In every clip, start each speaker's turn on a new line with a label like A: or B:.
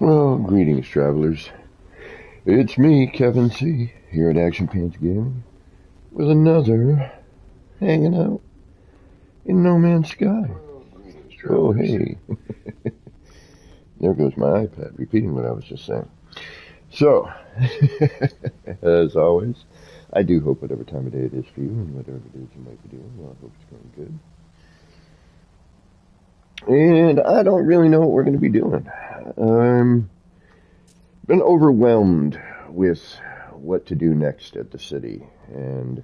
A: Well, greetings, travelers. It's me, Kevin C., here at Action Pants Gaming, with another hanging out in No Man's Sky. Oh, hey. There goes my iPad, repeating what I was just saying. So, as always, I do hope whatever time of day it is for you and whatever it is you might be doing, well, I hope it's going good. And I don't really know what we're going to be doing. Been overwhelmed with what to do next at the city, and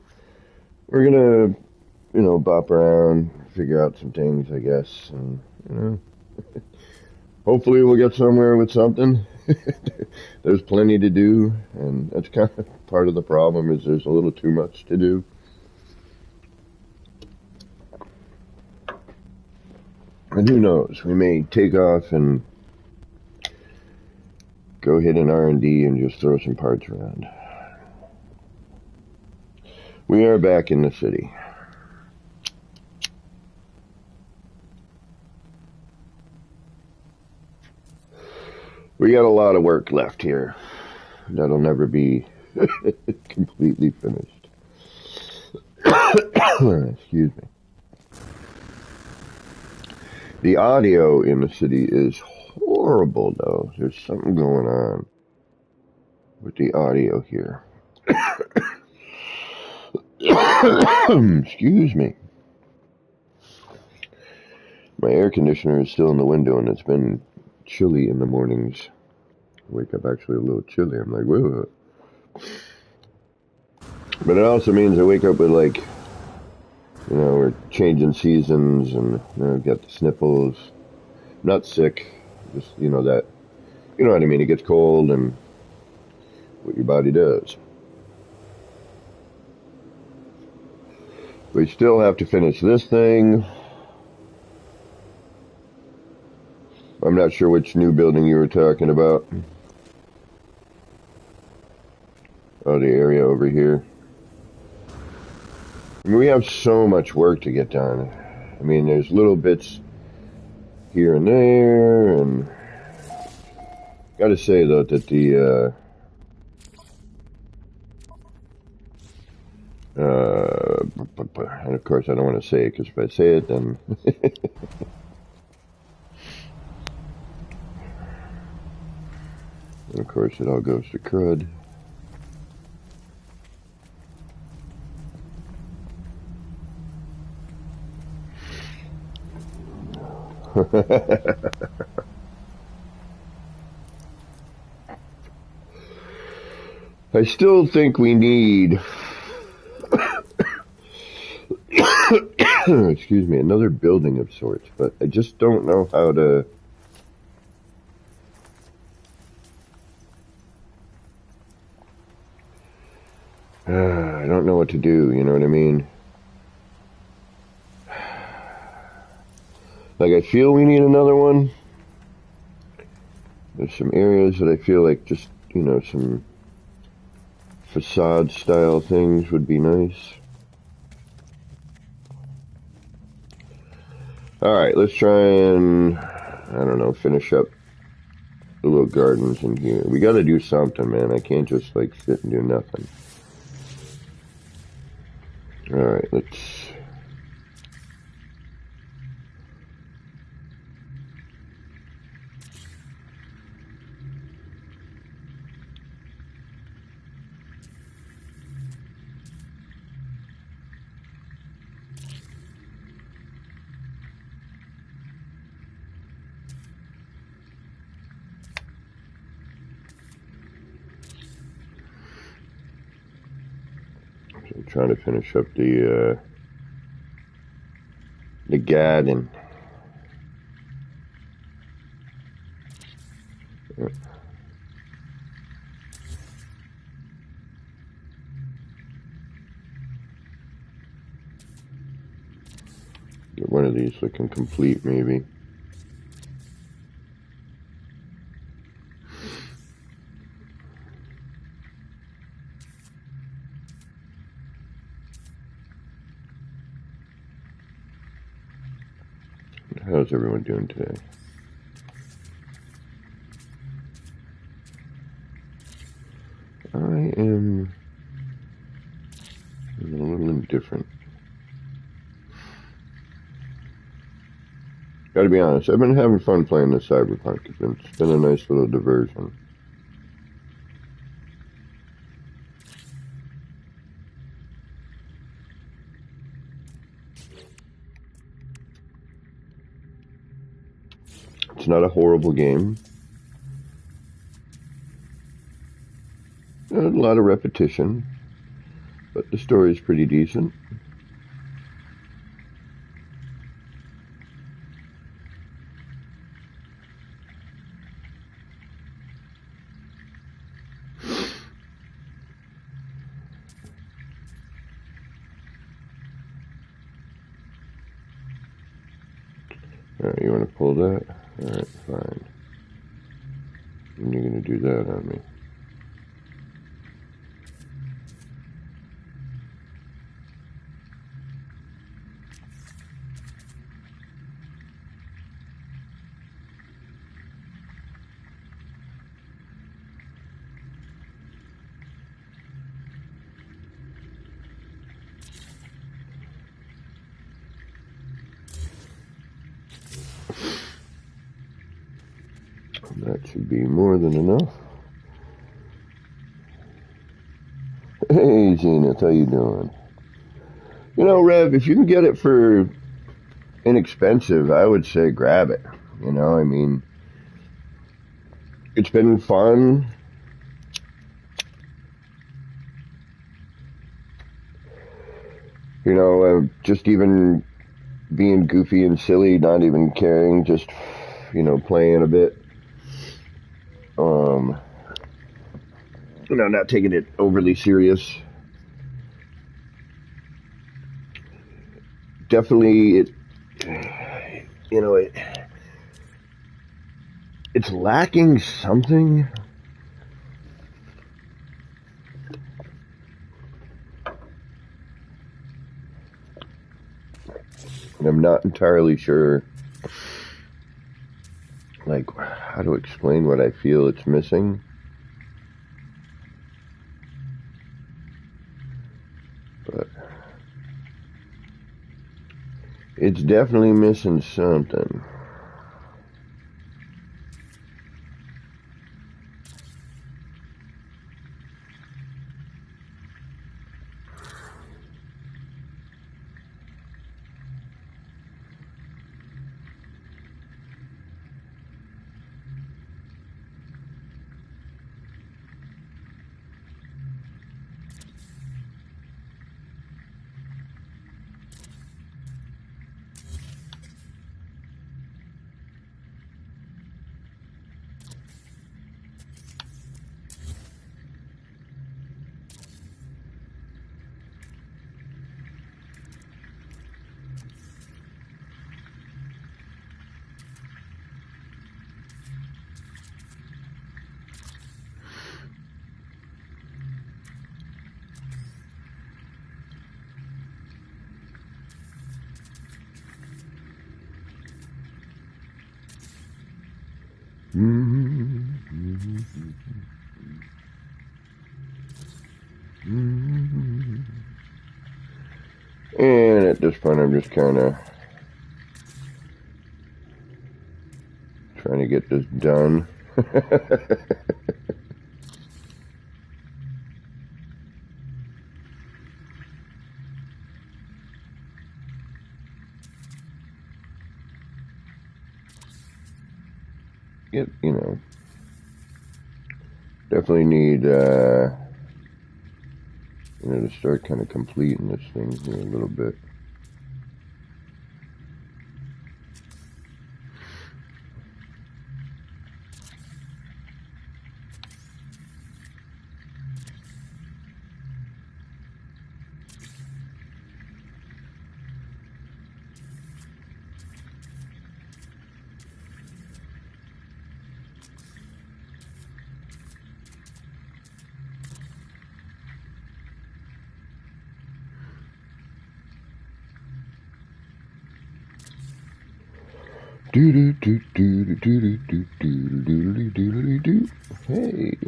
A: we're gonna, bop around, figure out some things, I guess, and, hopefully we'll get somewhere with something. There's plenty to do, and that's kind of part of the problem, is there's a little too much to do. And who knows, we may take off and go hit an R&D and just throw some parts around. We are back in the city. We got a lot of work left here that'll never be completely finished. Excuse me. The audio in the city is horrible, though. There's something going on with the audio here. Excuse me. My air conditioner is still in the window, and it's been chilly in the mornings. I wake up actually a little chilly. I'm like, whoa. But it also means I wake up with, like, we're changing seasons, and I've got the sniffles. I'm not sick, just, that, you know what I mean? It gets cold, and what your body does. We still have to finish this thing. I'm not sure which new building you were talking about. Oh, the area over here. I mean, we have so much work to get done. I mean, there's little bits here and there, and gotta say, though, that the, and of course I don't want to say it, because if I say it, then and of course it all goes to crud. I still think we need excuse me, another building of sorts, but I just don't know how to I don't know what to do, you know what I mean? Like, I feel we need another one. There's some areas that I feel like just, some facade style things would be nice. Alright, let's try and, I don't know, finish up the little gardens in here. We gotta do something, man. I can't just, sit and do nothing. Alright, let's... I'm trying to finish up the garden. Get one of these looking complete, maybe. How's everyone doing today? Gotta be honest, I've been having fun playing this Cyberpunk. It's been a nice little diversion. It's not a horrible game. A lot of repetition, but the story is pretty decent. Alright, you want to pull that? Alright, fine. And you're going to do that on me. That should be more than enough. Hey, Zenith, how you doing? You know, Rev, if you can get it for inexpensive, I would say grab it. You know, I mean, it's been fun. You know, just even being goofy and silly, not even caring, just, you know, playing a bit. You know, not taking it overly serious. Definitely, you know, it's lacking something. And I'm not entirely sure, like, how to explain what I feel it's missing. But it's definitely missing something. And at this point, I'm just kind of trying to get this done. You know, definitely need, you know, to start kind of completing this thing here a little bit. Do do do do do do do do do do do. Hey.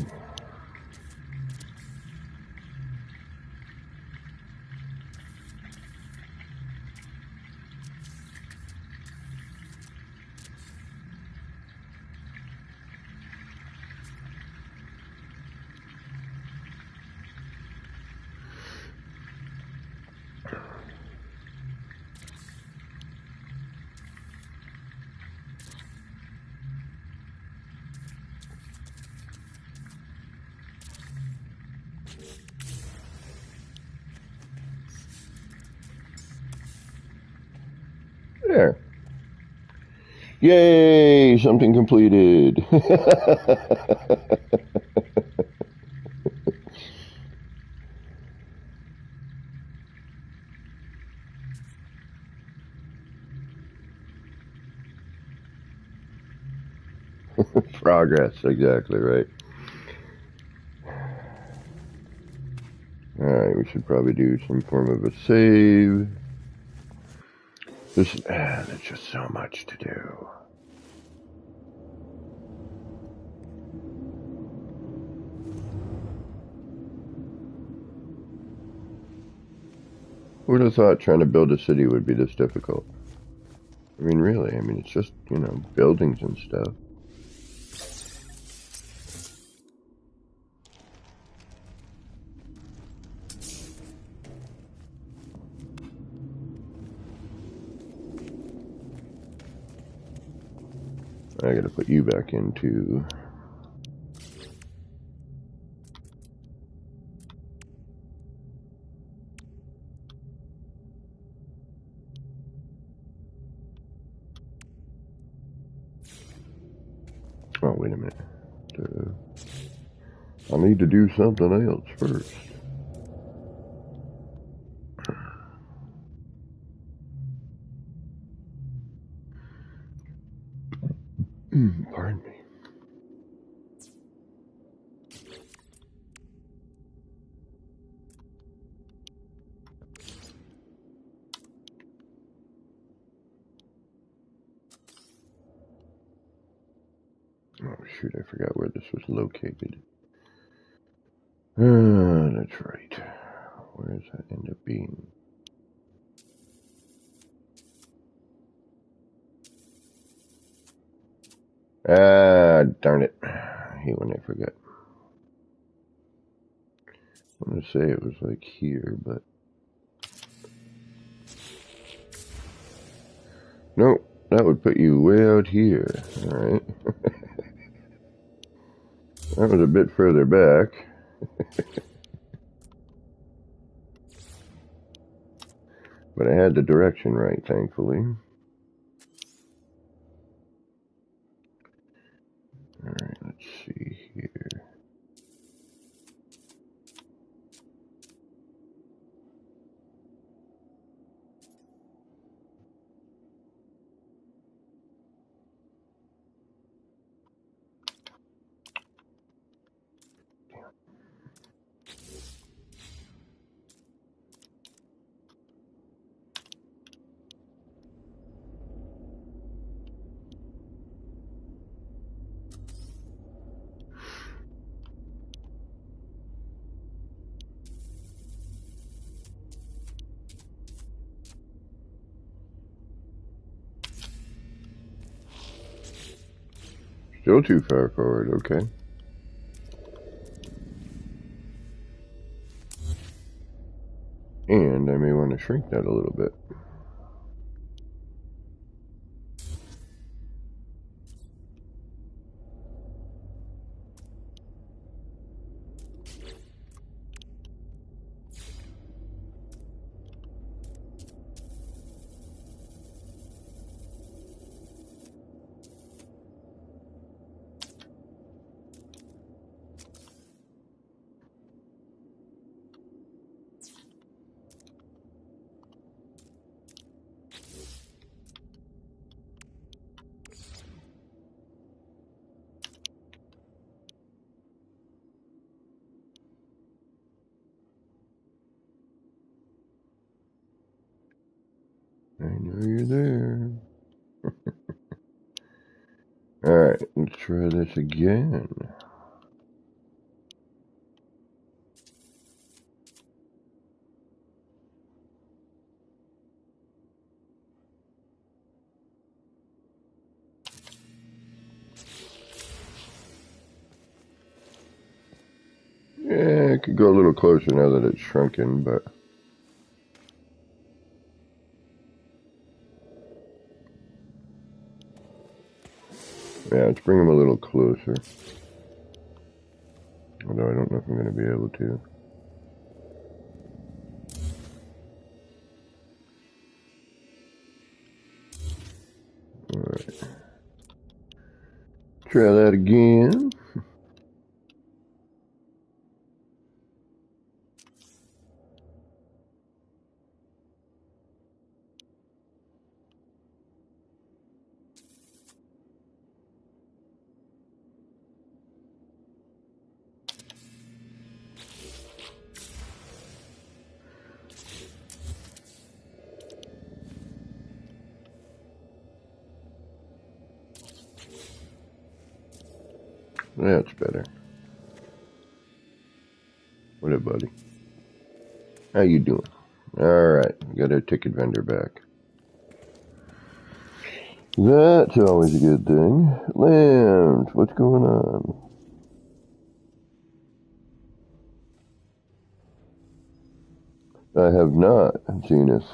A: There. Yay! Something completed. Progress, exactly right. Alright, we should probably do some form of a save. There's just so much to do. Who would have thought trying to build a city would be this difficult? I mean, really, it's just, buildings and stuff. I gotta put you back into... Oh, wait a minute. I need to do something else first. Pardon me. Oh, shoot, I forgot where this was located. That's right. Where does that end up being? Ah, darn it. I hate when I forget. I'm gonna say it was like here, but... Nope, that would put you way out here. Alright. That was a bit further back. But I had the direction right, thankfully. Alright, let's see here. Still too far forward, okay. And I may want to shrink that a little bit. I know you're there. Alright, let's try this again. Yeah, it could go a little closer now that it's shrunken, but... Yeah, let's bring them a little closer. Although I don't know if I'm going to be able to. Try that again. That's better. What up, buddy? How you doing? Alright, got our ticket vendor back. That's always a good thing. Lambs, what's going on? I have not seen this.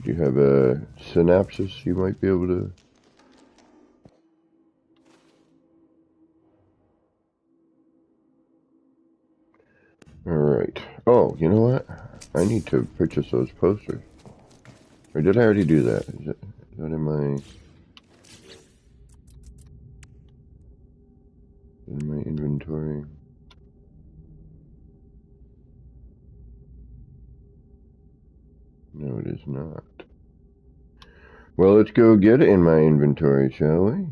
A: Do you have a synopsis you might be able to... Alright. Oh, you know what? I need to purchase those posters. Or did I already do that? Is that in my inventory? No, it is not. Well, let's go get it in my inventory, shall we?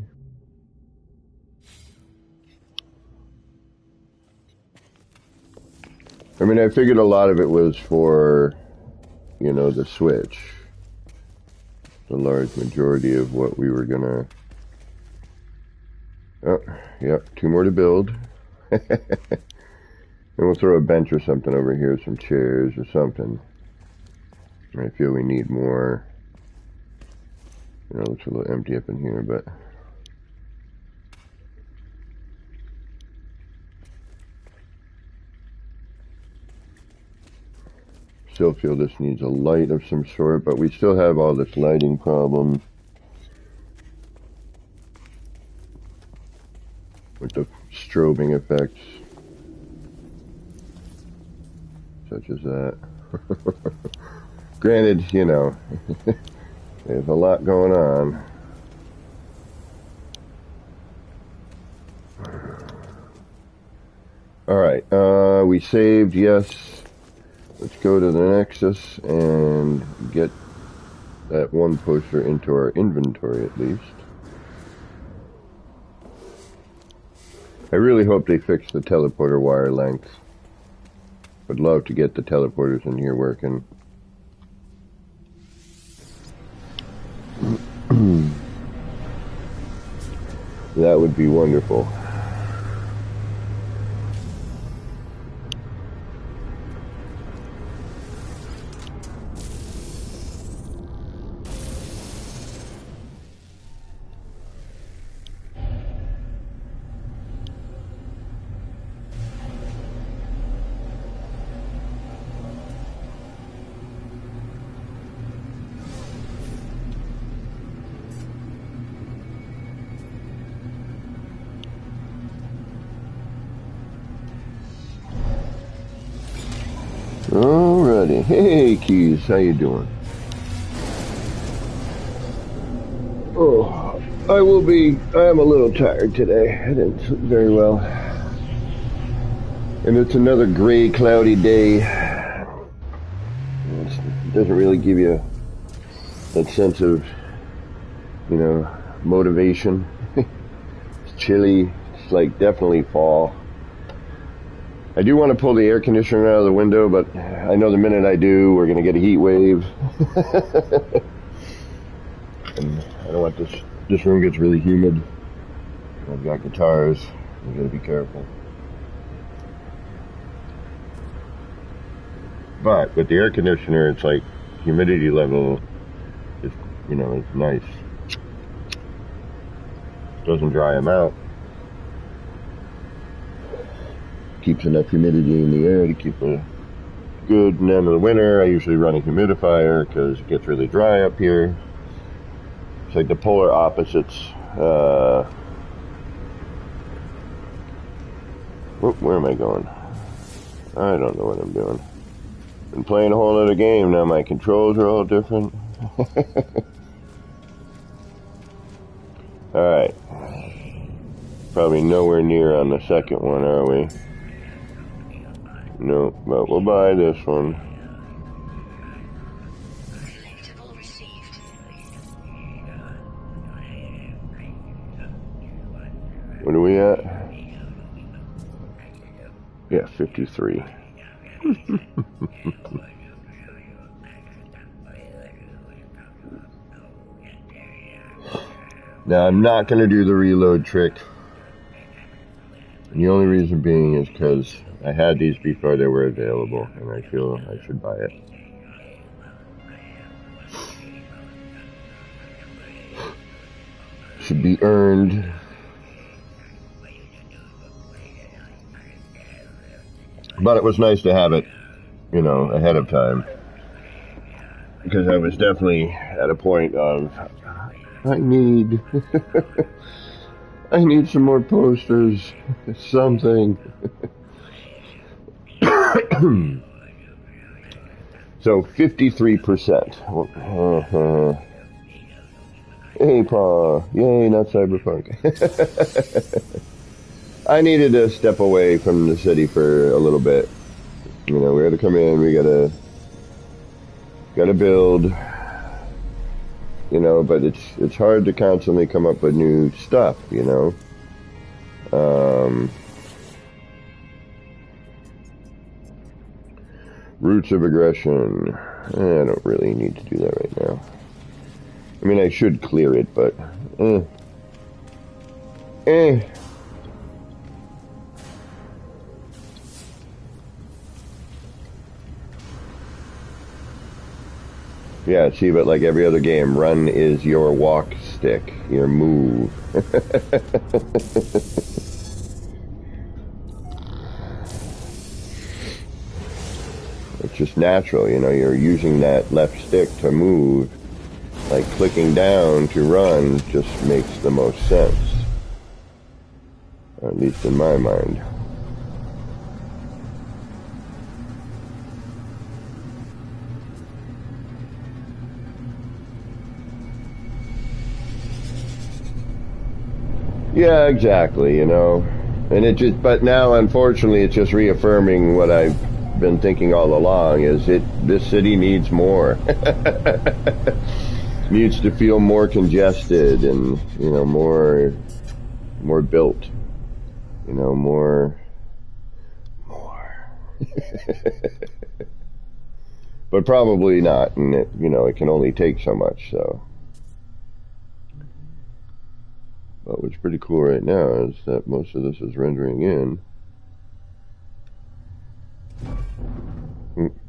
A: I mean, I figured a lot of it was for, you know, the Switch. The large majority of what we were gonna... Oh, yep, 2 more to build. And we'll throw a bench or something over here, some chairs or something. I feel we need more. You know, it looks a little empty up in here, but... Still feel this needs a light of some sort, but we still have all this lighting problem with the strobing effects, such as that. Granted, you know, there's a lot going on. Alright, we saved, yes. Let's go to the Nexus and get that one poster into our inventory at least. I really hope they fix the teleporter wire length. Would love to get the teleporters in here working. That would be wonderful. Alrighty. Hey, Keys, how you doing? Oh, I am a little tired today. I didn't sleep very well. And it's another gray, cloudy day. It doesn't really give you that sense of, you know, motivation. It's chilly. It's like definitely fall. I do want to pull the air conditioner out of the window, but I know the minute I do, we're going to get a heat wave. And I don't want this room gets really humid. I've got guitars. You got to be careful. But with the air conditioner, it's like humidity level is, you know, it's nice. Doesn't dry them out. Keeps enough humidity in the air to keep it good. And then in the winter, I usually run a humidifier because it gets really dry up here. It's like the polar opposites. Where am I going? I don't know what I'm doing. Been playing a whole other game now. My controls are all different. Alright. Probably nowhere near on the second one, are we? No, but we'll buy this one. What are we at? Yeah, 53. Now, I'm not going to do the reload trick. And the only reason being is because I had these before they were available, and I feel I should buy it. Should be earned. But it was nice to have it, you know, ahead of time. Because I was definitely at a point of, I need some more posters, something. So 53%. Hey, Pa. Yay, not Cyberpunk. I needed to step away from the city for a little bit. You know, we had to come in, we gotta build. You know, but it's hard to constantly come up with new stuff, you know. Roots of aggression. I don't really need to do that right now. I mean, I should clear it, but Yeah, see, but like every other game, run is your walk stick, your move. It's just natural, you know, you're using that left stick to move. Like clicking down to run just makes the most sense. At least in my mind. Yeah, exactly, you know. And but now, unfortunately, it's just reaffirming what I've been thinking all along, is this city needs more. Needs to feel more congested and, you know, more built. You know, more. But probably not, and it can only take so much, so. But what's pretty cool right now is that most of this is rendering in.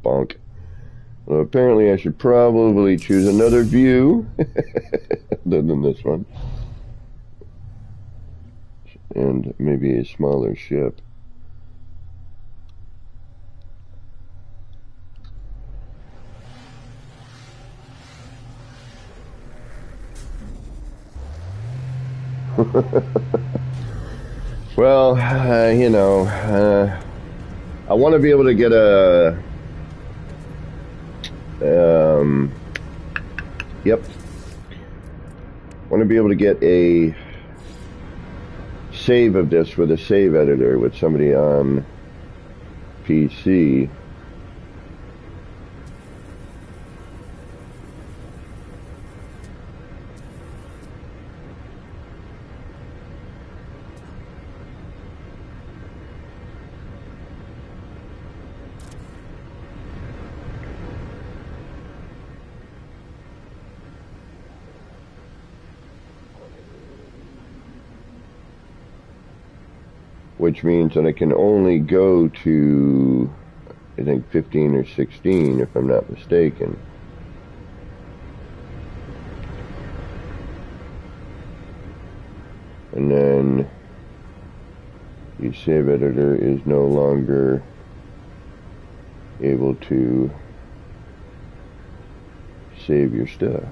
A: Bonk. Well, apparently I should probably choose another view other than this one. And maybe a smaller ship. Well, you know, I want to be able to get yep. Want to be able to get a save of this with a save editor with somebody on PC. Which means that I can only go to, I think, 15 or 16, if I'm not mistaken. And then the save editor is no longer able to save your stuff.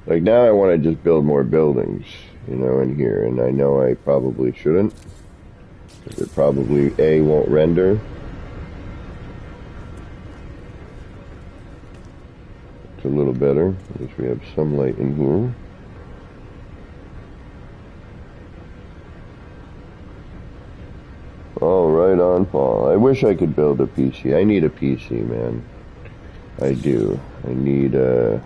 A: Like now I want to just build more buildings, you know, in here, and I know I probably shouldn't, because it probably, A, won't render. It's a little better. At least we have some light in here. All right on, Paul. I wish I could build a PC. I need a PC, man. I do. I need a...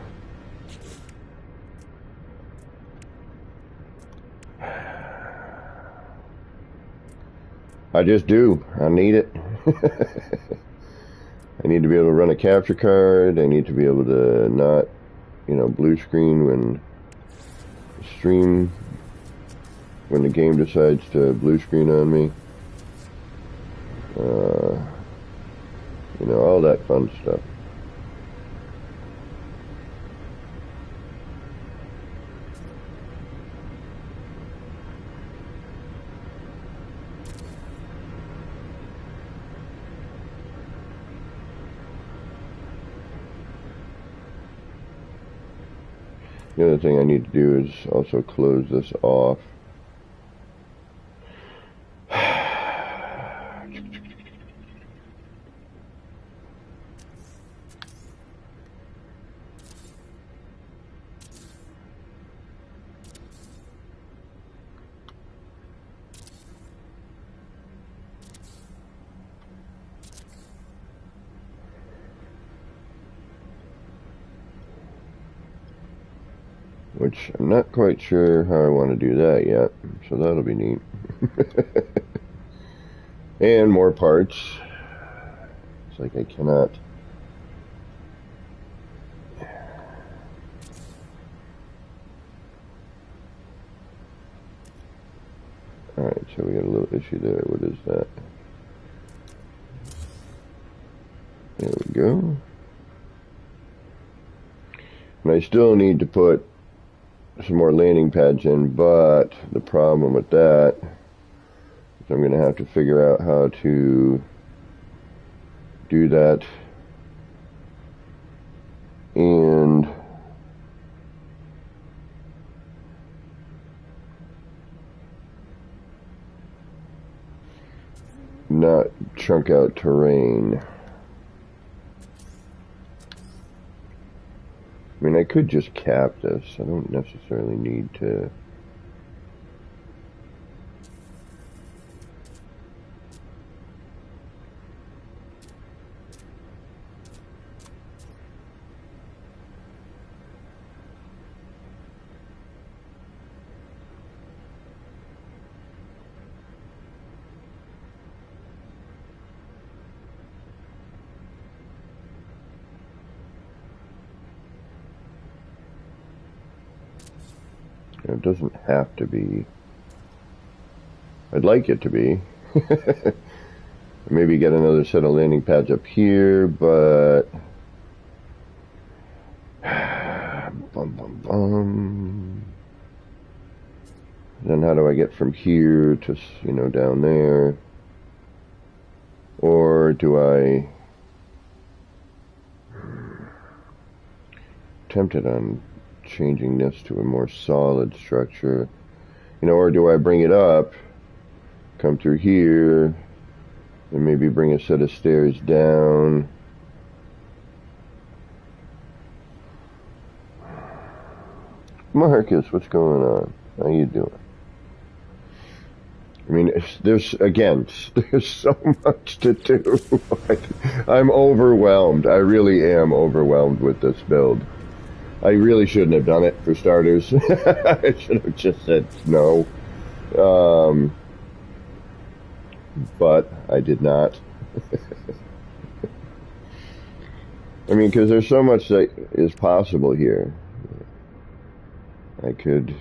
A: I just do. I need it. I need to be able to run a capture card. I need to be able to not, you know, blue screen when stream, when the game decides to blue screen on me. You know, all that fun stuff. The other thing I need to do is also close this off. Which I'm not quite sure how I want to do that yet, so that'll be neat. And more parts. It's like I cannot... Alright, so we got a little issue there. What is that? There we go. And I still need to put some more landing pads in, but the problem with that is I'm going to have to figure out how to do that and not chunk out terrain. I mean, I could just cap this. I don't necessarily need to... It doesn't have to be. I'd like it to be. Maybe get another set of landing pads up here, but... Then how do I get from here to, you know, down there? Or do I... Tempted on changing this to a more solid structure, you know, or do I bring it up, come through here, and maybe bring a set of stairs down? Marcus, what's going on? How you doing? I mean, there's so much to do. I'm overwhelmed. I really am overwhelmed with this build. I really shouldn't have done it, for starters. I should have just said no. But I did not. I mean, because there's so much that is possible here. I could,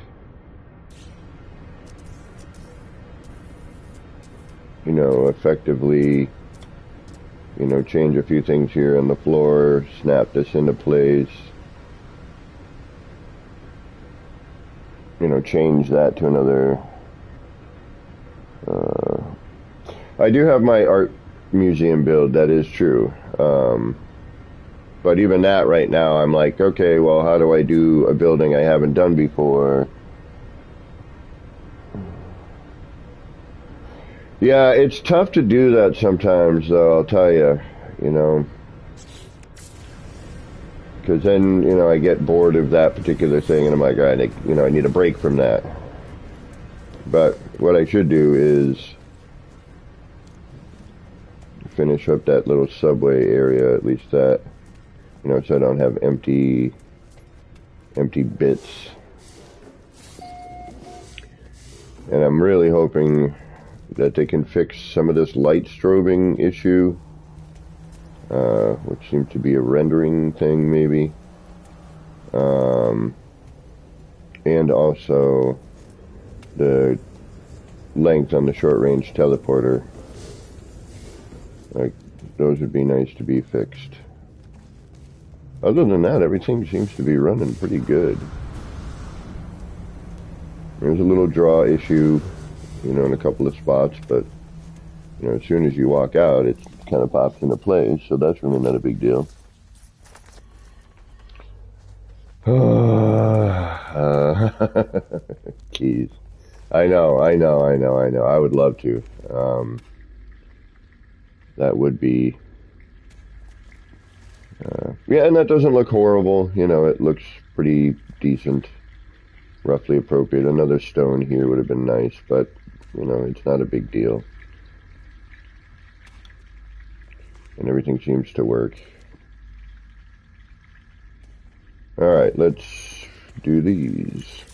A: you know, effectively, you know, change a few things here on the floor, snap this into place. You know, change that to another. I do have my art museum build, that is true. But even that right now, I'm like, okay, well, how do I do a building I haven't done before? Yeah, it's tough to do that sometimes, though, I'll tell you, you know, because then, you know, I get bored of that particular thing, and I'm like, all right, I need a break from that. But what I should do is finish up that little subway area, at least that, you know, so I don't have empty bits. And I'm really hoping that they can fix some of this light strobing issue, which seems to be a rendering thing, maybe. And also the length on the short-range teleporter. Like, those would be nice to be fixed. Other than that, everything seems to be running pretty good. There's a little draw issue, you know, in a couple of spots, but, you know, as soon as you walk out, it kind of pops into place, so that's really not a big deal. Keys. I know. I would love to. That would be... yeah, and that doesn't look horrible. You know, it looks pretty decent. Roughly appropriate. Another stone here would have been nice, but, you know, it's not a big deal. And everything seems to work. Alright, let's do these.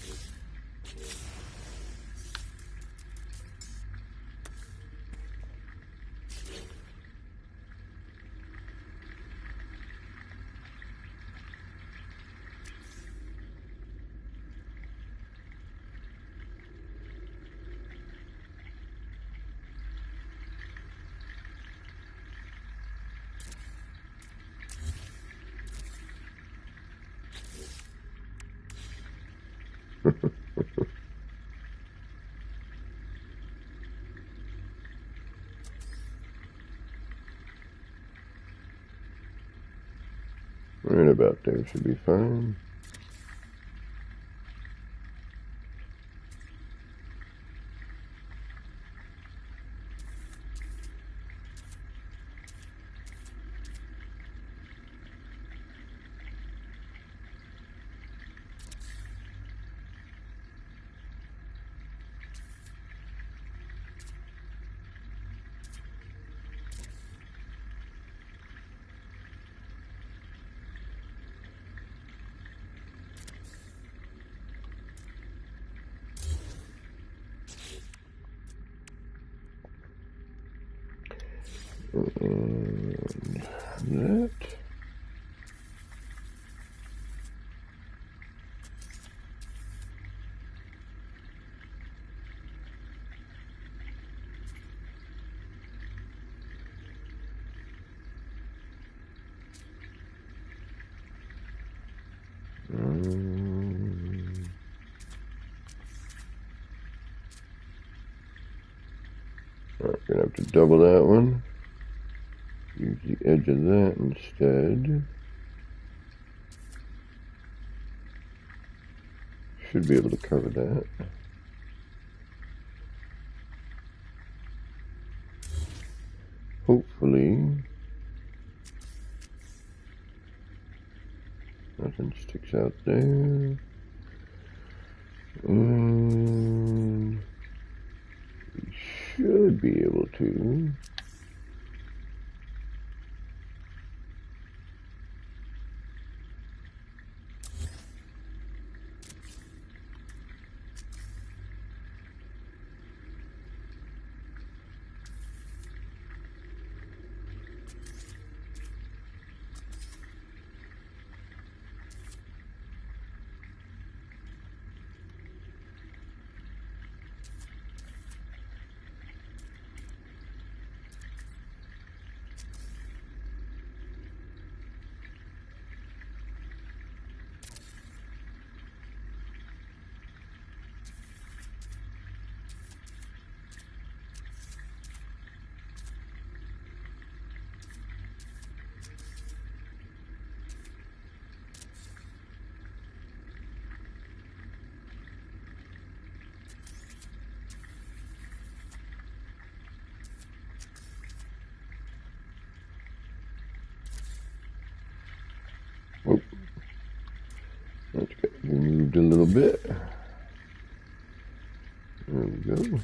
A: Right about there should be fine. And that. Alright, gonna have to double that one. Use the edge of that instead. Should be able to cover that. Hopefully, nothing sticks out there. And we should be able to. moved a little bit. There we go.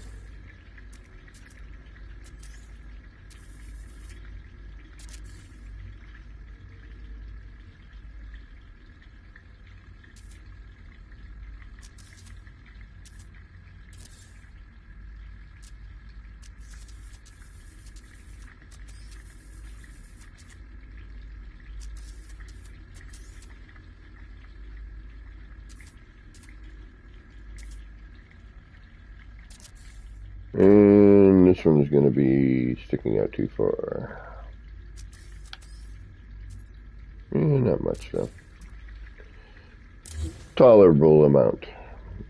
A: And this one's going to be sticking out too far. Not much though. Tolerable amount.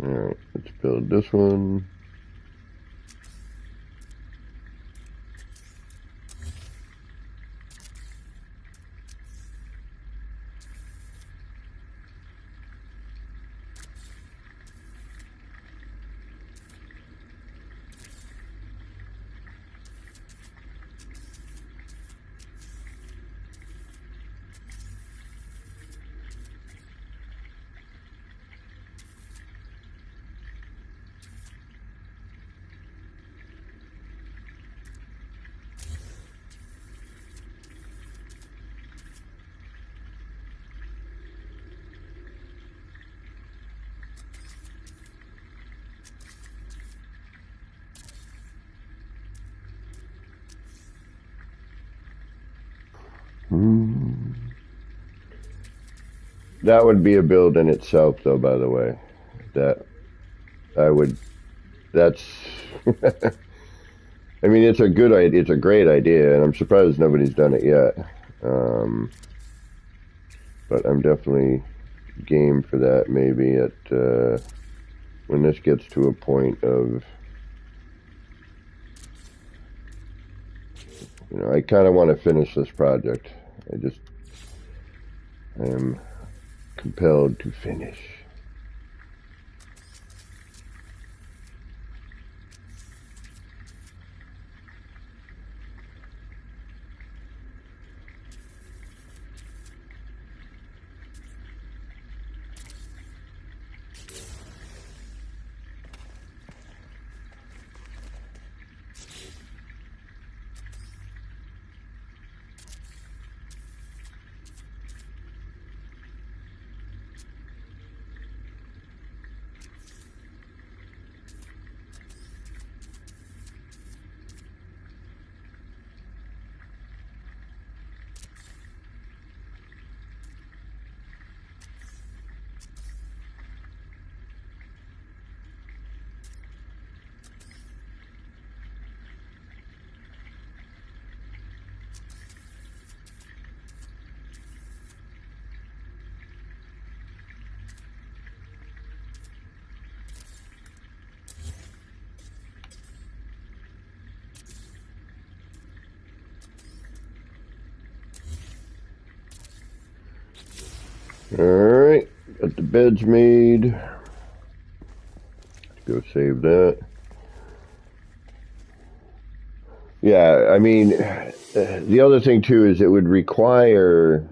A: Alright, let's build this one. That would be a build in itself, though, by the way. That's, I mean, it's a good idea, it's a great idea, and I'm surprised nobody's done it yet. But I'm definitely game for that, maybe, when this gets to a point of, I kind of want to finish this project. I am compelled to finish. Alright, got the beds made. Let's go save that. Yeah, I mean, the other thing too is it would require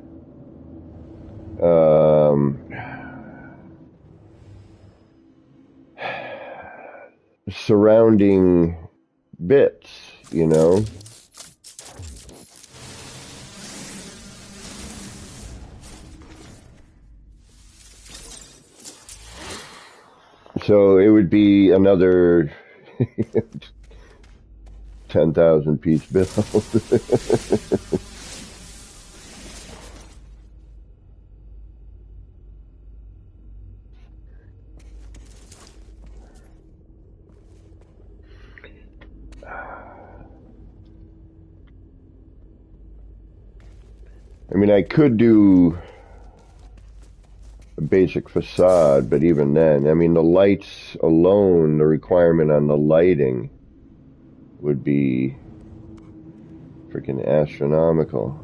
A: surrounding bits, So it would be another 10,000 piece build. I mean, I could do a basic facade, but even then, I mean, the lights alone, the requirement on the lighting would be freaking astronomical.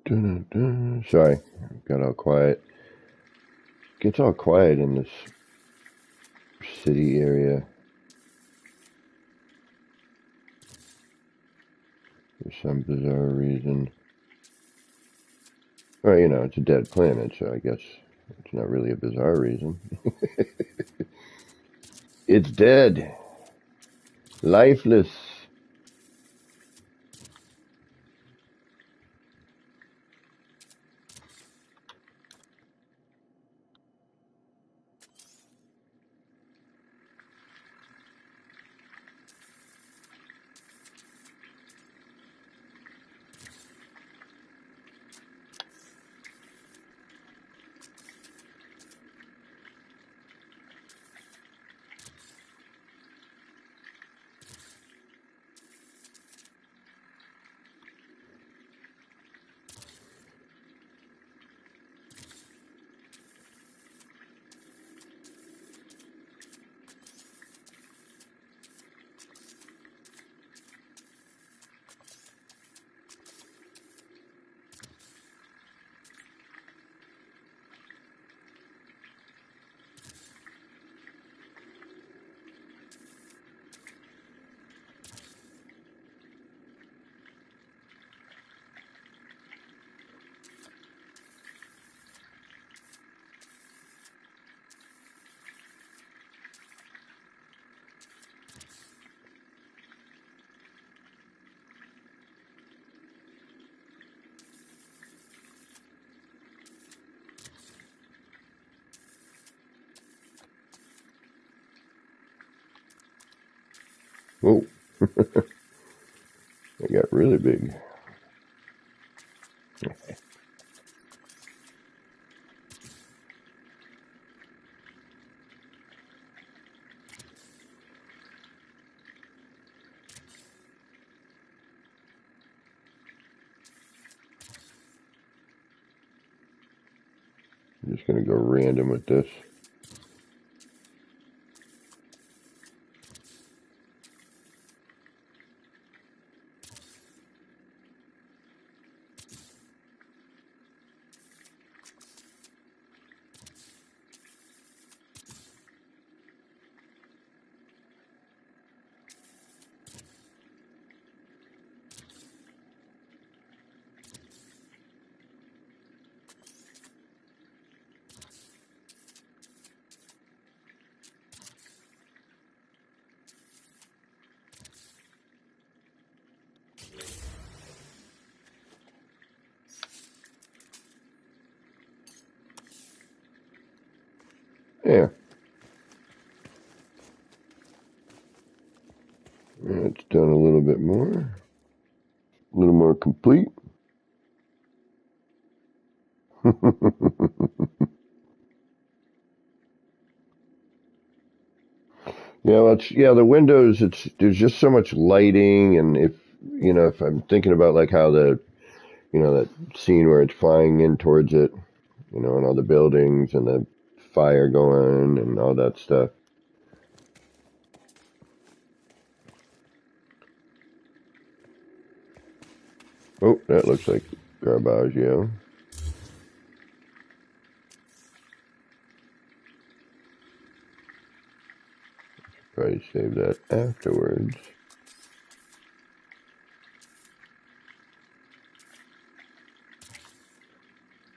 A: Sorry, got all quiet. Gets all quiet in this city area for some bizarre reason. Well, you know, it's a dead planet, so I guess it's not really a bizarre reason. It's dead. Lifeless. Whoa. It got really big. I'm just going to go random with this. There. It's done a little bit more. A little more complete. Yeah, well, the windows. There's just so much lighting, and if I'm thinking about like how that scene where it's flying in towards it, and all the buildings and the fire going and all that stuff. Oh, that looks like Garbaggio. Probably save that afterwards.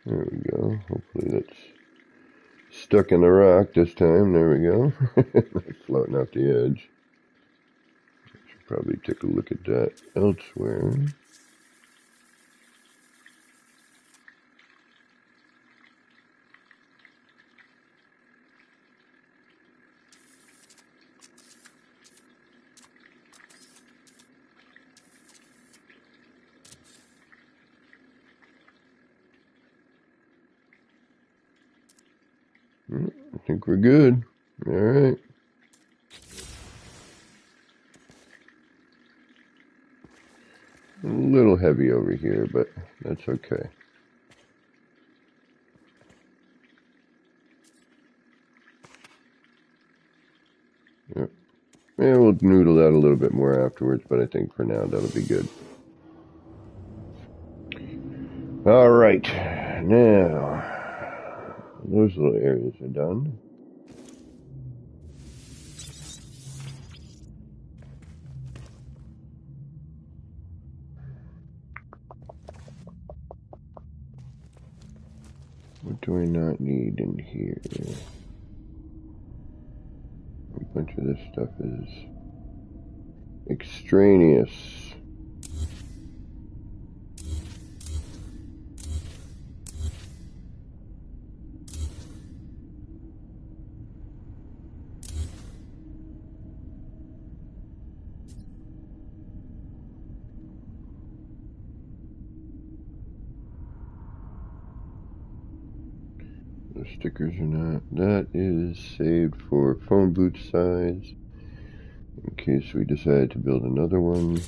A: There we go. Hopefully that's stuck in the rock this time. There we go. Floating off the edge. Should probably take a look at that elsewhere. I think we're good. All right. A little heavy over here, but that's okay. Yep. Yeah, we'll noodle that a little bit more afterwards, but I think for now that'll be good. Alright, now, those little areas are done. What do I not need in here? A bunch of this stuff is extraneous. The stickers are not. That is saved for phone booth size in case we decide to build another one.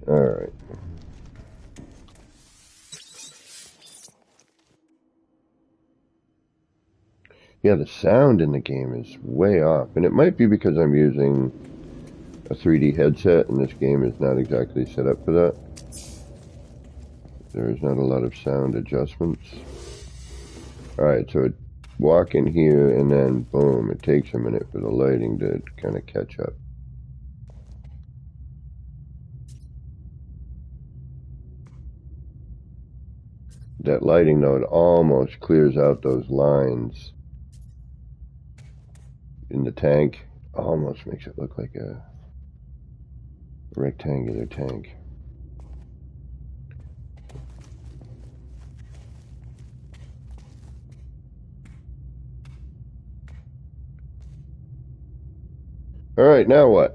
A: Alright. Yeah, the sound in the game is way off, and it might be because I'm using a 3D headset and this game is not exactly set up for that. There's not a lot of sound adjustments. Alright, so walk in here and then boom, it takes a minute for the lighting to kind of catch up. That lighting though, it almost clears out those lines in the tank. Almost makes it look like a rectangular tank. Alright, now what?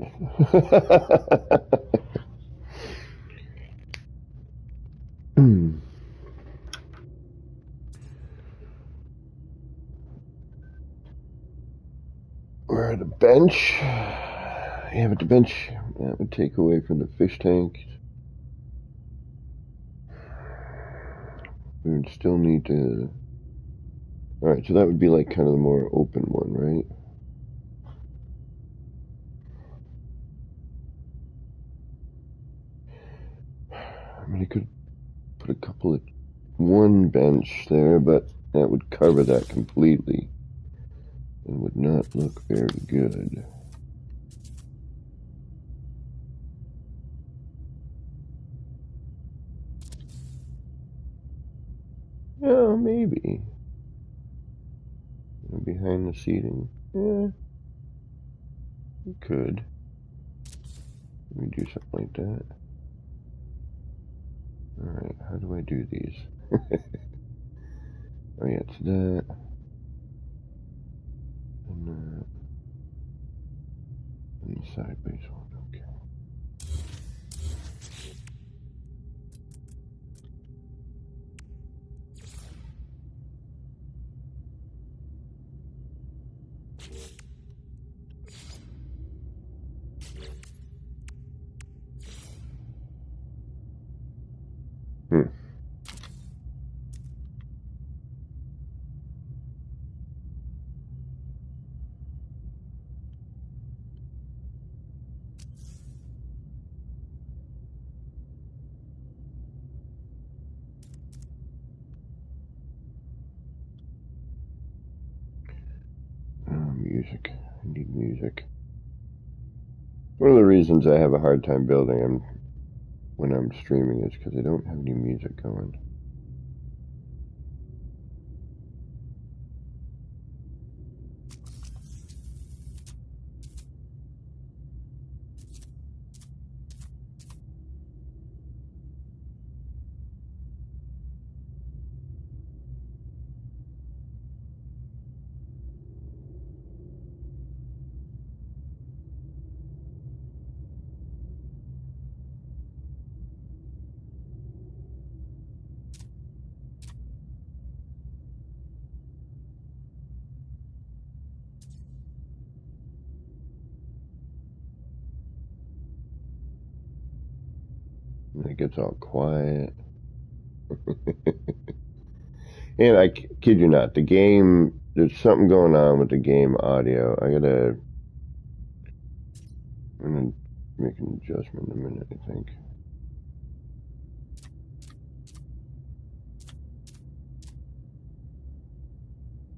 A: We're at a bench. Yeah, but the bench, that would take away from the fish tank. We would still need to... Alright, so that would be like kind of the more open one, right? I mean, I could put a couple of... one bench there, but that would cover that completely. It would not look very good. Oh, maybe. Behind the seating. Yeah. You could. Let me do something like that. Alright, how do I do these? Oh yeah, it's that. And that. And the sideways one, okay. Music. I need music. One of the reasons I have a hard time building when I'm streaming is because I don't have any music going. And it gets all quiet. And I kid you not, the game, there's something going on with the game audio. I'm gonna make an adjustment in a minute, I think.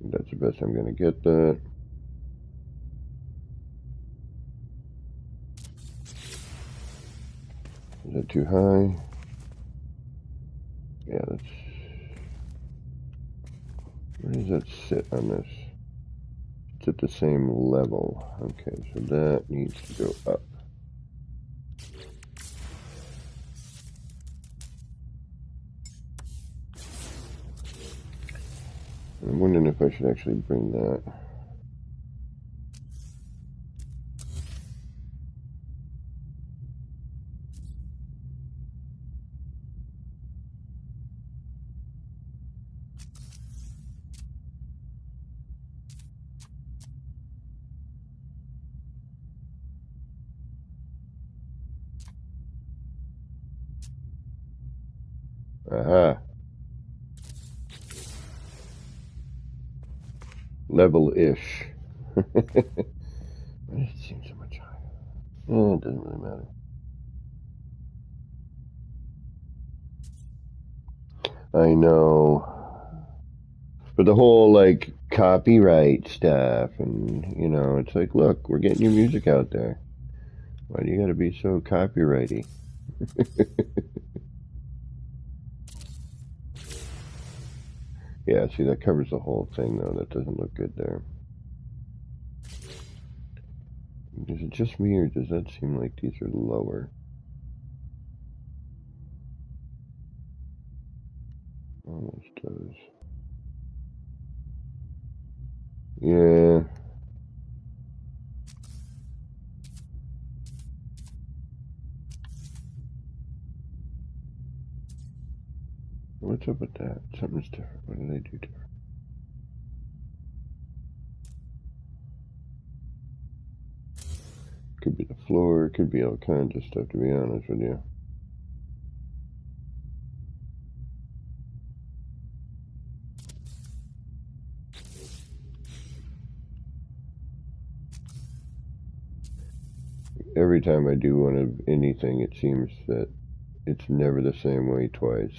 A: That's the best I'm gonna get that. Is that too high? Yeah, that's... Where does that sit on this? It's at the same level. Okay, so that needs to go up. I'm wondering if I should actually bring that. Aha. Level-ish. Why does it seem so much higher? It doesn't really matter. I know. But the whole, like, copyright stuff, and, you know, it's like, look, we're getting your music out there. Why do you gotta be so copyrighty? Yeah, see, that covers the whole thing, though. That doesn't look good there. Is it just me, or does that seem like these are lower? Almost does. Yeah. What's up with that? Something's different. What did I do different? Could be the floor, could be all kinds of stuff, to be honest with you. Every time I do one of anything, it seems that it's never the same way twice.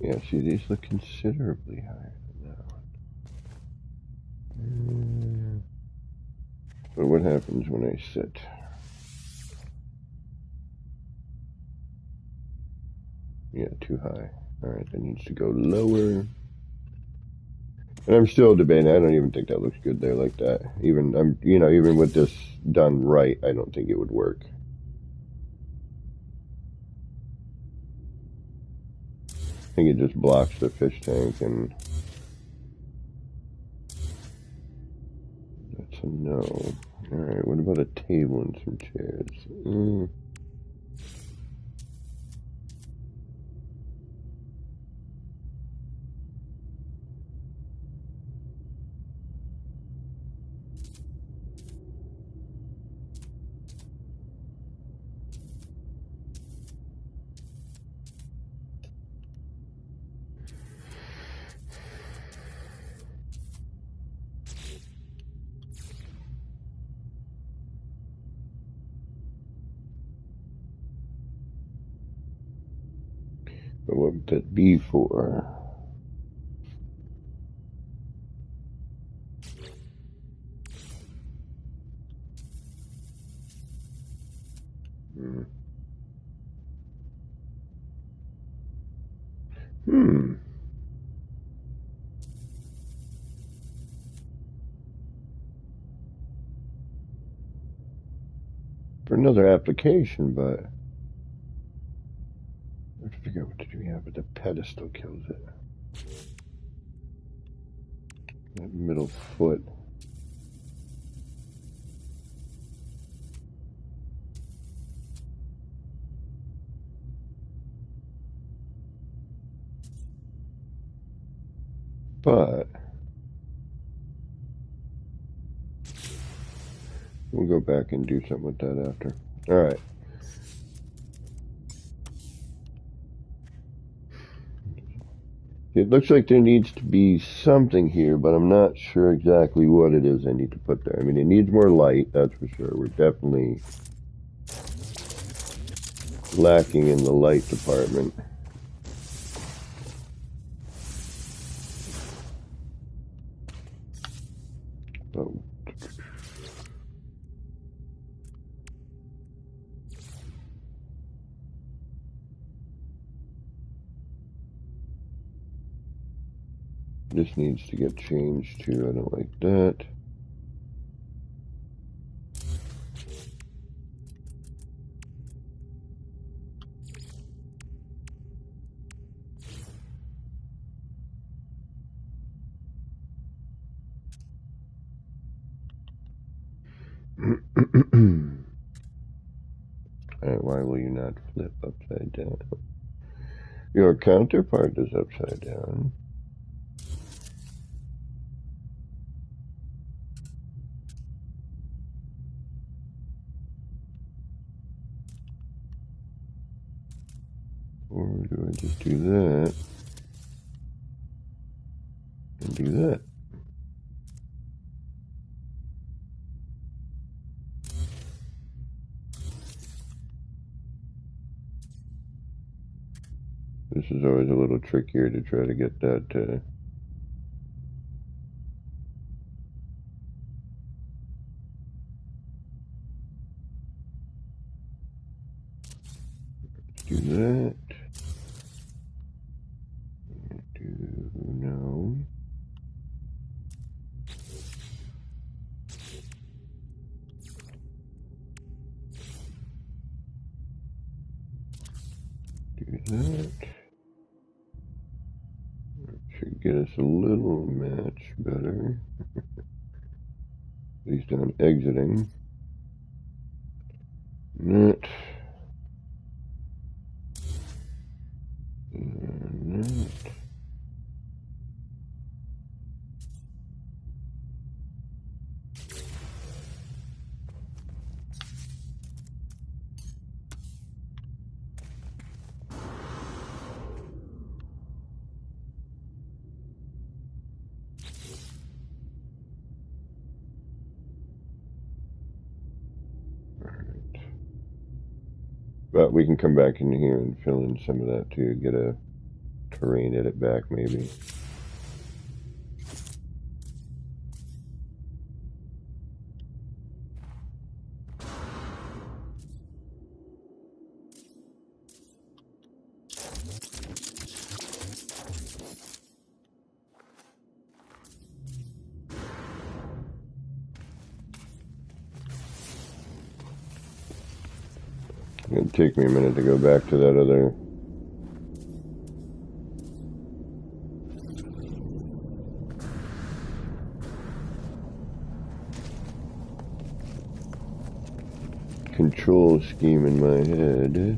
A: Yeah, see, these look considerably higher than that one. But what happens when I sit? Yeah, too high. Alright, that needs to go lower. And I'm still debating. I don't even think that looks good there like that. Even even with this done right, I don't think it would work. I think it just blocks the fish tank, and that's a no. Alright, what about a table and some chairs? But what would that be for? Hmm. For another application, but I have to figure out what to do here, but the pedestal kills it. That middle foot. But we'll go back and do something with that after. Alright. It looks like there needs to be something here, but I'm not sure exactly what it is I need to put there. I mean, it needs more light, that's for sure. We're definitely lacking in the light department. Oh. This needs to get changed too. I don't like that. Alright, why will you not flip upside down? Your counterpart is upside down. Or do I just do that? And do that? This is always a little trickier to try to get that do that. Do no. Do that. Should get us a little match better. At least I'm exiting. That. And that. But we can come back in here and fill in some of that too. Get a terrain edit back maybe. It'll take me a minute to go back to that other control scheme in my head.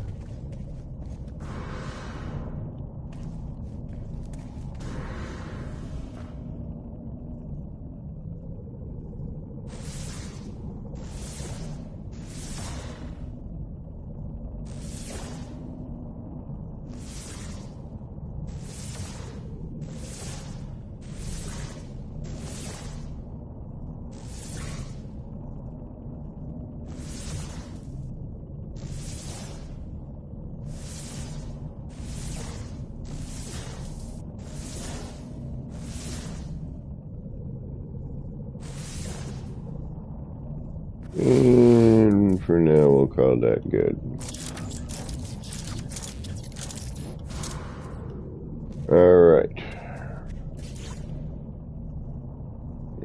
A: And for now, we'll call that good. Alright.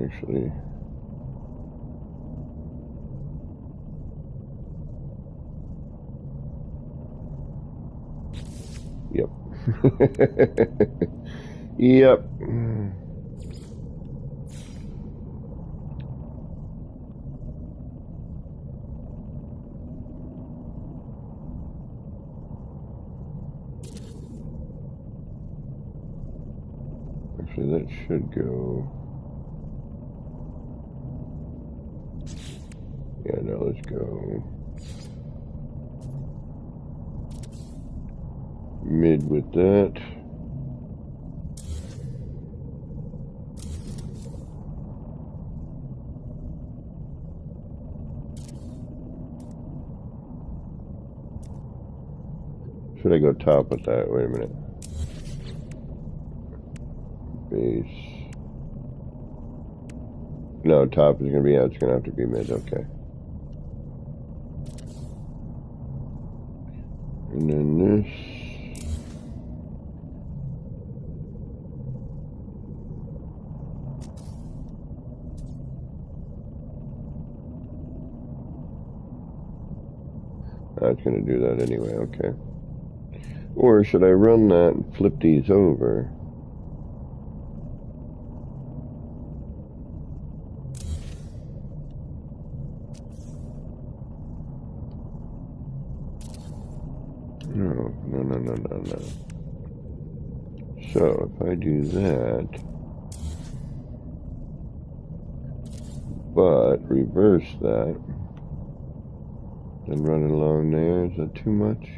A: Actually, yep. Yep. Actually, that should go. Yeah, now let's go mid with that. should I go top with that? Wait a minute. Base. No, top is going to be, it's going to have to be mid, okay. And then this. That's going to do that anyway, okay. Or should I run that and flip these over? No. So, if I do that, but reverse that, then run it along there, is that too much?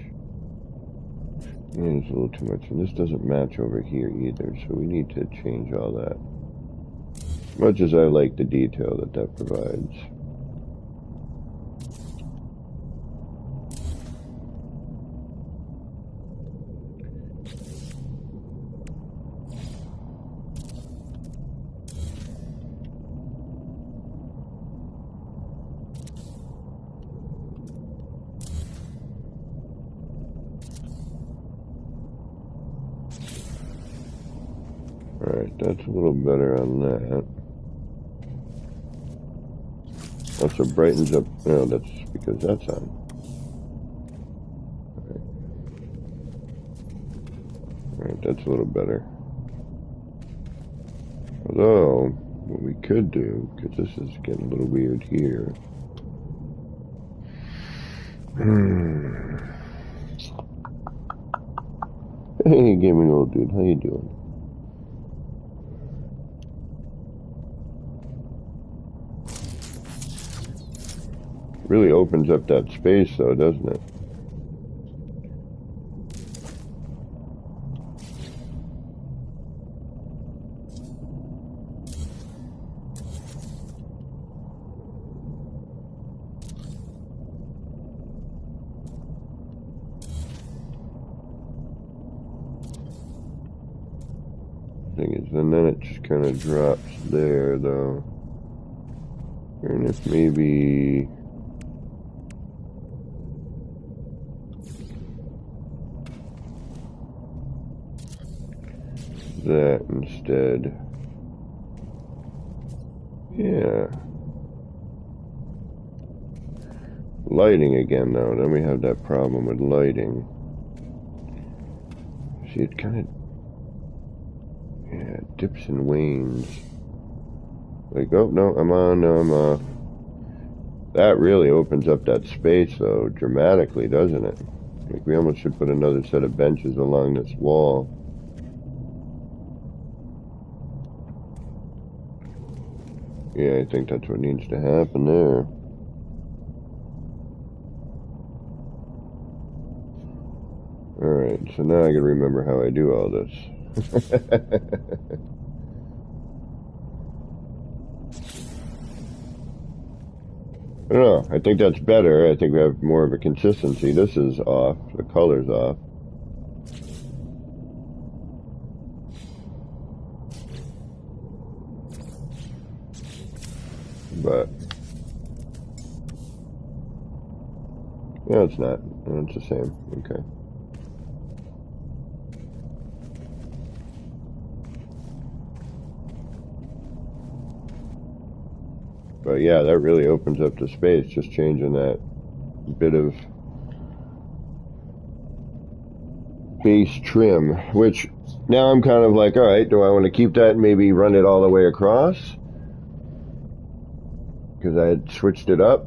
A: Yeah, it's a little too much, and this doesn't match over here either, so we need to change all that. Much as I like the detail that provides. Alright, that's a little better on that. Also brightens up, no, that's because that's on. Alright, that's a little better. Although, what we could do, because this is getting a little weird here. Hey, gaming old dude, how you doing? Really opens up that space though, doesn't it? Thing is, and then it just kind of drops there though. And if maybe that instead. Yeah. Lighting again though, then we have that problem with lighting. See, it kind of, yeah, it dips and wanes. Like, oh no, I'm on, no, I'm off. That really opens up that space though, dramatically, doesn't it? Like, we almost should put another set of benches along this wall. Yeah, I think that's what needs to happen there. Alright, so now I gotta remember how I do all this. I don't know, I think that's better. I think we have more of a consistency. This is off, the color's off. But no, it's not. It's the same. Okay. But yeah, that really opens up the space, just changing that bit of base trim, which now I'm kind of like, all right, do I want to keep that and maybe run it all the way across? Because I had switched it up.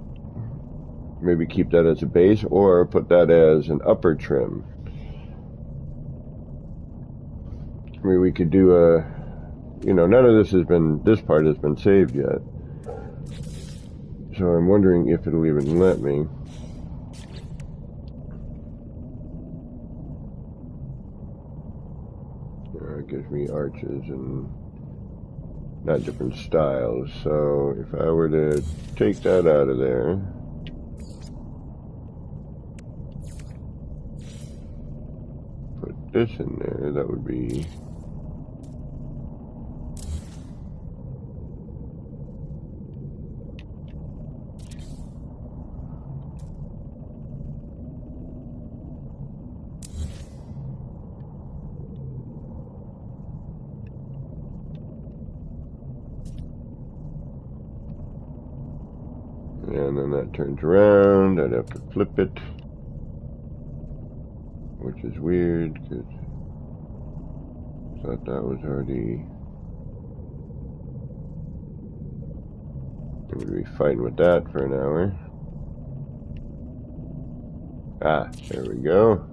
A: Maybe keep that as a base or put that as an upper trim. I mean, we could do a, you know, none of this has been, this part has been saved yet. So I'm wondering if it'll even let me. It gives me arches and not different styles. So if I were to take that out of there, this in there, that would be... And then that turns around, I'd have to flip it, which is weird, because I thought that was already... I'm going to be fighting with that for an hour. Ah, there we go.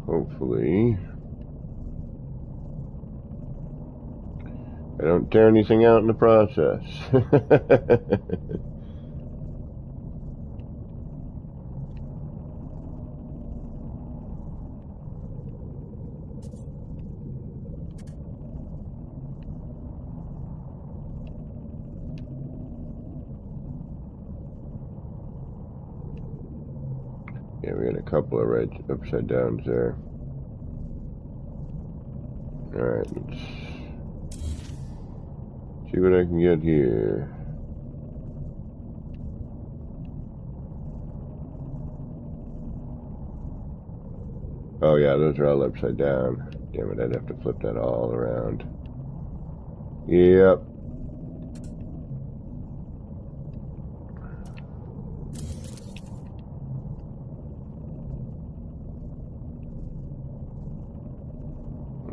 A: Hopefully I don't tear anything out in the process. Yeah, we got a couple of right upside downs there. Alright, let's see what I can get here. Oh yeah, those are all upside down. Damn it, I'd have to flip that all around. Yep.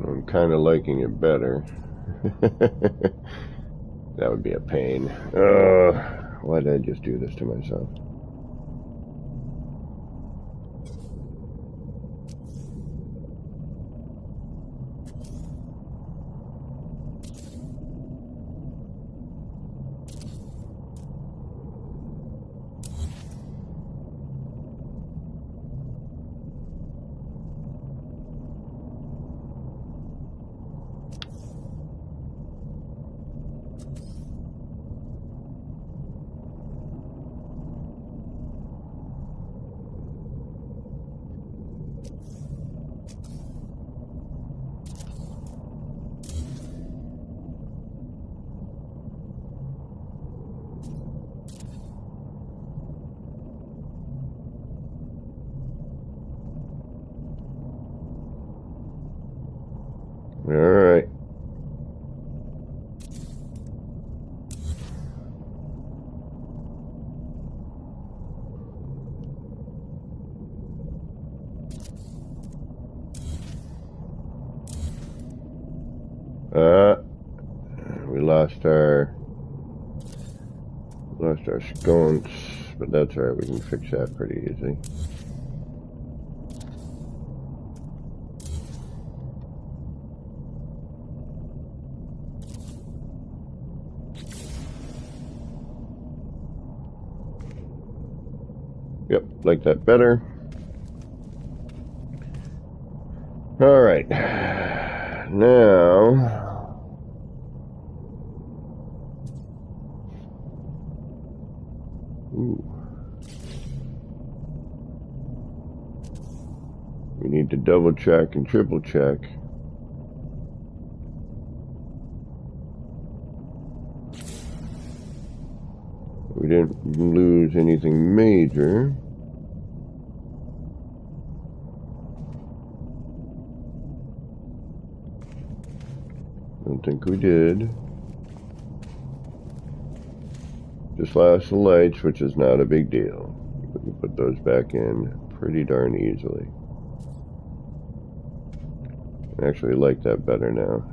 A: I'm kind of liking it better. That would be a pain. Why did I just do this to myself? Alright. We lost our sconce, but that's alright, we can fix that pretty easy. Yep, like that better. Alright. Now we need to double check and triple check. We didn't lose anything major. Don't think we did. Just lost the lights, which is not a big deal. We can put those back in pretty darn easily. I actually like that better now.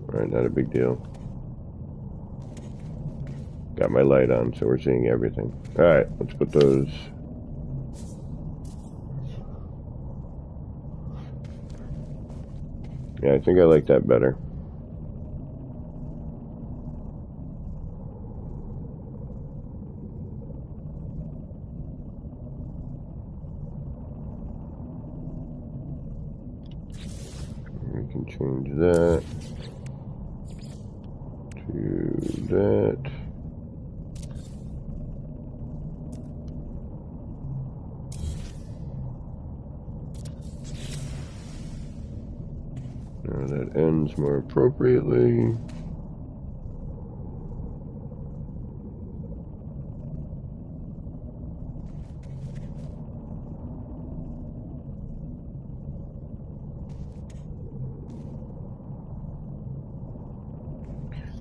A: Alright, not a big deal. Got my light on, so we're seeing everything. Alright, let's put those... Yeah, I think I like that better. can change that to that. Now that ends more appropriately.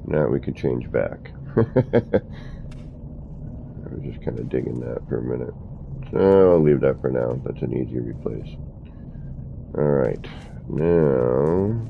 A: Now we could change back. I was just kind of digging that for a minute. So I'll leave that for now. That's an easy replace. Alright, now...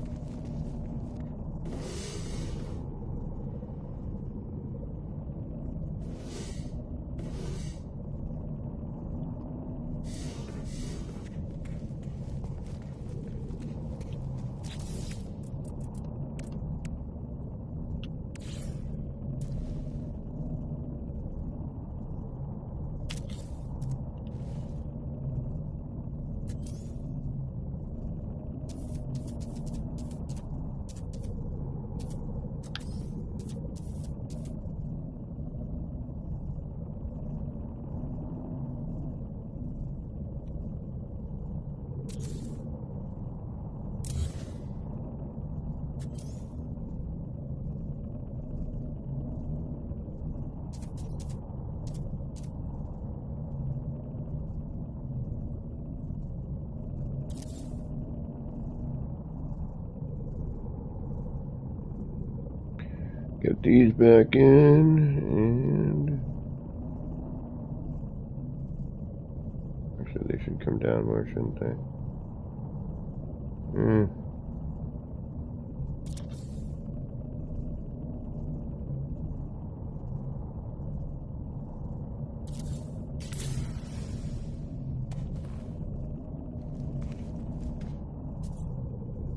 A: Get these back in, and actually they should come down more, shouldn't they?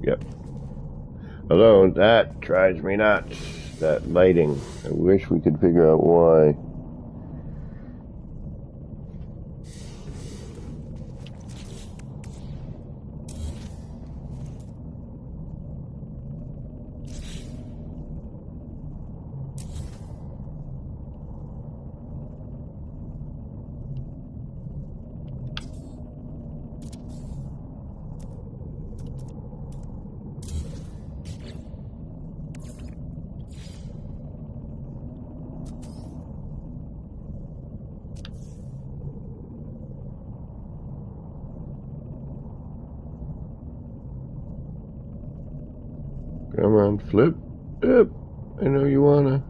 A: Yep. Although that drives me nuts. That lighting. I wish we could figure out why. Come on, flip. Yep. I know you wanna.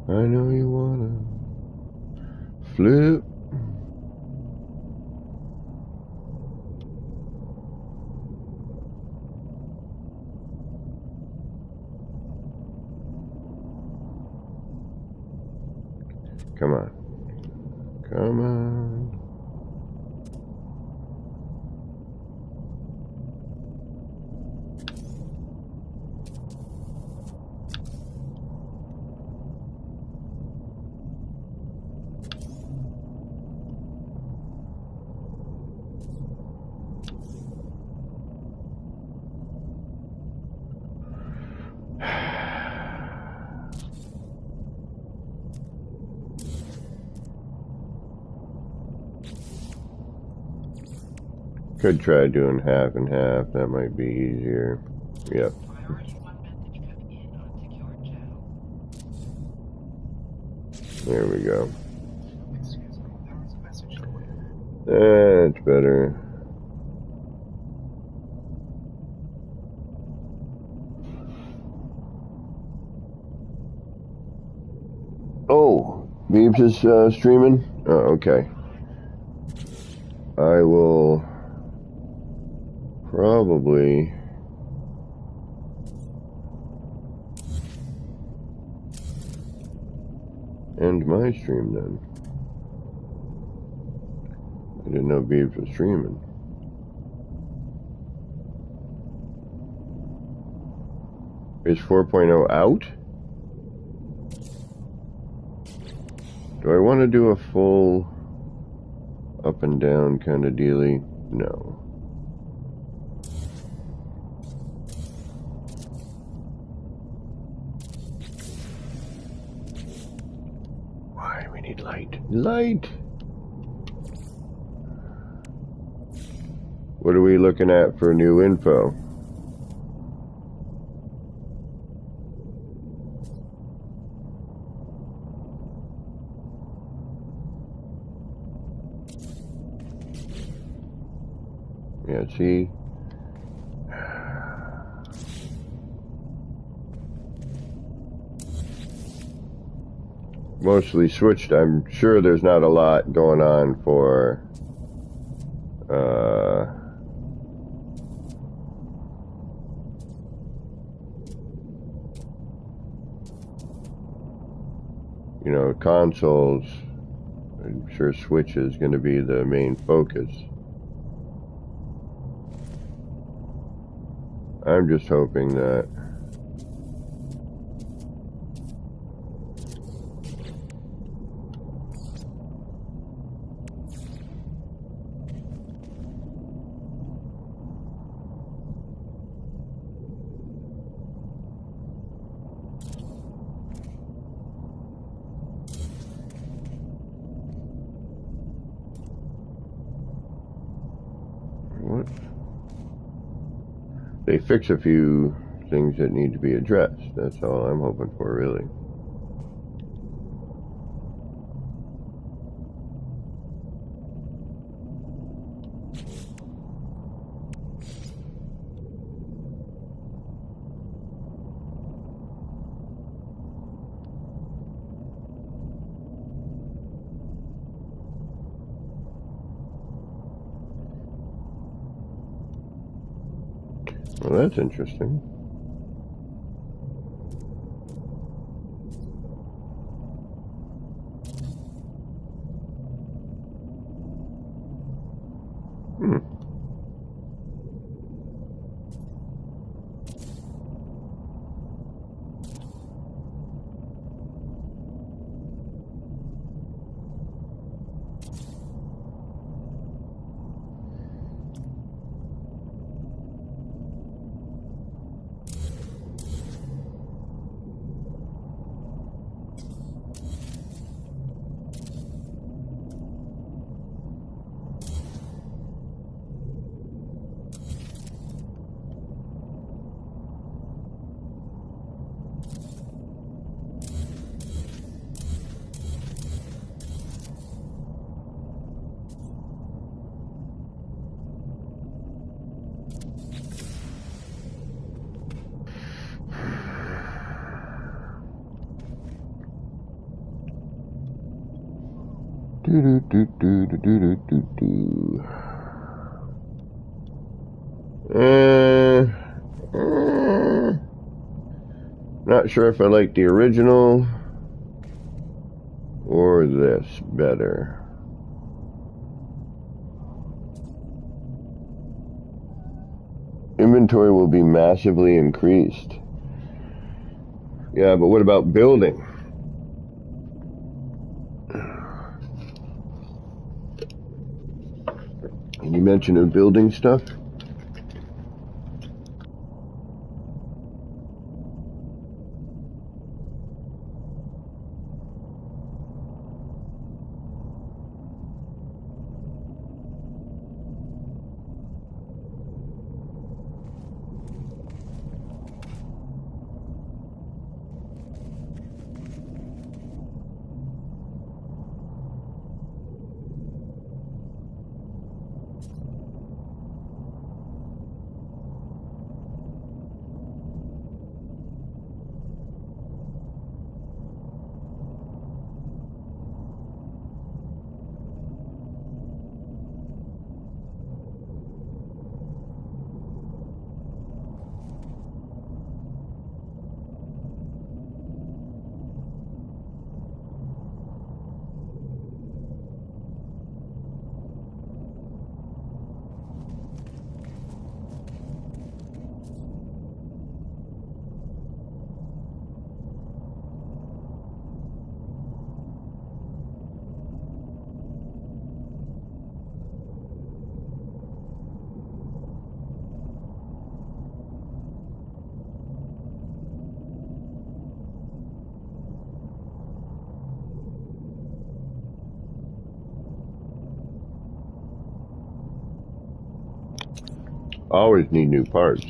A: I know you wanna. Flip. Come on. Come on. Could try doing half and half. That might be easier. Yep. There we go. That's better. Oh, Beebs is streaming? Oh, okay. I will probably end my stream then. I didn't know Beebs was streaming. Is 4.0 out? Do I want to do a full up and down kind of dealy? No. Need light. Light! What are we looking at for new info? Yeah, see? Mostly switched. I'm sure there's not a lot going on for you know, consoles. I'm sure Switch is going to be the main focus. I'm just hoping that they fix a few things that need to be addressed. That's all I'm hoping for, really. Well, that's interesting. Not sure if I like the original or this better. Inventory will be massively increased. Yeah, but what about building? You mentioned building stuff? Always need new parts.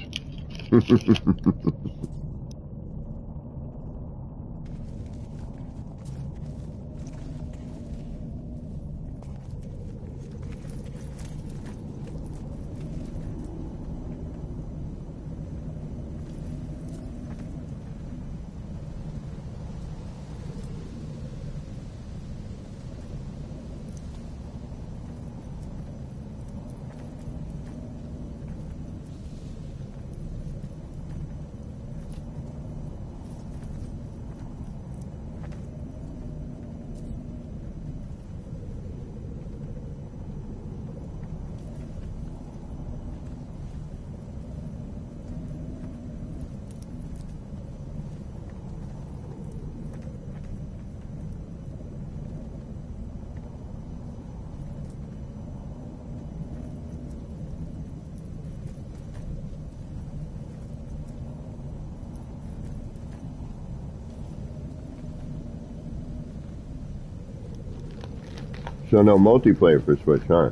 A: So no multiplayer for Switch, huh?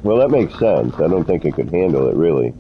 A: Well, that makes sense. I don't think it could handle it, really.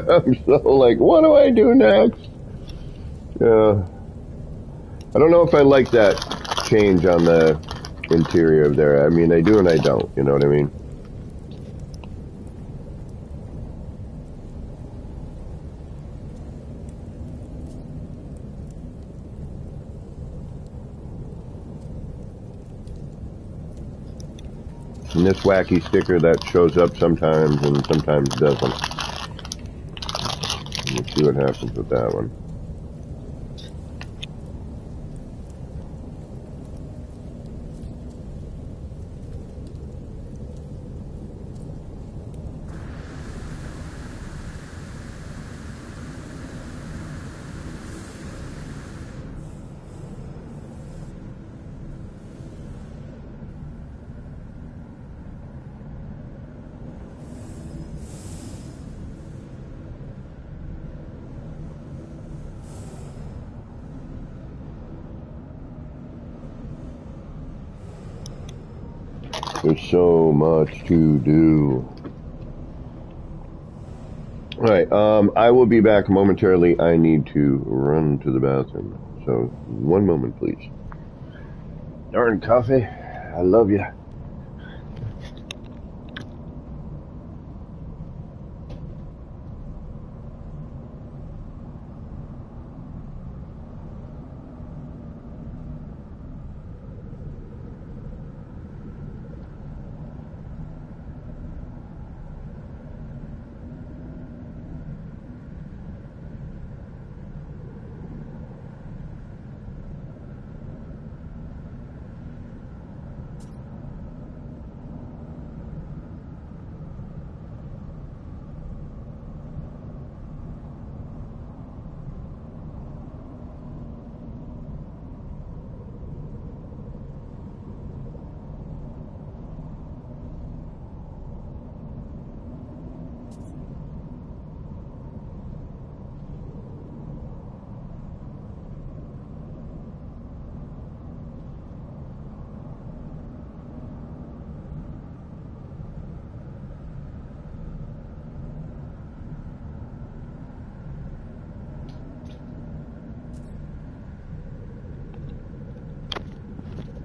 A: I'm so like, what do I do next? Yeah. I don't know if I like that change on the interior of there. I mean, I do and I don't, you know what I mean? And this wacky sticker that shows up sometimes and sometimes doesn't. Let's see what happens with that one. There's so much to do. Alright, I will be back momentarily. I need to run to the bathroom. So, one moment, please. Darn coffee. I love you.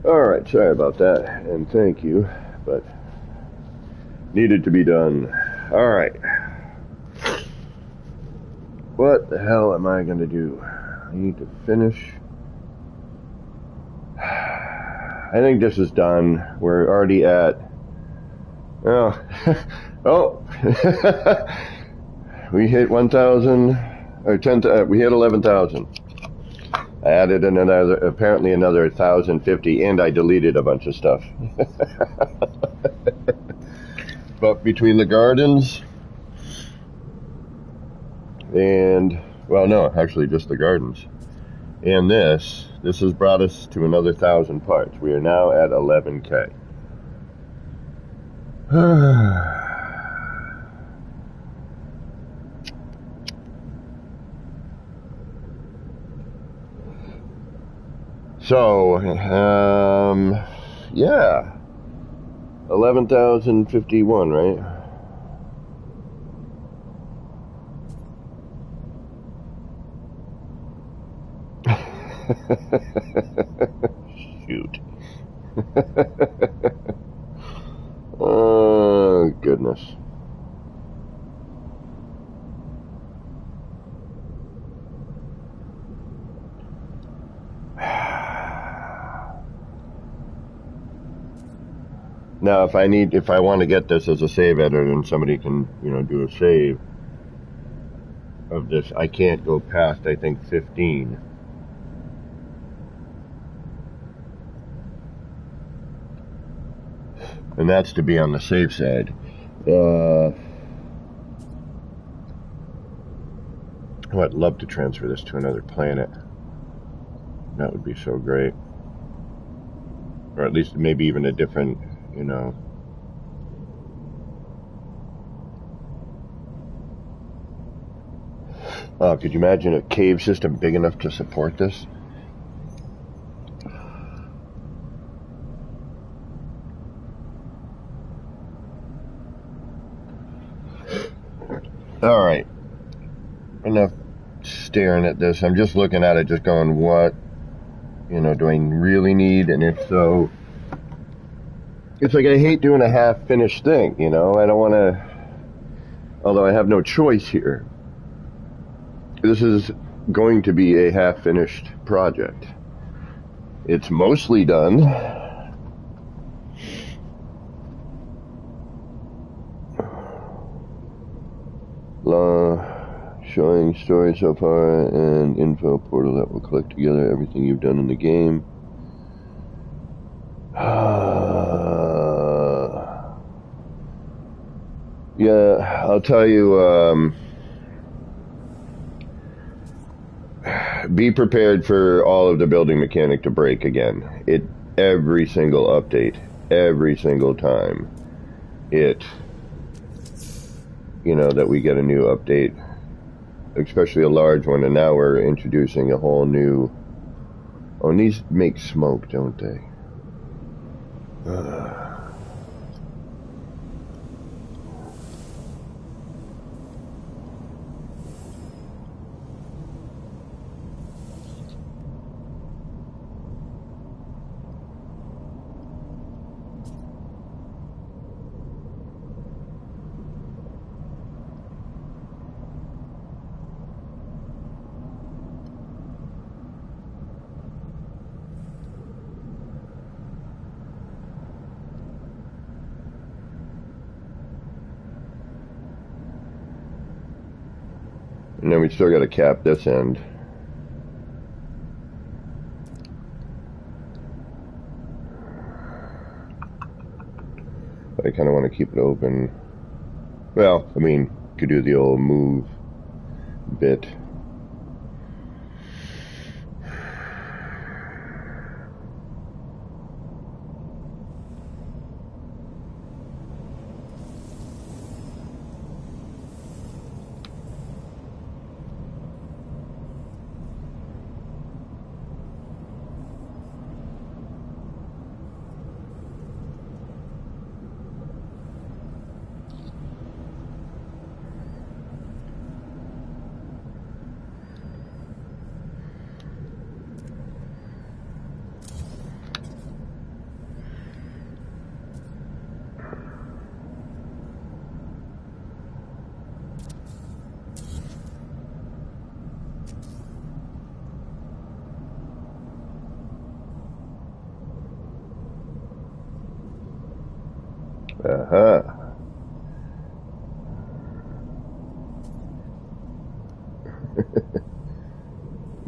A: Alright, sorry about that, and thank you, but needed to be done. Alright. What the hell am I gonna do? I need to finish. I think this is done. We're already at... Oh. Oh. We hit 1,000, or 10, we hit 11,000. I added apparently another 1,050, and I deleted a bunch of stuff. But between the gardens and, well, no, actually just the gardens, and this has brought us to another 1,000 parts. We are now at 11K. So, yeah, 11,051, right? Shoot. Oh, goodness. Now, if I want to get this as a save editor and somebody can, do a save of this, I can't go past, I think, 15. And that's to be on the safe side. I'd love to transfer this to another planet. That would be so great. Or at least maybe even a different, could you imagine a cave system big enough to support this? All right. Enough staring at this. I'm just looking at it, just going, what, do I really need? And if so, it's like I hate doing a half-finished thing, I don't want to, although I have no choice here. This is going to be a half-finished project. It's mostly done. Showing story so far and info portal that will collect together everything you've done in the game. Yeah, I'll tell you, be prepared for all of the building mechanic to break again. Every single update, every single time that we get a new update, especially a large one, and now we're introducing a whole new, and these make smoke, don't they? And then we still got to cap this end. But I kind of want to keep it open. Well, I mean, could do the old move bit.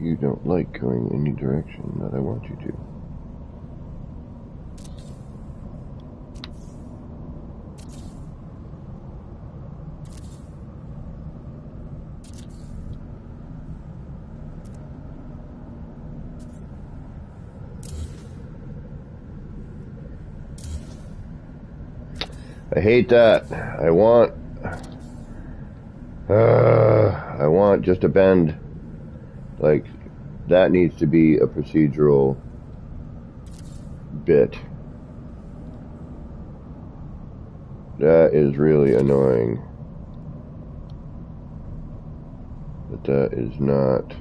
A: You don't like going any direction that I want you to. I hate that. I want just a bend. Like, that needs to be a procedural bit. That is really annoying. But that is not...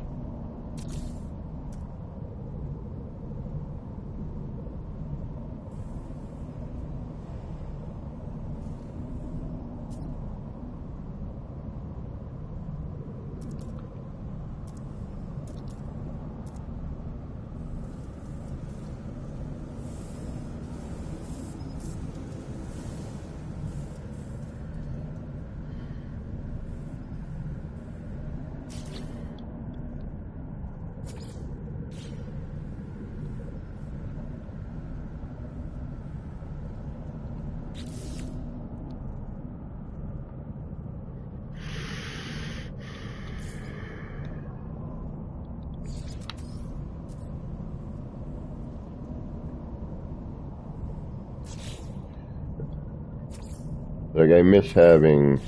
A: Like, I miss having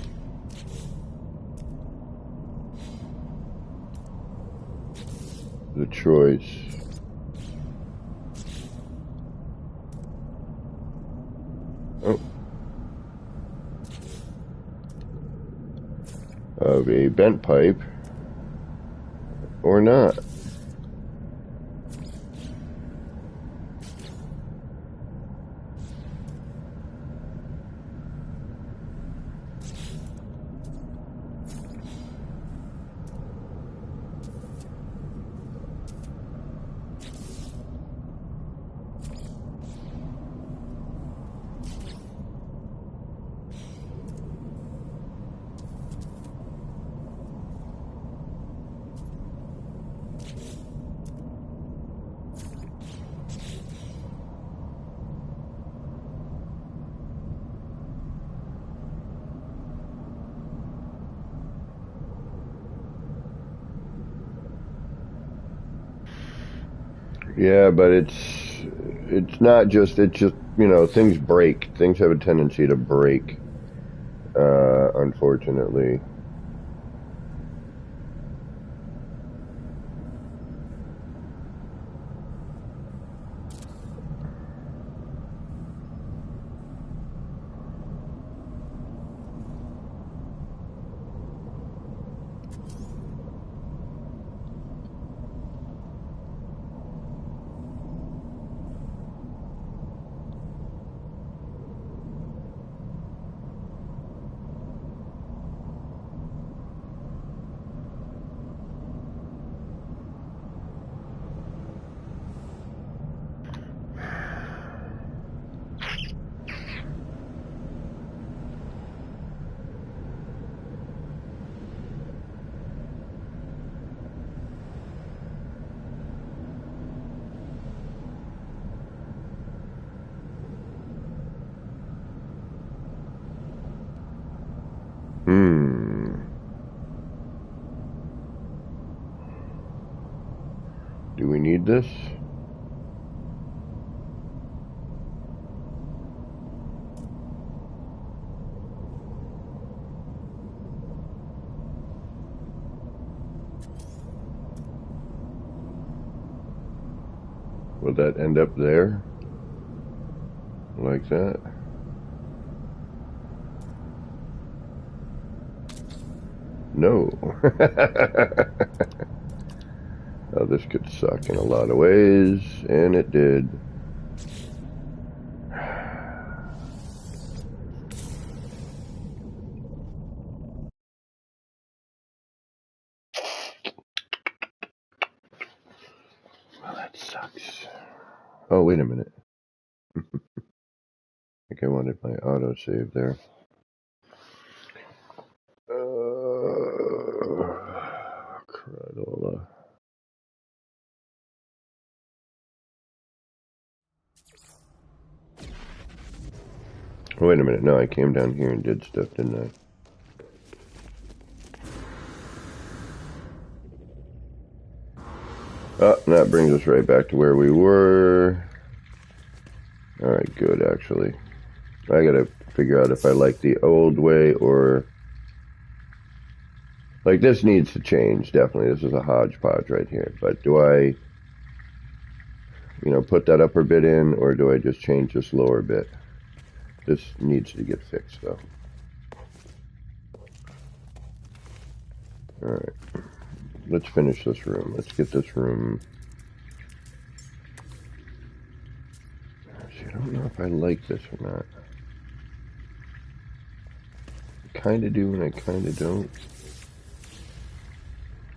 A: the choice of a bent pipe or not. Yeah, but it's not just, it's just, you know, things break. Things have a tendency to break, unfortunately. Do we need this? Will that end up there? Like that? No. Oh, this could suck in a lot of ways, and it did. Well, that sucks. Oh, wait a minute. I think I wanted my autosave there. Cradola. Wait a minute. No, I came down here and did stuff, didn't I? Oh, that brings us right back to where we were. Alright, good, actually. I gotta figure out if I like the old way or... Like, this needs to change, definitely. This is a hodgepodge right here. But do I, put that upper bit in, or do I just change this lower bit? This needs to get fixed, though. Alright. Let's finish this room. Let's get this room... See, I don't know if I like this or not. I kind of do and I kind of don't.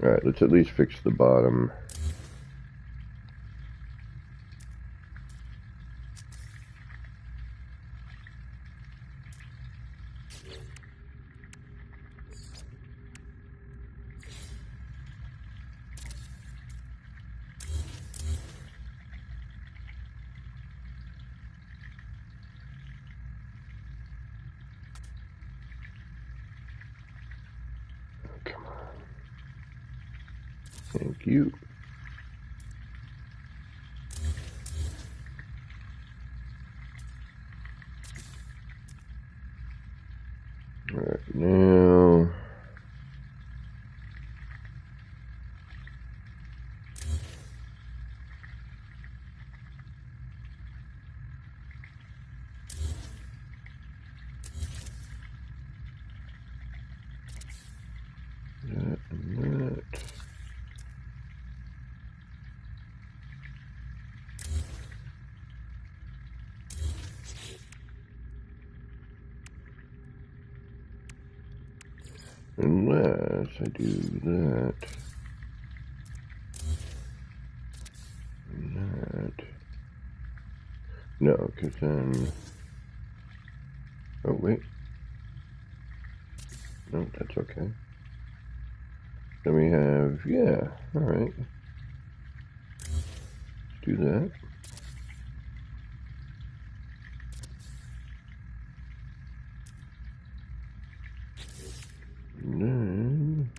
A: Alright, let's at least fix the bottom. Come on. Thank you. Alright, now... That and that. Unless I do that. And that. No, because then... Oh, wait. No, that's okay. Then we have... Yeah, alright. Do that. And then...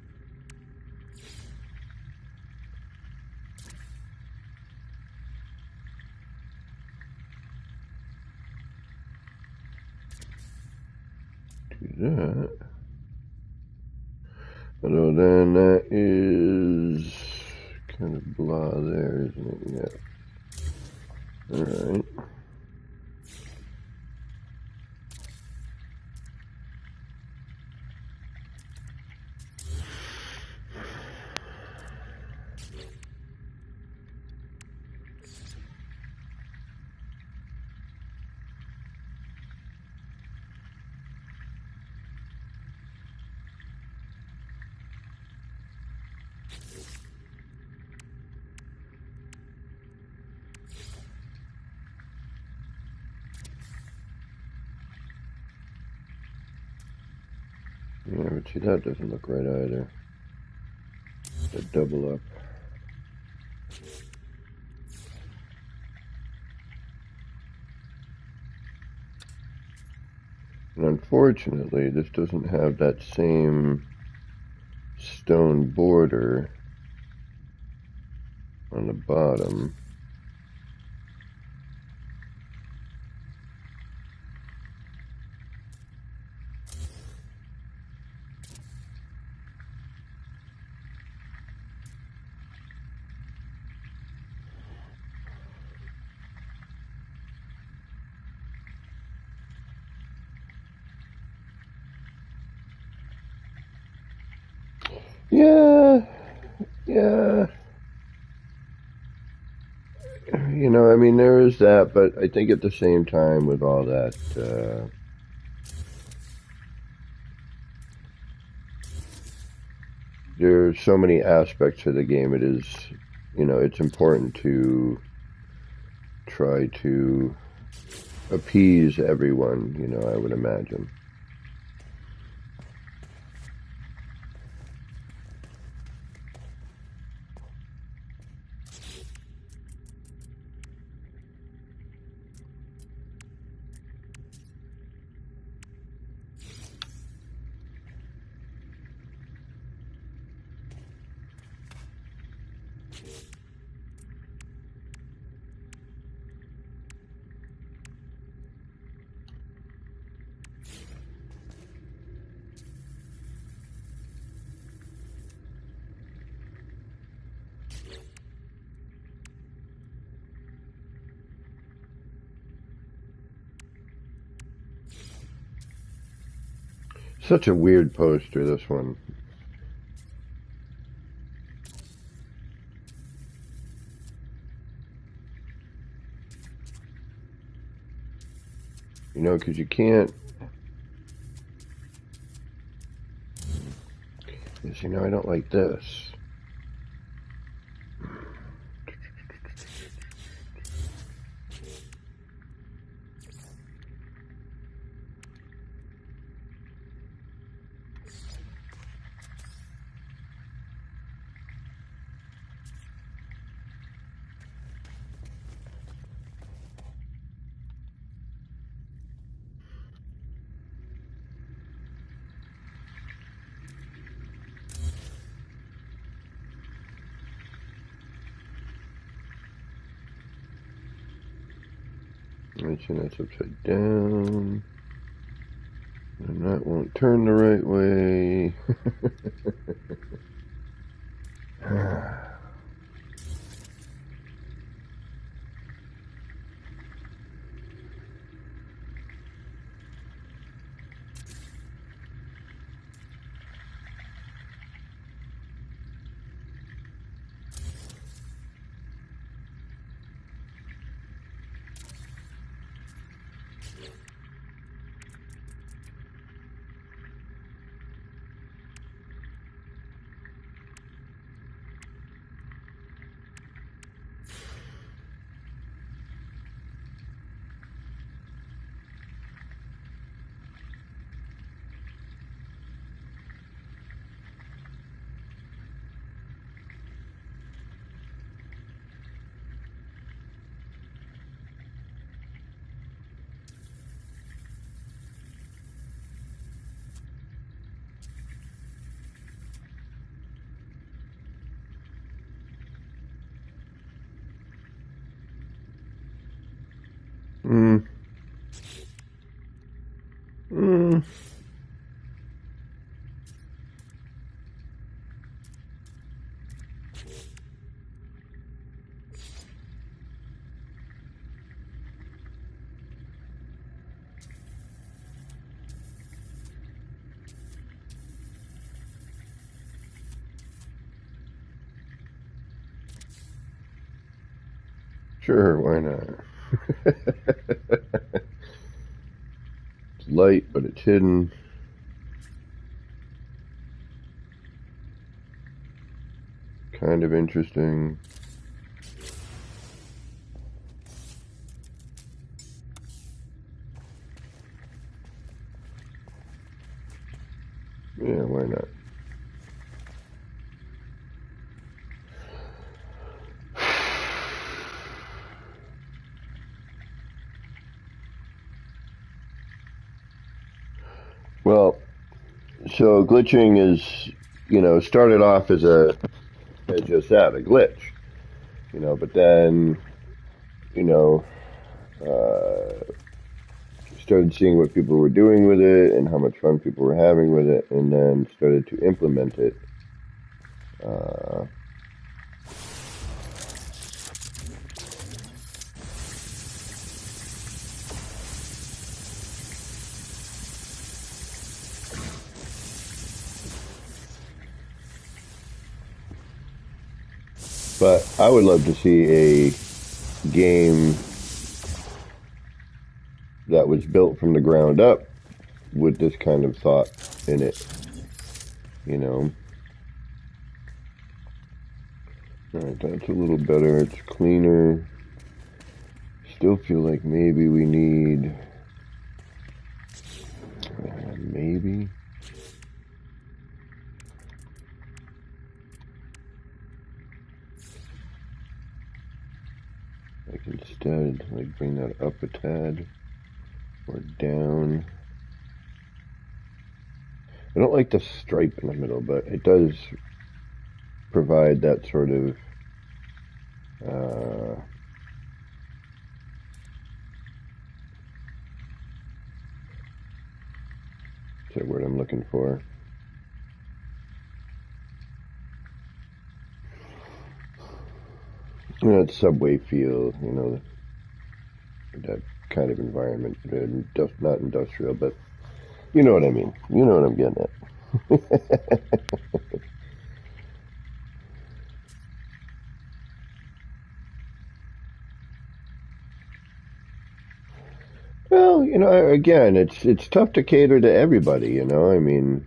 A: Do that. Although then that is kind of blah there, isn't it? Yeah. Alright. Yeah, but see, that doesn't look right either. The double up. And unfortunately, this doesn't have that same stone border on the bottom. Yeah. I mean, there is that, but I think at the same time with all that, there's so many aspects to the game. It is, it's important to try to appease everyone, I would imagine. Such a weird poster, this one. You know, because you can't... Yes, you know, I don't like this. Mention that's upside down. And that won't turn the right way. Mm. Mm. Sure, why not? It's light, but it's hidden. Kind of interesting. Yeah, why not? Well, so glitching is, you know, started off as just that, a glitch, you know, but then, you know, started seeing what people were doing with it and how much fun people were having with it, and then started to implement it. But I would love to see a game that was built from the ground up with this kind of thought in it, you know. Alright, that's a little better. It's cleaner. Still feel like maybe we need... maybe... like instead, like bring that up a tad or down. I don't like the stripe in the middle, but it does provide that sort of What's that word I'm looking for? You know, it's subway feel, you know, that kind of environment. Not industrial, but you know what I mean. You know what I'm getting at. Well, you know, again, it's tough to cater to everybody, you know. I mean,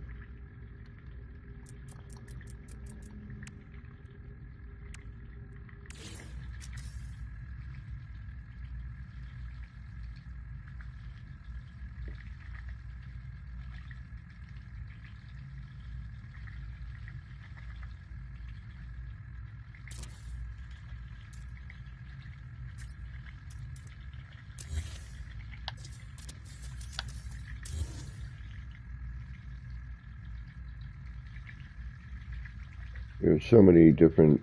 A: there's so many different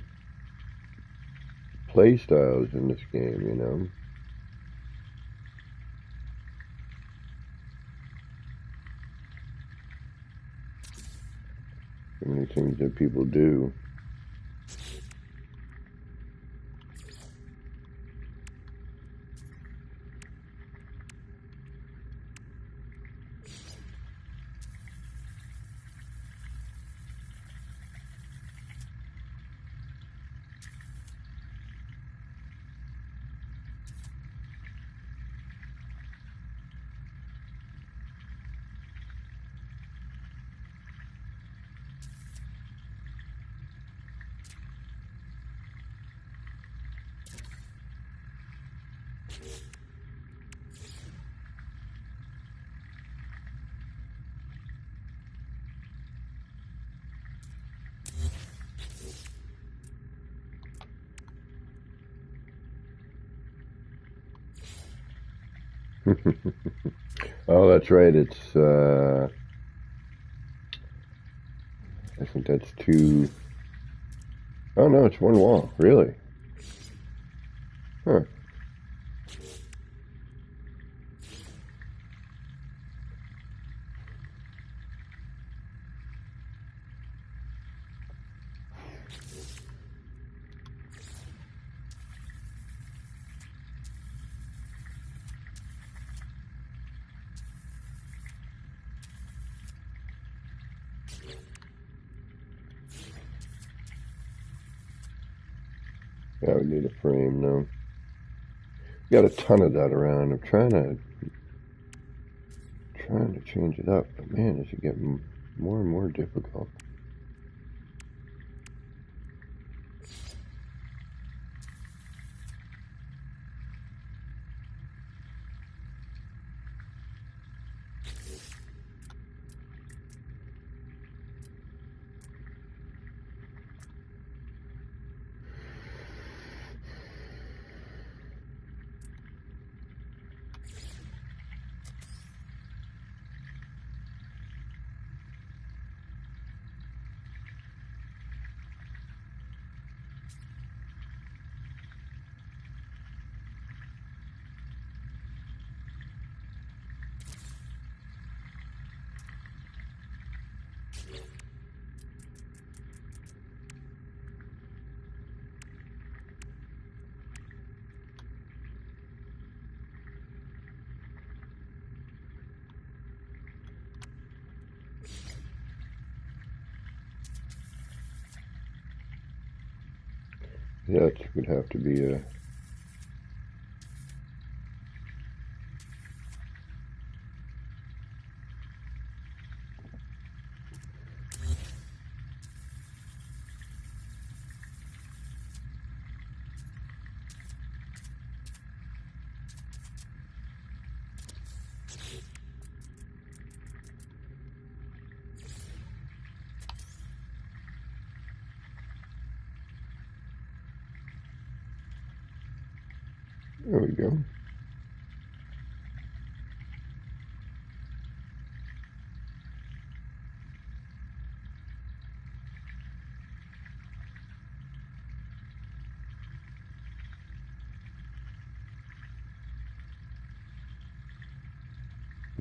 A: play styles in this game, you know. So many things that people do. Oh, that's right. I think that's two. Oh no, it's one wall. Really? Huh. Yeah, I would need a frame, no. Got a ton of that around. I'm trying to change it up, but man, it's getting more and more difficult. Yeah, it would have to be a. There we go.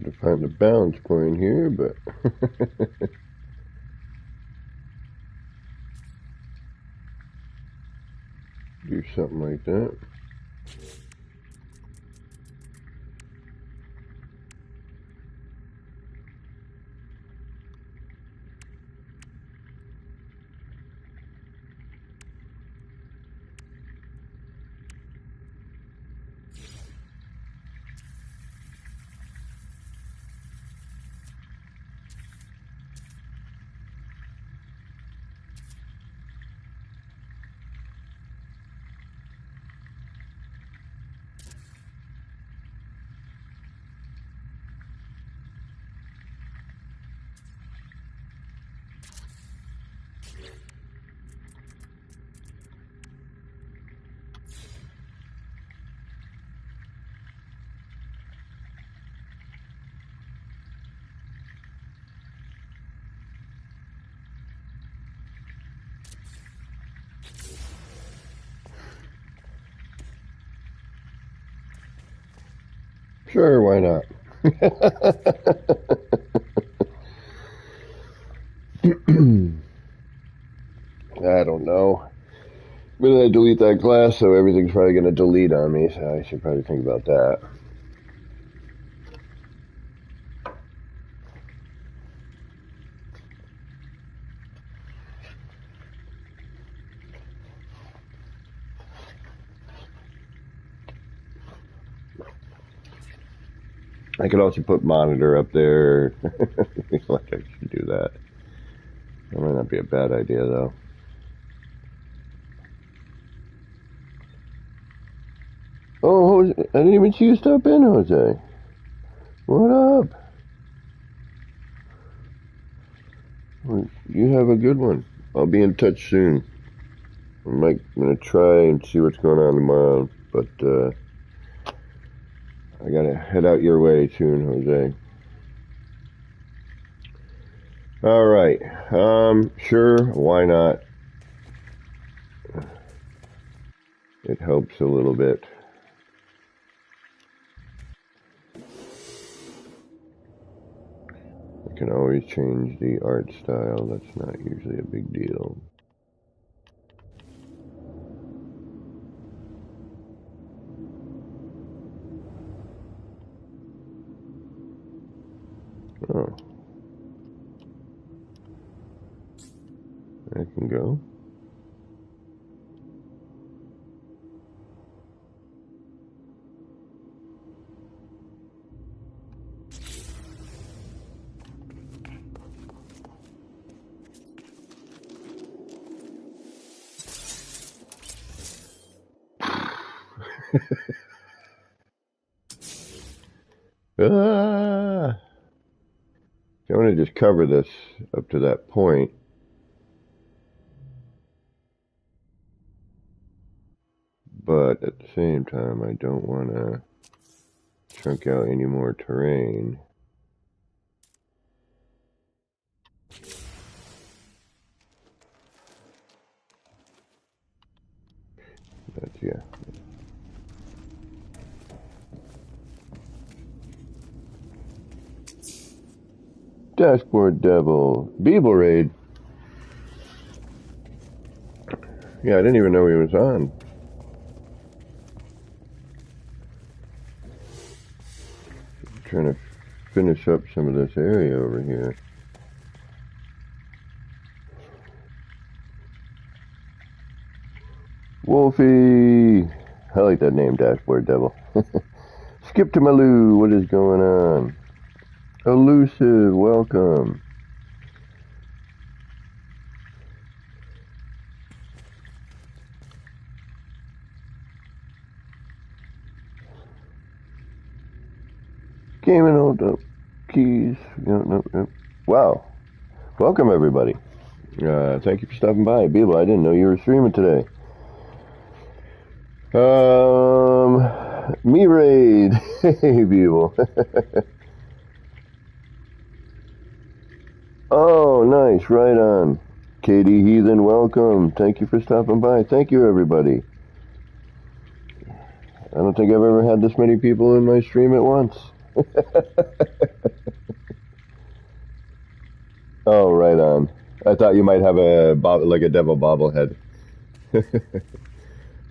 A: to find the balance point here, but do something like that. Sure, why not? I don't know. But I delete that glass, so everything's probably going to delete on me, so I should probably think about that. I could also put monitor up there. Like I should do that. That might not be a bad idea, though. Oh, Jose, I didn't even see you stop in, Jose. What up? Well, you have a good one. I'll be in touch soon. I'm going to try and see what's going on tomorrow, but I got to head out your way soon, Jose. All right. Sure, why not? It helps a little bit. I can always change the art style. That's not usually a big deal. Oh. I can go. Ah! So I'm going to just cover this up to that point. But at the same time, I don't want to chunk out any more terrain. That's, yeah. Dashboard Devil. Beeble Raid. Yeah, I didn't even know he was on. I'm trying to finish up some of this area over here. Wolfie! I like that name, Dashboard Devil. Skip to Maloo, what is going on? Elusive, welcome. Gaming hold up. Keys. No. Wow. Welcome, everybody. Thank you for stopping by. Beeble, I didn't know you were streaming today. Me Raid. Hey, Beeble. Oh, nice. Right on. Katie Heathen, welcome. Thank you for stopping by. Thank you, everybody. I don't think I've ever had this many people in my stream at once. Oh, right on. I thought you might have like a devil bobblehead.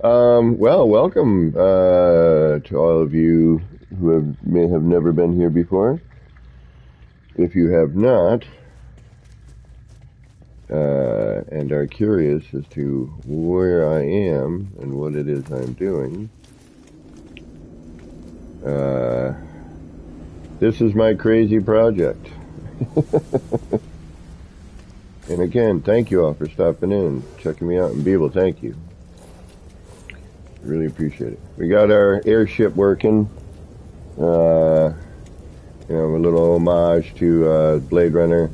A: Well, welcome to all of you who may have never been here before. If you have not, and are curious as to where I am and what it is I'm doing, this is my crazy project. And again, thank you all for stopping in, checking me out, and Beeble, thank you. Really appreciate it. We got our airship working. A little homage to Blade Runner.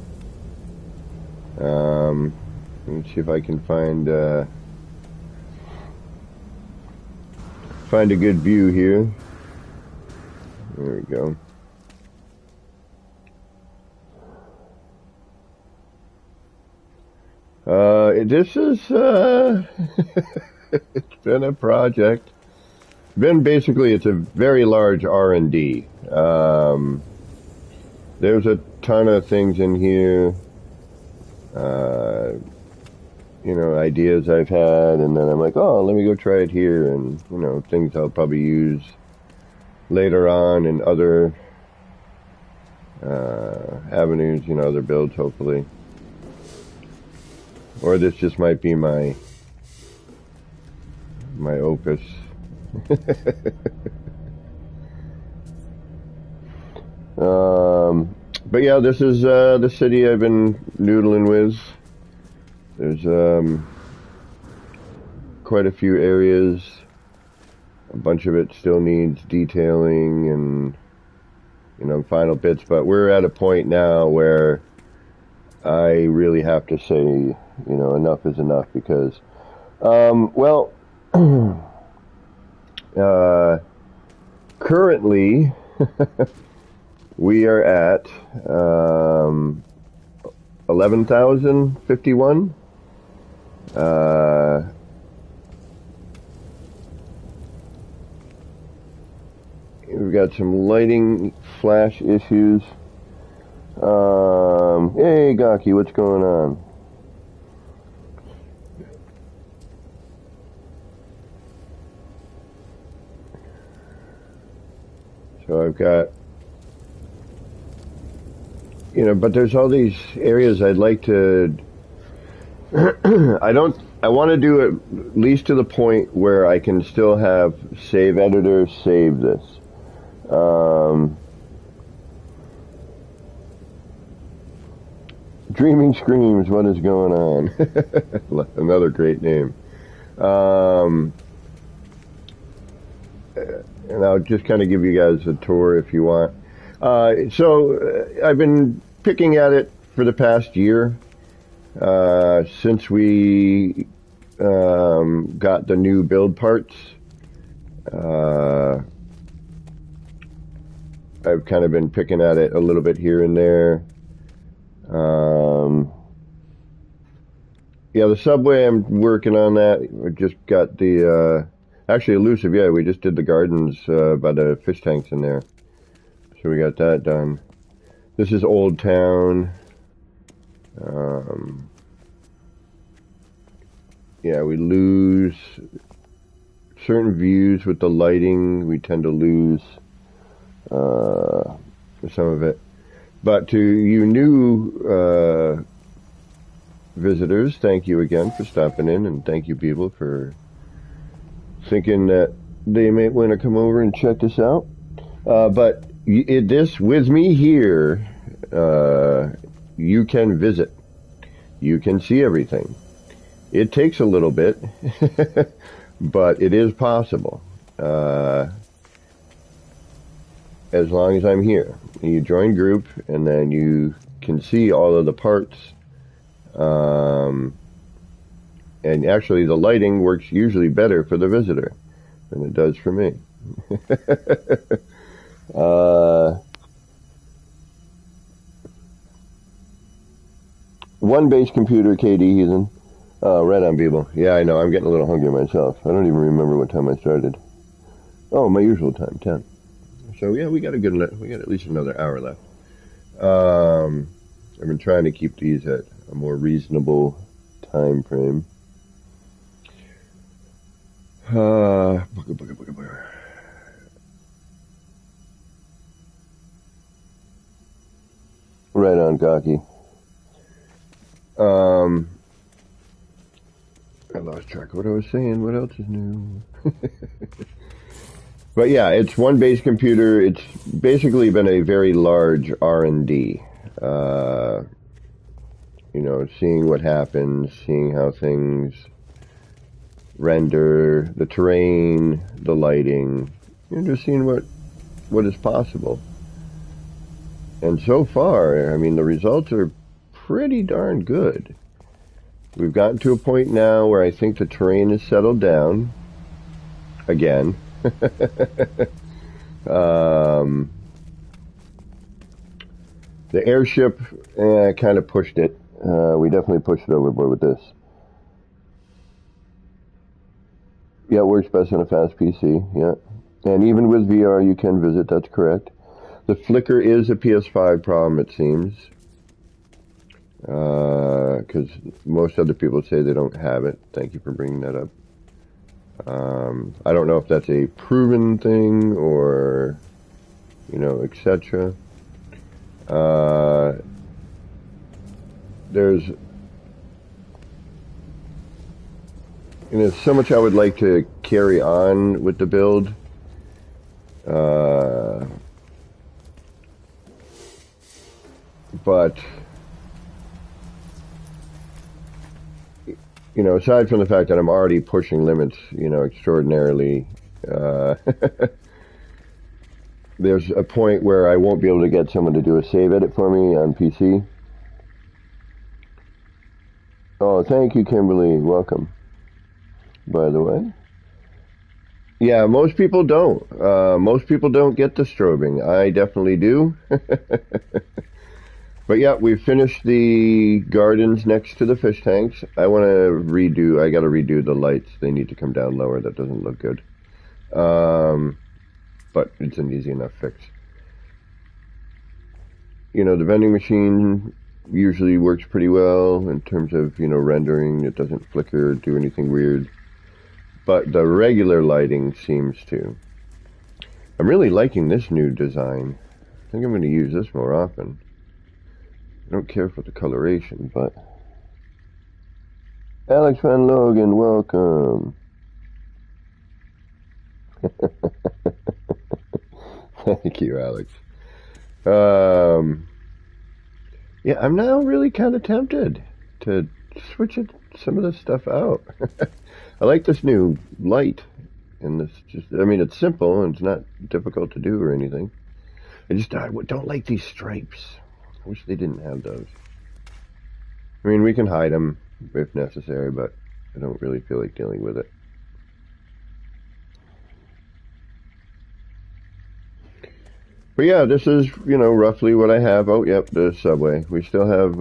A: Let's see if I can find a good view here. There we go. This is it's been a project. It's a very large R&D. There's a ton of things in here, ideas I've had, and then I'm like, oh, let me go try it here, and, things I'll probably use later on in other avenues, other builds, hopefully. Or this just might be my opus. But yeah, this is the city I've been noodling with. There's quite a few areas. A bunch of it still needs detailing and final bits, but we're at a point now where I really have to say, enough is enough, because currently we are at 11,051. We've got some lighting flash issues. Hey Gaki, what's going on? So I've got, but there's all these areas I'd like to, I want to do it at least to the point where I can still have save editor save this. Dreaming Screams, what is going on? Another great name. And I'll just kind of give you guys a tour if you want. So I've been picking at it for the past year, since we got the new build parts. I've kind of been picking at it a little bit here and there. Yeah, the subway, I'm working on that. We just got the, actually Elusive, yeah, we just did the gardens by the fish tanks in there. So we got that done. This is Old Town. Yeah, we lose certain views with the lighting. We tend to lose some of it. But to you new visitors, thank you again for stopping in, and thank you people for thinking that they may want to come over and check this out. But this with me here, you can visit. You can see everything. It takes a little bit, but it is possible. As long as I'm here. You join group, and then you can see all of the parts. And actually, the lighting works usually better for the visitor than it does for me. One base computer, KD Heathen. Right on, people. Yeah, I know. I'm getting a little hungry myself. I don't even remember what time I started. Oh, my usual time, 10. I So yeah, we got at least another hour left. I've been trying to keep these at a more reasonable time frame. Right on, Gaki. I lost track of what I was saying. What else is new? But yeah, it's one base computer. It's basically been a very large R&D. Seeing what happens, seeing how things render, the terrain, the lighting, just seeing what is possible. And so far, I mean, the results are pretty darn good. We've gotten to a point now where I think the terrain has settled down again. The airship kind of pushed it. We definitely pushed it overboard with this. Yeah, it works best on a fast PC, yeah. And even with VR, you can visit, that's correct. The flicker is a PS5 problem, it seems. Because most other people say they don't have it. Thank you for bringing that up. I don't know if that's a proven thing or, etc. There's so much I would like to carry on with the build. But aside from the fact that I'm already pushing limits, extraordinarily, there's a point where I won't be able to get someone to do a save edit for me on PC. Oh, thank you, Kimberly. Welcome. By the way. Yeah, most people don't. Most people don't get the strobing. I definitely do. But yeah, we've finished the gardens next to the fish tanks. I gotta redo the lights. They need to come down lower. That doesn't look good. But it's an easy enough fix. The vending machine usually works pretty well in terms of, rendering. It doesn't flicker or do anything weird. But the regular lighting seems to. I'm really liking this new design. I think I'm going to use this more often. I don't care for the coloration, but... Alex Van Logan, welcome. Thank you, Alex. Yeah, I'm now really kind of tempted to switch some of this stuff out. I like this new light, and it's simple and it's not difficult to do or anything. I don't like these stripes. I wish they didn't have those. I mean, we can hide them if necessary, but I don't really feel like dealing with it. But yeah, this is, roughly what I have. Oh, yep, the subway. We still have,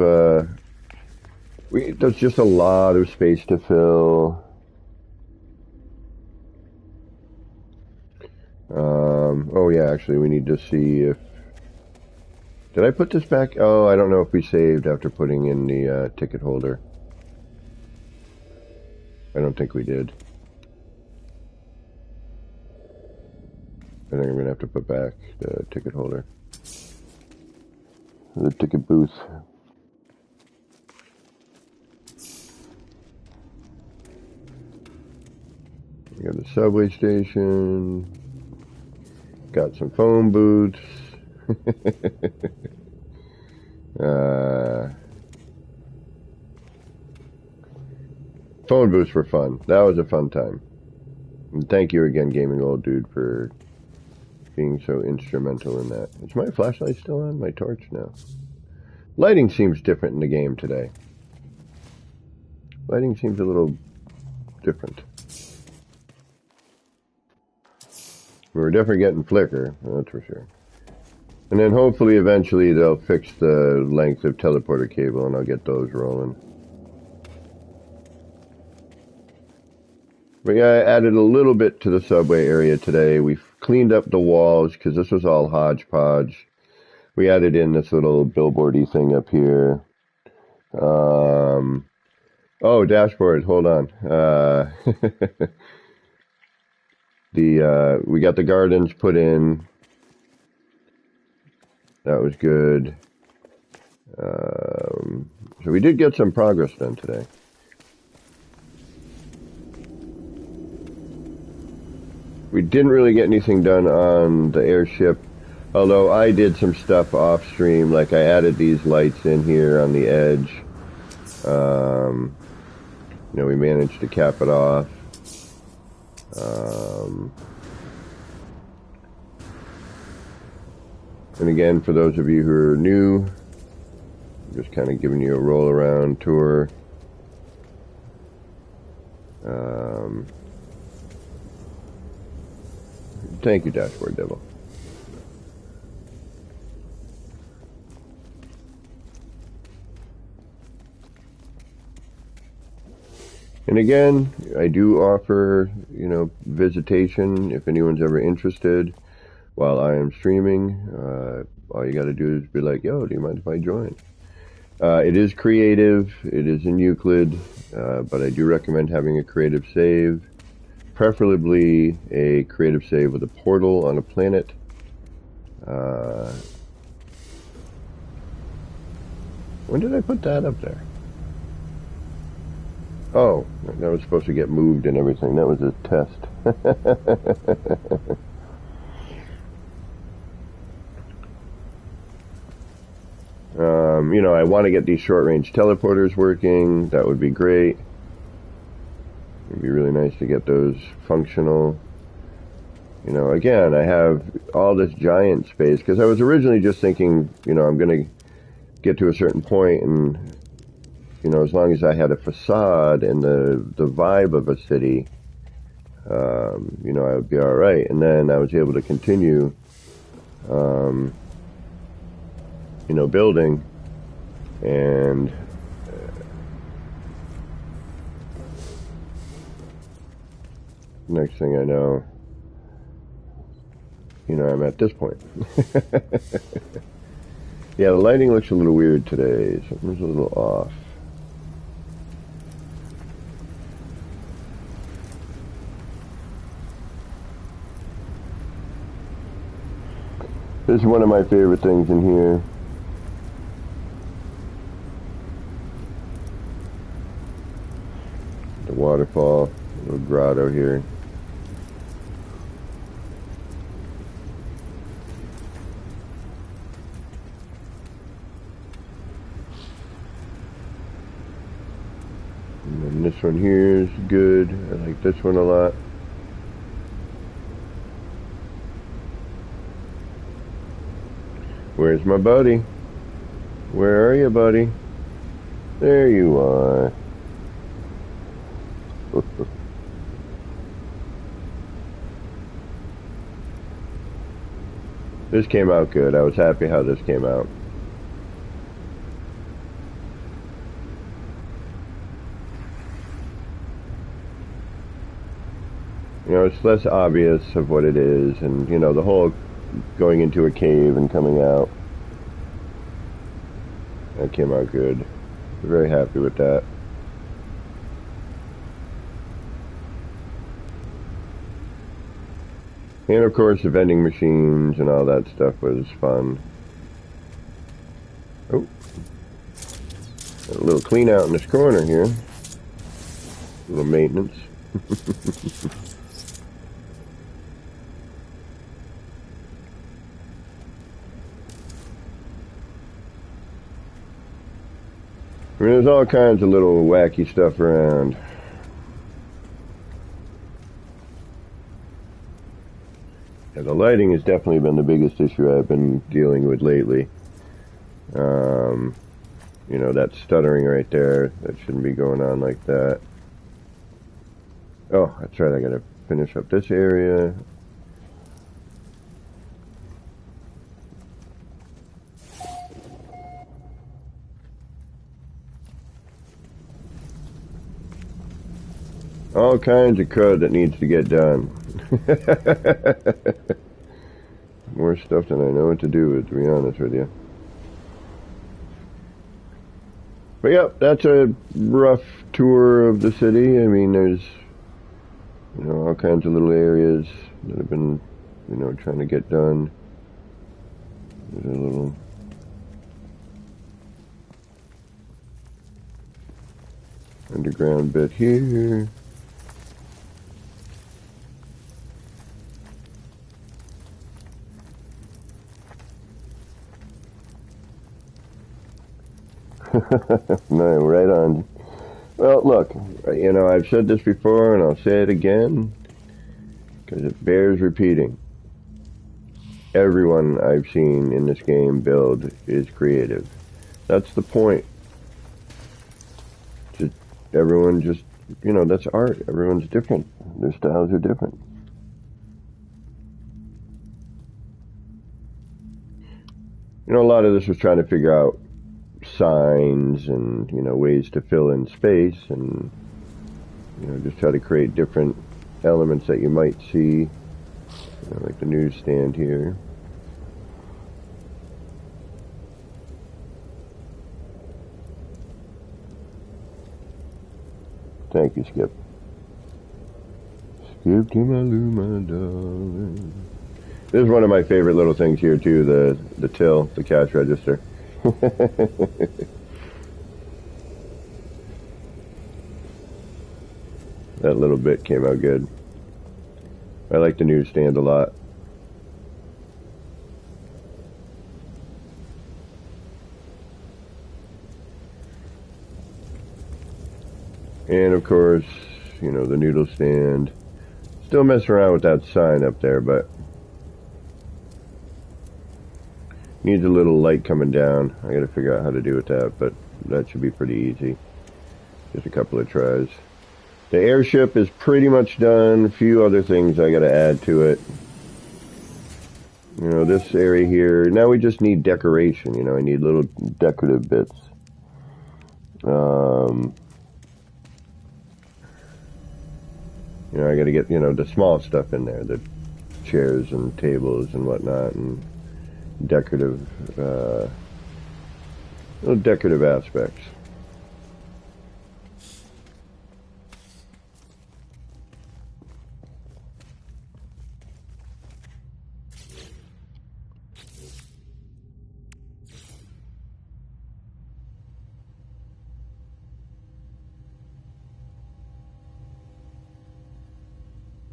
A: there's just a lot of space to fill. Oh yeah, actually, we need to see if... Did I put this back? Oh, I don't know if we saved after putting in the ticket holder. I don't think we did. I think I'm going to have to put back the ticket holder. The ticket booth. We got the subway station. Got some phone booths. Phone booths were fun. That was a fun time. And thank you again, Gaming Old Dude, for being so instrumental in that. Is my flashlight still on? My torch? No. Lighting seems different in the game today. Lighting seems a little different. We're definitely getting flicker, that's for sure. And then hopefully eventually they'll fix the length of teleporter cable and I'll get those rolling. But yeah, I added a little bit to the subway area today. We've cleaned up the walls because this was all hodgepodge. We added in this little billboardy thing up here. Oh, dashboard. Hold on. We got the gardens put in. That was good. So we did get some progress done today. We didn't really get anything done on the airship, although I did some stuff off stream, like I added these lights in here on the edge. We managed to cap it off. And again, for those of you who are new, I'm just kind of giving you a roll around tour. Thank you, Dashboard Devil. And again, I do offer, visitation if anyone's ever interested while I am streaming. All you got to do is be like, yo, do you mind if I join? It is creative. It is in Euclid, but I do recommend having a creative save. Preferably a creative save with a portal on a planet. When did I put that up there? Oh, that was supposed to get moved and everything. That was a test. I want to get these short-range teleporters working. That would be great. It'd be really nice to get those functional. Again, I have all this giant space because I was originally just thinking, I'm going to get to a certain point and, as long as I had a facade and the vibe of a city, I would be all right. And then I was able to continue, building, and next thing I know, I'm at this point. Yeah, the lighting looks a little weird today. Something's a little off. This is one of my favorite things in here. The waterfall, a little grotto here. And then this one here is good. I like this one a lot. Where's my buddy? Where are you, buddy? There you are. This came out good. I was happy how this came out. It's less obvious of what it is, and, the whole going into a cave and coming out. That came out good. Very happy with that. And of course the vending machines and all that stuff was fun. Oh. A little clean out in this corner here. A little maintenance. There's all kinds of little wacky stuff around. Yeah, the lighting has definitely been the biggest issue I've been dealing with lately. That stuttering right there, that shouldn't be going on like that. Oh, that's right, I gotta finish up this area. All kinds of crud that needs to get done. More stuff than I know what to do with, to be honest with you. But yep, that's a rough tour of the city. I mean, there's, all kinds of little areas that have been, trying to get done. There's a little underground bit here. No, right on. Well, look, I've said this before and I'll say it again because it bears repeating. Everyone I've seen in this game build is creative. That's the point. Everyone just, that's art. Everyone's different. Their styles are different. A lot of this was trying to figure out signs and, ways to fill in space and, just try to create different elements that you might see, like the newsstand here. Thank you, Skip. Skip to my Lou, my darling. This is one of my favorite little things here too, the till, the cash register. That little bit came out good. I like the newsstand a lot. And of course, the noodle stand. Still messing around with that sign up there, but needs a little light coming down. I gotta figure out how to do with that, but that should be pretty easy. Just a couple of tries. The airship is pretty much done. A few other things I gotta add to it. This area here, now we just need decoration. I need little decorative bits. I gotta get, the small stuff in there, the chairs and tables and whatnot, and decorative, little decorative aspects.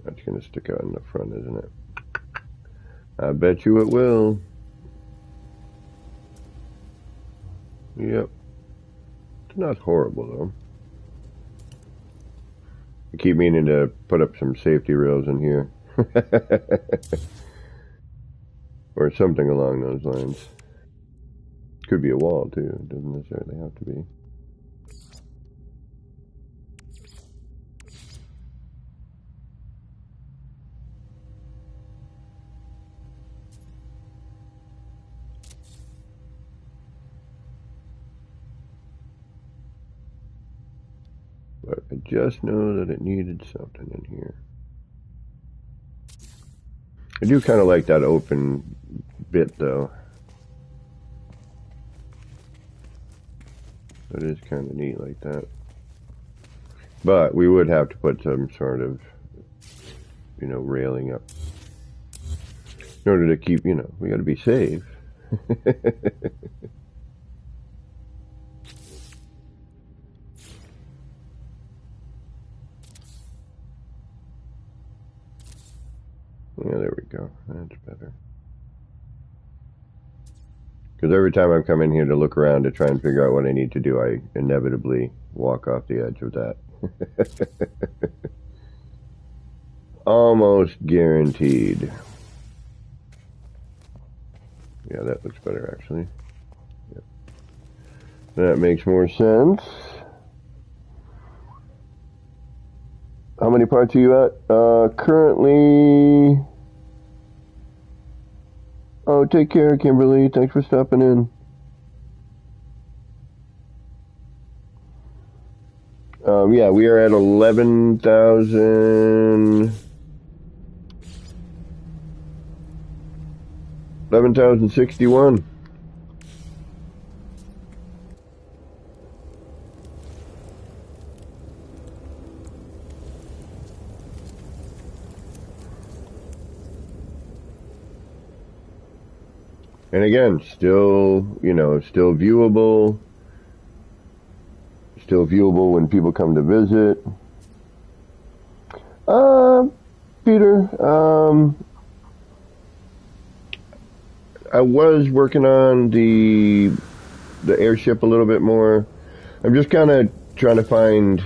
A: That's going to stick out in the front, isn't it? I bet you it will. Yep. It's not horrible, though. I keep meaning to put up some safety rails in here. Or something along those lines. Could be a wall, too. It doesn't necessarily have to be. But I just know that it needed something in here. I do kind of like that open bit, though. That is kind of neat like that. But we would have to put some sort of, railing up. In order to keep, we got to be safe. Yeah, there we go. That's better. Because every time I come in here to look around to try and figure out what I need to do, I inevitably walk off the edge of that. Almost guaranteed. Yeah, that looks better, actually. Yep. That makes more sense. How many parts are you at? Currently... Oh, take care, Kimberly. Thanks for stopping in. Yeah, we are at 11,000... 11,061. And again, still, still viewable. Still viewable when people come to visit. Peter, I was working on the airship a little bit more. I'm just kind of trying to find,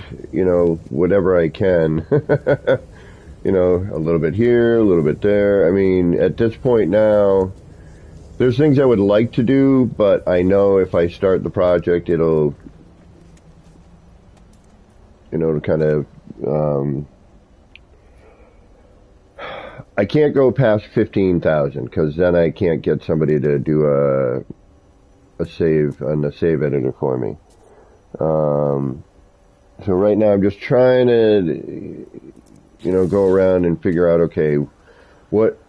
A: whatever I can. A little bit here, a little bit there. I mean, at this point now, there's things I would like to do, but I know if I start the project, it'll kind of, I can't go past 15,000 because then I can't get somebody to do a save on the save editor for me. So right now I'm just trying to, go around and figure out, okay, what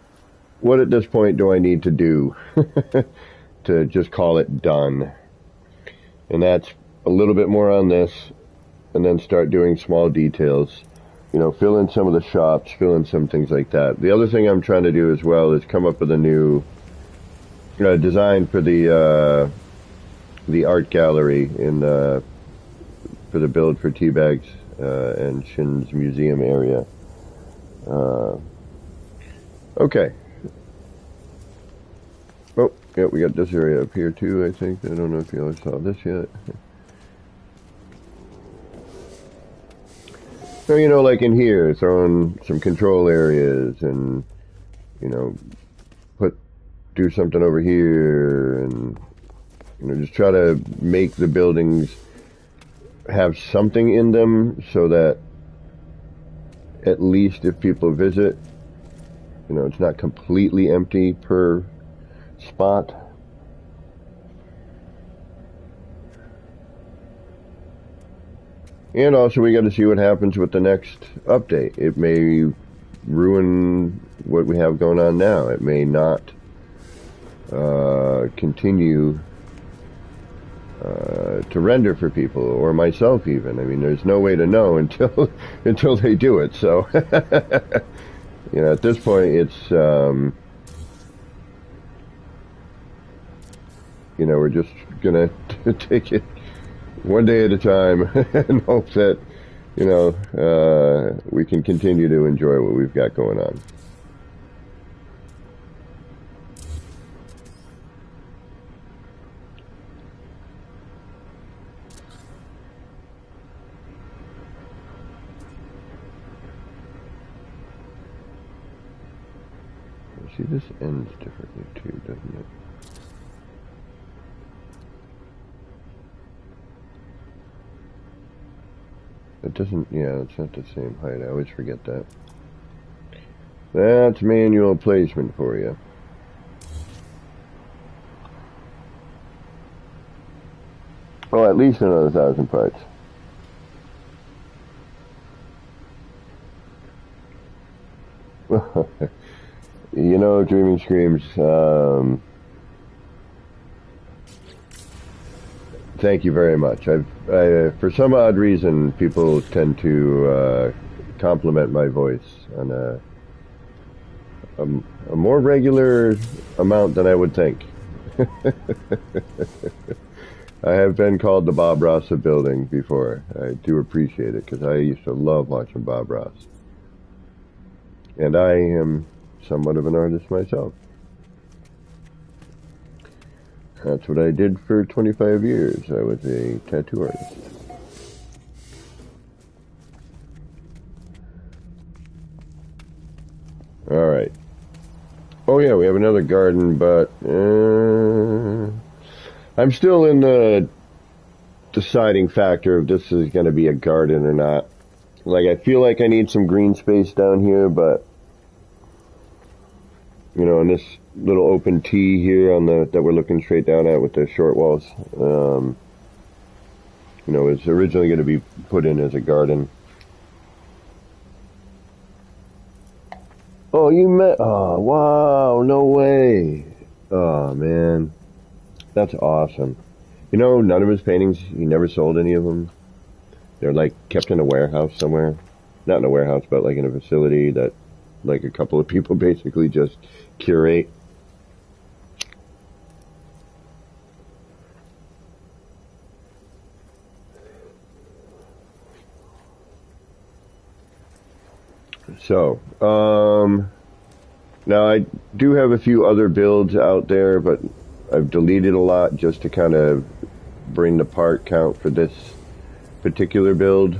A: at this point do I need to do to just call it done? And that's a little bit more on this, and then start doing small details. Fill in some of the shops, fill in some things like that. The other thing I'm trying to do as well is come up with a new design for the art gallery for the build for Teabags and Shin's museum area. Okay. Oh, yeah, we got this area up here too, I think. I don't know if you all saw this yet. So, like in here, throwing some control areas and, do something over here and, just try to make the buildings have something in them so that at least if people visit, it's not completely empty per spot. And also we got to see what happens with the next update. It may ruin what we have going on now. It may not continue to render for people, or myself even. I mean, there's no way to know until they do it. So, at this point, it's we're just gonna take it one day at a time and hope that, we can continue to enjoy what we've got going on. See, this ends differently too, doesn't it? It doesn't, yeah, it's not the same height. I always forget that. That's manual placement for you. Oh, at least another 1,000 parts. Dreaming Screams, thank you very much. For some odd reason, people tend to compliment my voice on a more regular amount than I would think. I have been called the Bob Ross of building before. I do appreciate it because I used to love watching Bob Ross. And I am somewhat of an artist myself. That's what I did for 25 years. I was a tattoo artist. Alright. Oh yeah, we have another garden, but I'm still in the deciding factor if this is going to be a garden or not. Like, I feel like I need some green space down here, but in this little open T here that we're looking straight down at with the short walls, it's originally going to be put in as a garden. Oh, oh, wow, no way. Oh, man. That's awesome. You know, none of his paintings, he never sold any of them. They're like kept in a warehouse somewhere. Not in a warehouse, but like in a facility that like a couple of people basically just curate. So, now I do have a few other builds out there, but I've deleted a lot just to kind of bring the part count for this particular build.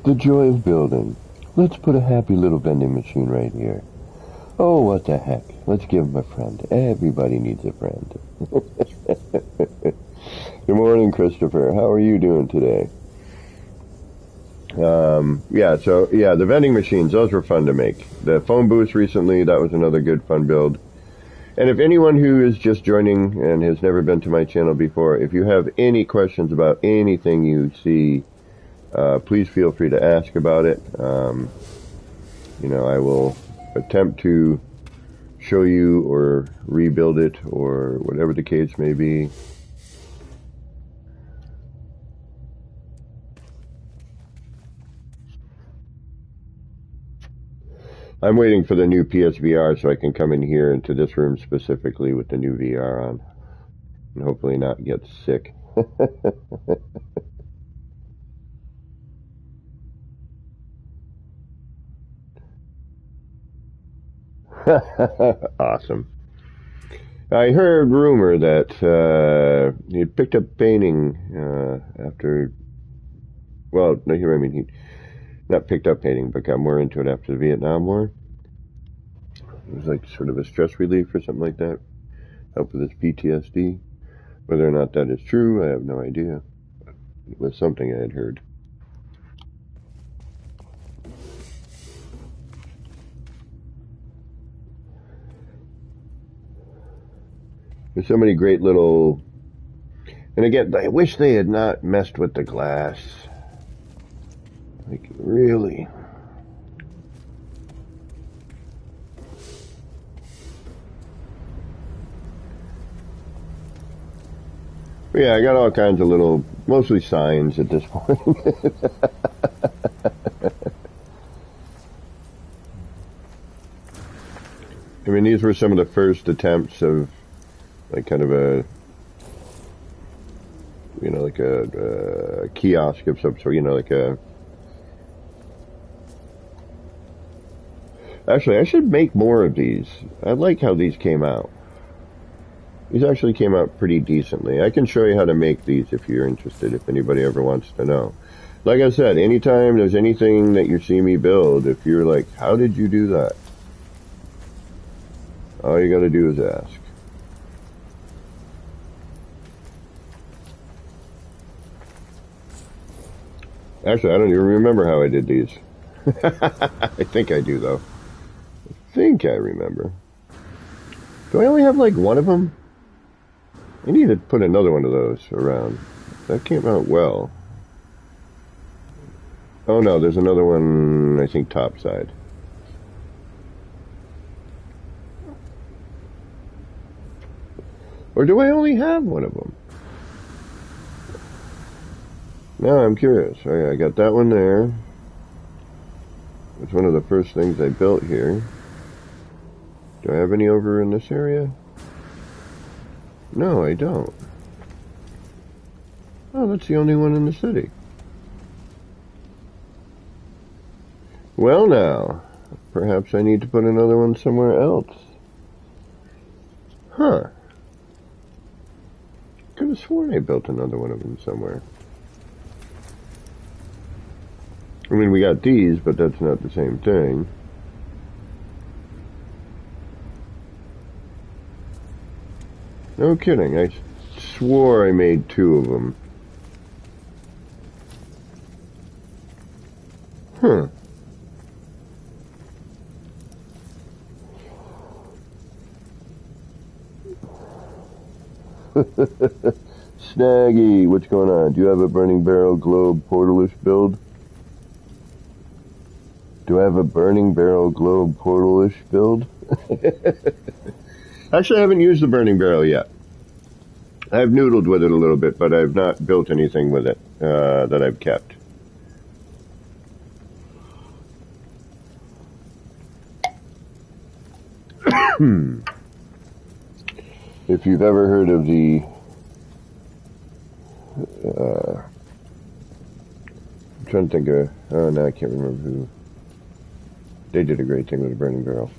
A: The joy of building. Let's put a happy little vending machine right here. Oh, what the heck. Let's give him a friend. Everybody needs a friend. Good morning, Christopher. How are you doing today? The vending machines, those were fun to make. The phone booths recently, that was another good fun build. And if anyone who is just joining and has never been to my channel before, if you have any questions about anything you see, please feel free to ask about it. I will attempt to show you or rebuild it or whatever the case may be. I'm waiting for the new PSVR so I can come in here into this room specifically with the new VR on and hopefully not get sick. Awesome. I heard rumor that he picked up painting after. Well, no, I mean he not picked up painting, but got more into it after the Vietnam War. It was like sort of a stress relief or something like that. Help with his PTSD. Whether or not that is true, I have no idea. It was something I had heard. There's so many great little... And again, I wish they had not messed with the glass. Like, really... Yeah, I got all kinds of little, mostly signs at this point. I mean, these were some of the first attempts of, like, kind of a, like a kiosk of some sort, like a... Actually, I should make more of these. I like how these came out. These actually came out pretty decently. I can show you how to make these if you're interested, if anybody ever wants to know. Like I said, anytime there's anything that you see me build, if you're like, how did you do that? All you gotta do is ask. Actually, I don't even remember how I did these. I think I do, though. I think I remember. Do I only have like one of them? I need to put another one of those around. That came out well. Oh no, there's another one, I think, top side. Or do I only have one of them? Now I'm curious. Okay, I got that one there. It's one of the first things I built here. Do I have any over in this area? No, I don't. Oh, that's the only one in the city. Well now, perhaps I need to put another one somewhere else. Huh. Could have sworn I built another one of them somewhere. I mean, we got these, but that's not the same thing. No kidding, I swore I made two of them. Huh. Snaggy, what's going on? Do you have a burning barrel globe portalish build? Do I have a burning barrel globe portalish build? Actually, I haven't used the burning barrel yet. I've noodled with it a little bit, but I've not built anything with it that I've kept. If you've ever heard of the I'm trying to think of, oh no, I can't remember who. They did a great thing with the burning barrel.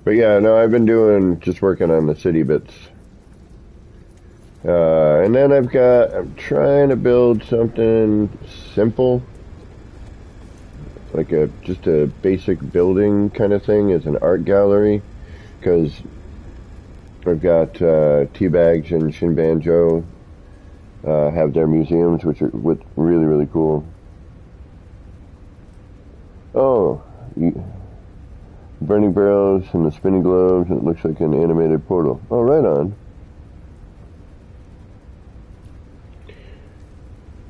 A: But yeah, no, I've been just working on the city bits. And then I'm trying to build something simple. Like just a basic building kind of thing as an art gallery. Because I've got Teabags and Shin Banjo have their museums, which are really, really cool. Oh, burning barrels and the spinning globes, and it looks like an animated portal. Oh, right on.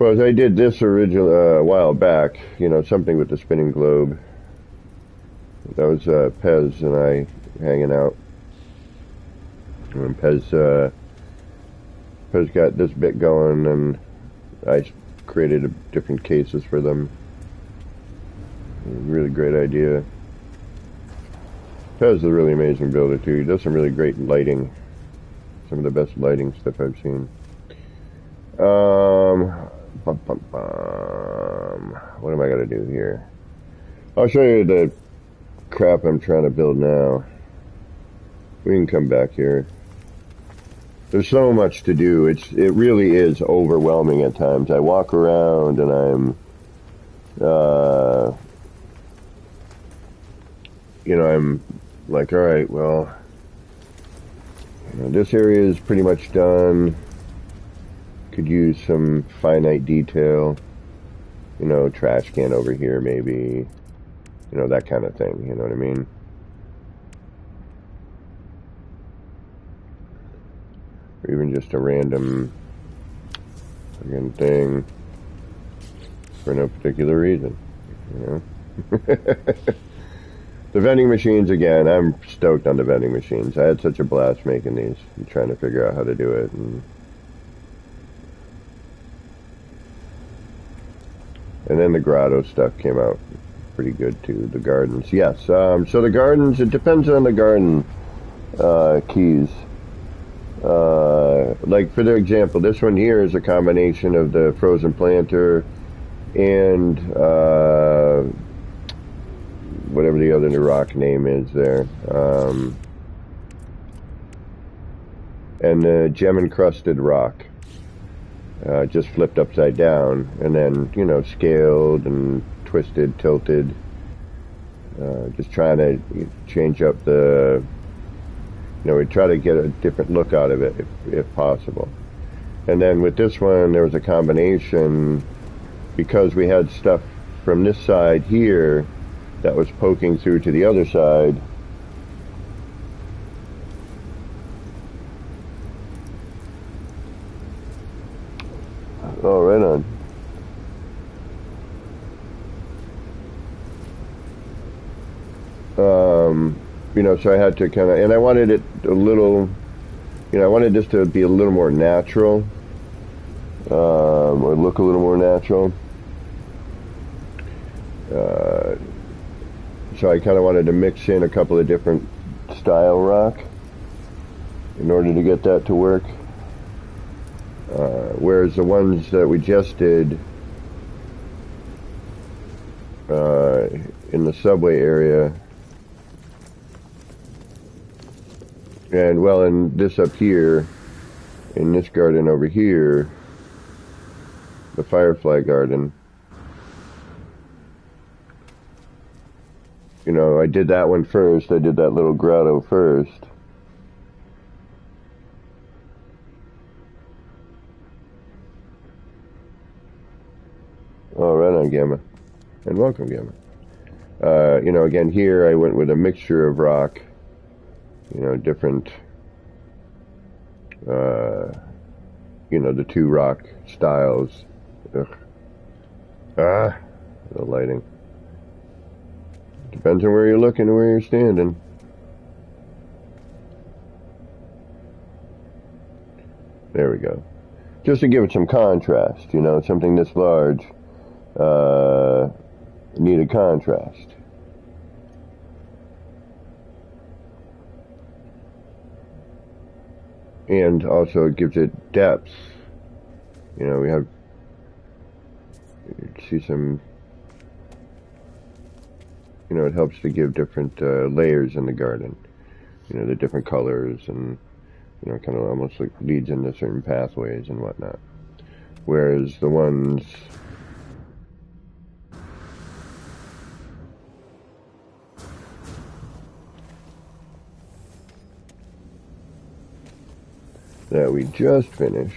A: Well, I did this originally a while back, something with the spinning globe. That was Pez and I hanging out. And Pez got this bit going, and I created different cases for them. Really great idea. Pez is a really amazing builder too. He does some really great lighting. Some of the best lighting stuff I've seen. What am I gonna do here? I'll show you the crap I'm trying to build now. We can come back here. There's so much to do. It really is overwhelming at times. I walk around and I'm I'm like, all right, well, this area is pretty much done. Could use some finite detail. Trash can over here maybe. That kind of thing. You know what I mean? Or even just a random thing for no particular reason. The vending machines, again, I'm stoked on the vending machines. I had such a blast making these and trying to figure out how to do it. And then the grotto stuff came out pretty good too. The gardens, yes. So the gardens, it depends on the garden keys. Like for the example, this one here is a combination of the frozen planter and whatever the other new rock name is there. And the gem encrusted rock. Just flipped upside down and then, scaled and twisted, tilted. Just trying to change up the, we try to get a different look out of it if possible. And then with this one, there was a combination because we had stuff from this side here that was poking through to the other side. Oh, right on. So I had to kind of, and I wanted it a little, I wanted this to be a little more natural, or look a little more natural. So I kind of wanted to mix in a couple of different style rock in order to get that to work. Whereas the ones that we just did in the subway area, and well, in this up here, in this garden over here, the Firefly Garden, I did that one first. I did that little grotto first. Oh, right on, Gamma. And welcome, Gamma. Again, here I went with a mixture of rock. you know, different, you know, the two rock styles. Ugh. Ah, the lighting. Depends on where you're looking and where you're standing. There we go. Just to give it some contrast, you know, something this large needed contrast. And also it gives it depth. You know, we have, you see some, you know, it helps to give different layers in the garden. You know, the different colors and, you know, kind of almost like leads into certain pathways and whatnot. Whereas the ones that we just finished,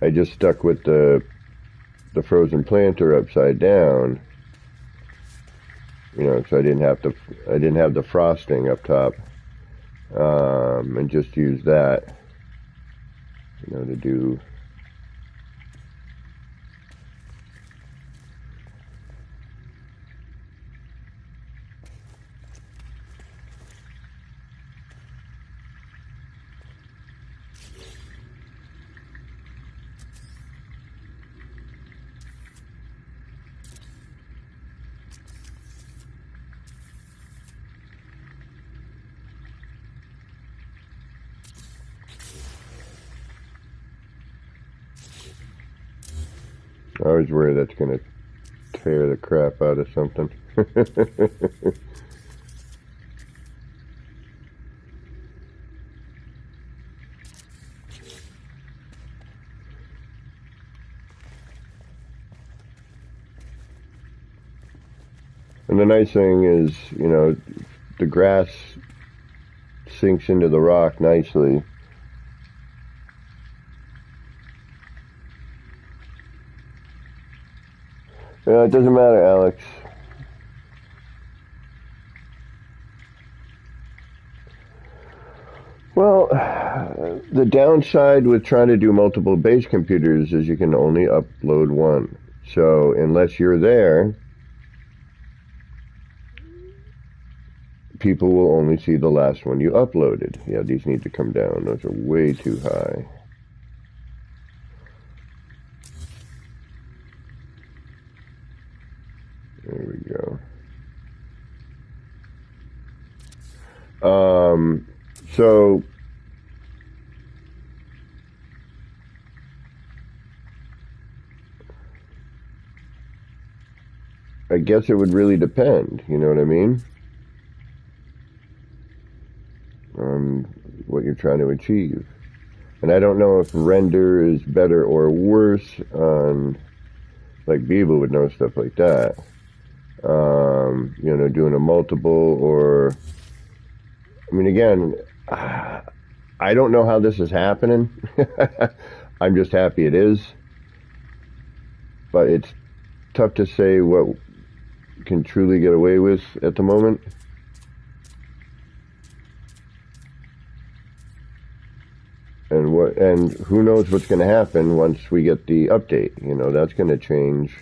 A: I just stuck with the frozen planter upside down, you know, so I didn't have the frosting up top, and just use that, you know, to do. I always worry that's going to tear the crap out of something. And the nice thing is, you know, the grass sinks into the rock nicely. Yeah, it doesn't matter, Alex. Well, the downside with trying to do multiple base computers is you can only upload one. So unless you're there, people will only see the last one you uploaded. Yeah, these need to come down. Those are way too high. There we go. So I guess it would really depend, you know what I mean? What you're trying to achieve. And I don't know if render is better or worse on, like Biba would know stuff like that. You know, doing a multiple or, I mean, again, I don't know how this is happening. I'm just happy it is. But it's tough to say what can truly get away with at the moment. And who knows what's going to happen once we get the update. You know, that's going to change.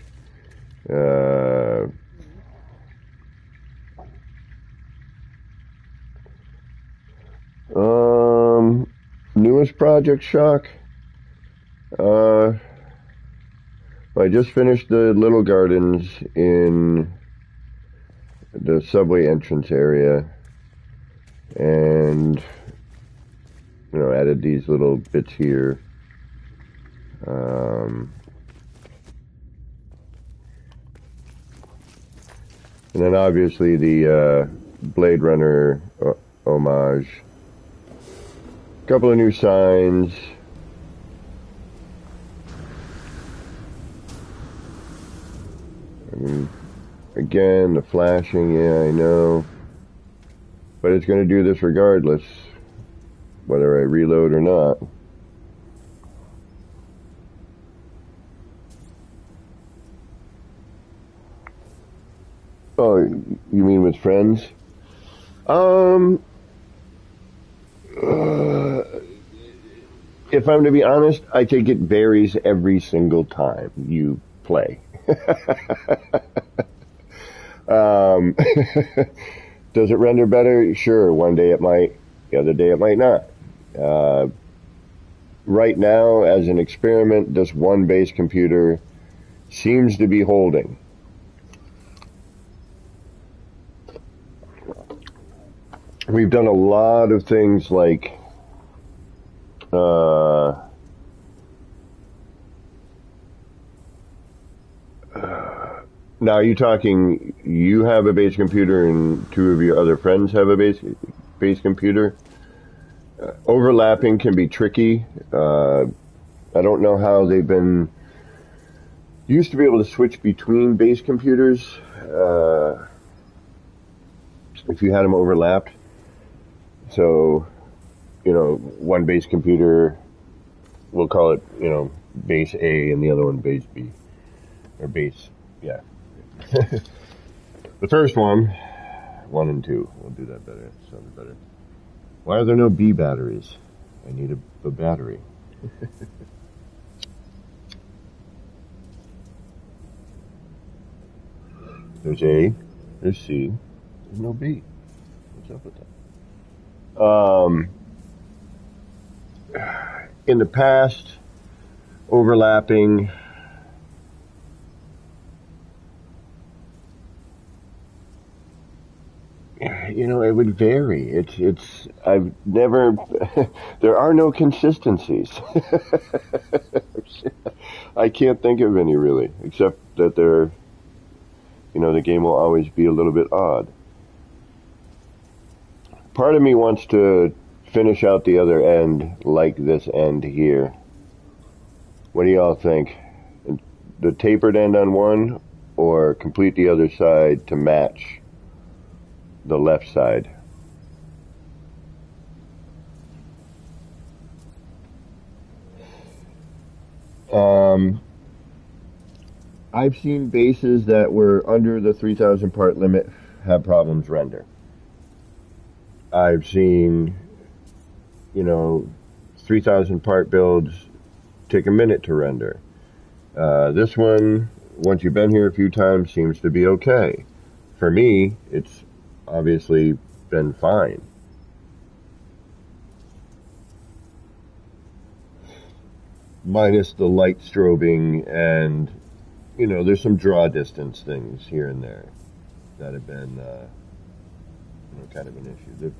A: Newest project, Shock. I just finished the little gardens in the subway entrance area, and you know, added these little bits here. And then obviously the Blade Runner homage. A couple of new signs. I mean, again, the flashing, yeah, I know. But it's going to do this regardless, whether I reload or not. Oh, you mean with friends? If I'm to be honest, I think it varies every single time you play. um, Does it render better? Sure, one day it might, the other day it might not. Uh, right now, as an experiment, this one base computer seems to be holding. We've done a lot of things like now, are you talking, you have a base computer and two of your other friends have a base computer? Overlapping can be tricky. I don't know how they've been used to be able to switch between base computers if you had them overlapped. So, one base computer, we'll call it, base A and the other one base B. Or base, yeah. The first one and 2. We'll do that better. Sounds better. Why are there no B batteries? I need a battery. There's A, there's C, there's no B. What's up with that? In the past, overlapping, it would vary. I've never, there are no consistencies. I can't think of any really, except that the game will always be a little bit odd. Part of me wants to finish out the other end like this end here. What do y'all think? The tapered end on one, or complete the other side to match the left side? I've seen bases that were under the 3,000 part limit have problems render. I've seen, 3,000 part builds take a minute to render. This one, once you've been here a few times, seems to be okay. For me, it's obviously been fine. Minus the light strobing and, there's some draw distance things here and there that have been, kind of an issue. The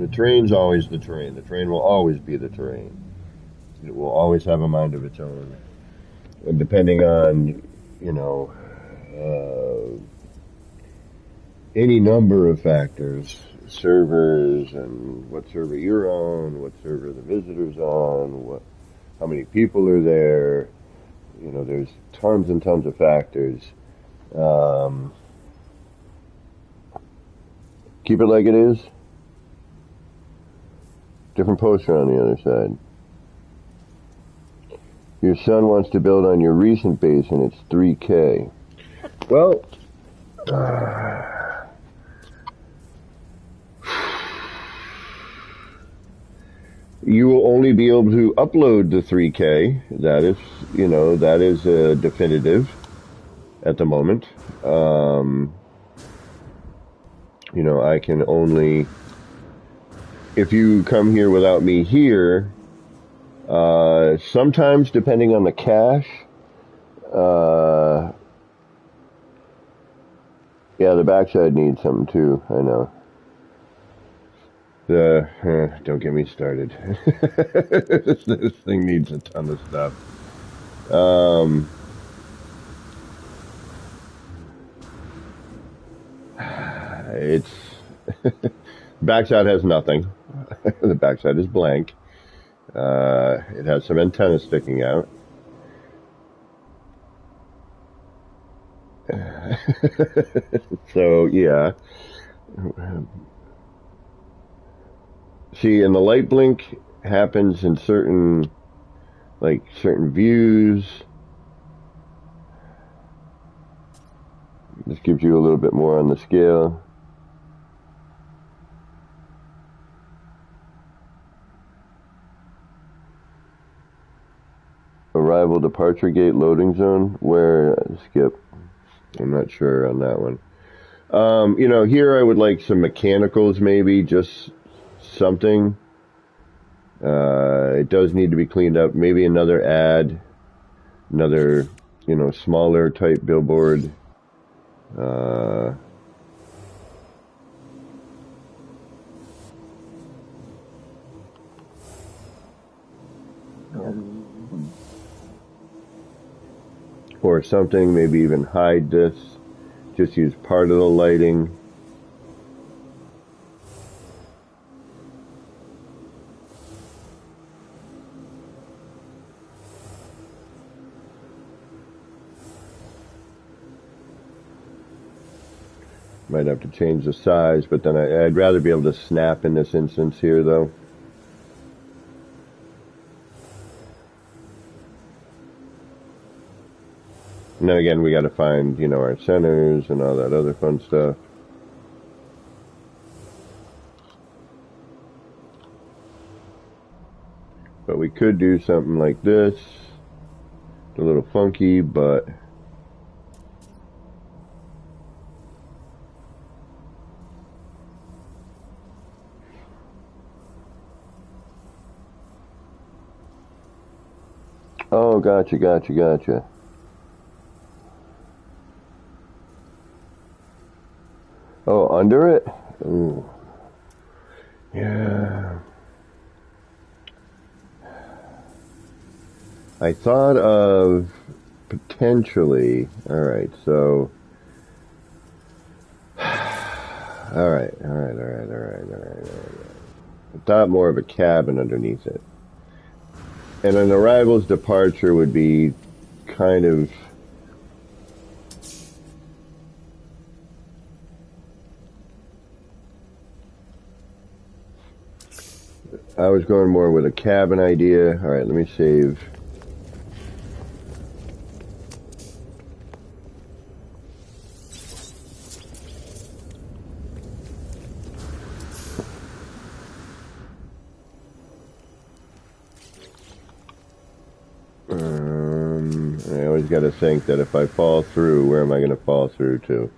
A: terrain's always the terrain. The terrain will always be the terrain. It will always have a mind of its own. And depending on, any number of factors, servers and what server you're on, what server the visitor's on, how many people are there, there's tons and tons of factors. Keep it like it is. Different poster on the other side. Your son wants to build on your recent base and it's 3K. Well, you will only be able to upload the 3K. That is definitive at the moment. I can only, if you come here without me here, sometimes depending on the cache, yeah, the backside needs something too, I know. Don't get me started. This thing needs a ton of stuff. It's backside has nothing. The backside is blank. It has some antennas sticking out. So yeah, See, and the light blink happens in certain views. This gives you a little bit more on the scale. Arrival departure gate loading zone. Where skip? I'm not sure on that one. Here I would like some mechanicals, maybe just something. It does need to be cleaned up. Maybe another ad, another, smaller type billboard. Or something, maybe even hide this. Just use part of the lighting. Might have to change the size, but then I'd rather be able to snap in this instance here, though. And then again, we got to find, our centers and all that other fun stuff. But we could do something like this. A little funky, but... Oh, gotcha. Oh, under it? Ooh. Yeah. I thought of potentially... Alright, so... Alright. I thought more of a cabin underneath it. And an arrival's departure would be kind of... I was going more with a cabin idea. Alright, let me save. I always got to think that if I fall through, where am I going to fall through to?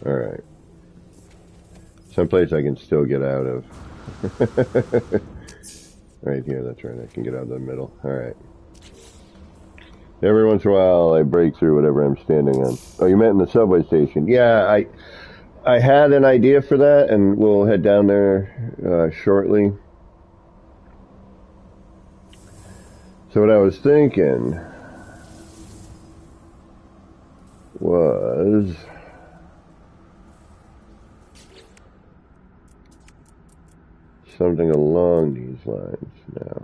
A: Alright. Someplace I can still get out of. Right here, that's right. I can get out of the middle. Alright. Every once in a while, I break through whatever I'm standing on. Oh, you meant in the subway station. Yeah, I had an idea for that, and we'll head down there shortly. So what I was thinking was... something along these lines now.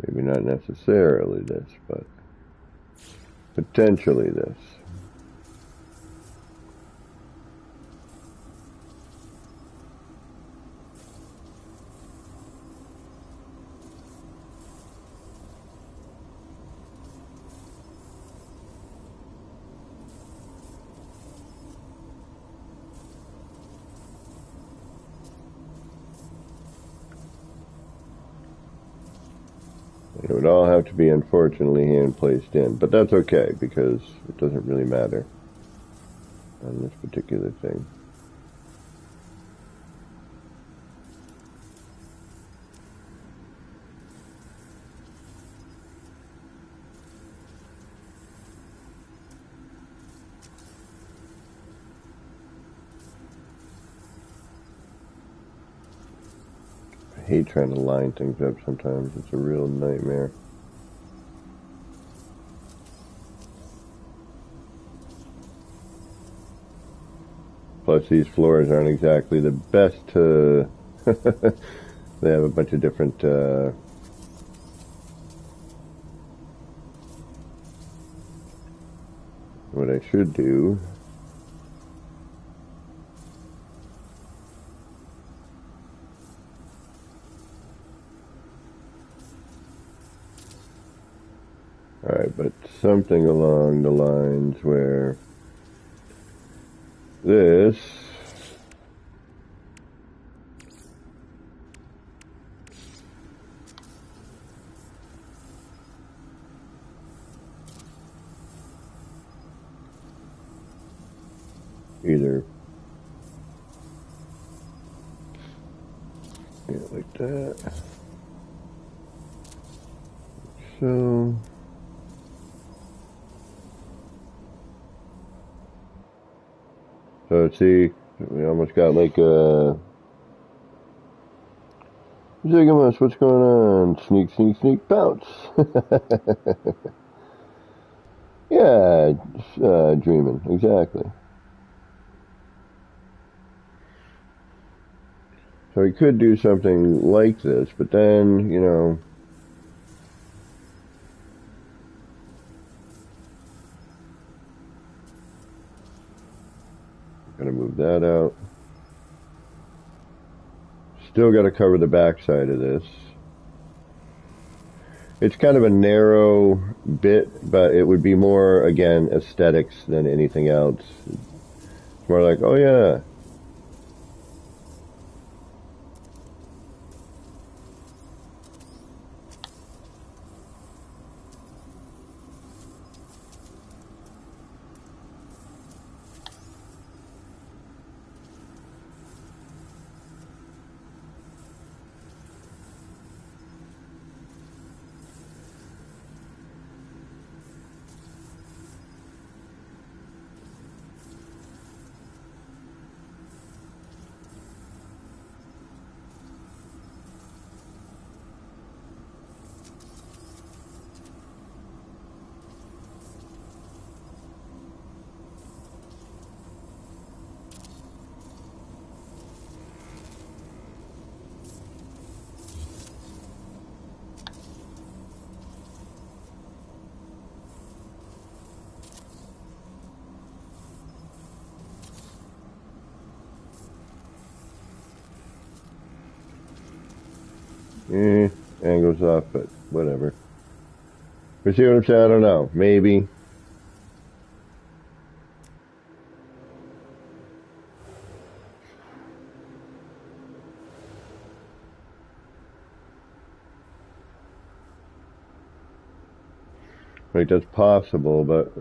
A: Maybe not necessarily this, but potentially this. It would all have to be, unfortunately, hand placed in. But that's okay, because it doesn't really matter on this particular thing. I hate trying to line things up sometimes. It's a real nightmare. Plus, these floors aren't exactly the best to... They have a bunch of different... What I should do... Alright, but something along the lines where this either like that. So see, we almost got like a Zigamus, what's going on? Sneak, sneak, sneak, bounce. Yeah, dreaming, exactly. So he could do something like this, but then, you know, gotta move that out. Still gotta cover the back side of this. It's kind of a narrow bit, but it would be more, again, aesthetics than anything else. It's more like, oh yeah, angles off, but whatever. You see what I'm saying? I don't know. Maybe. Like, that's possible, but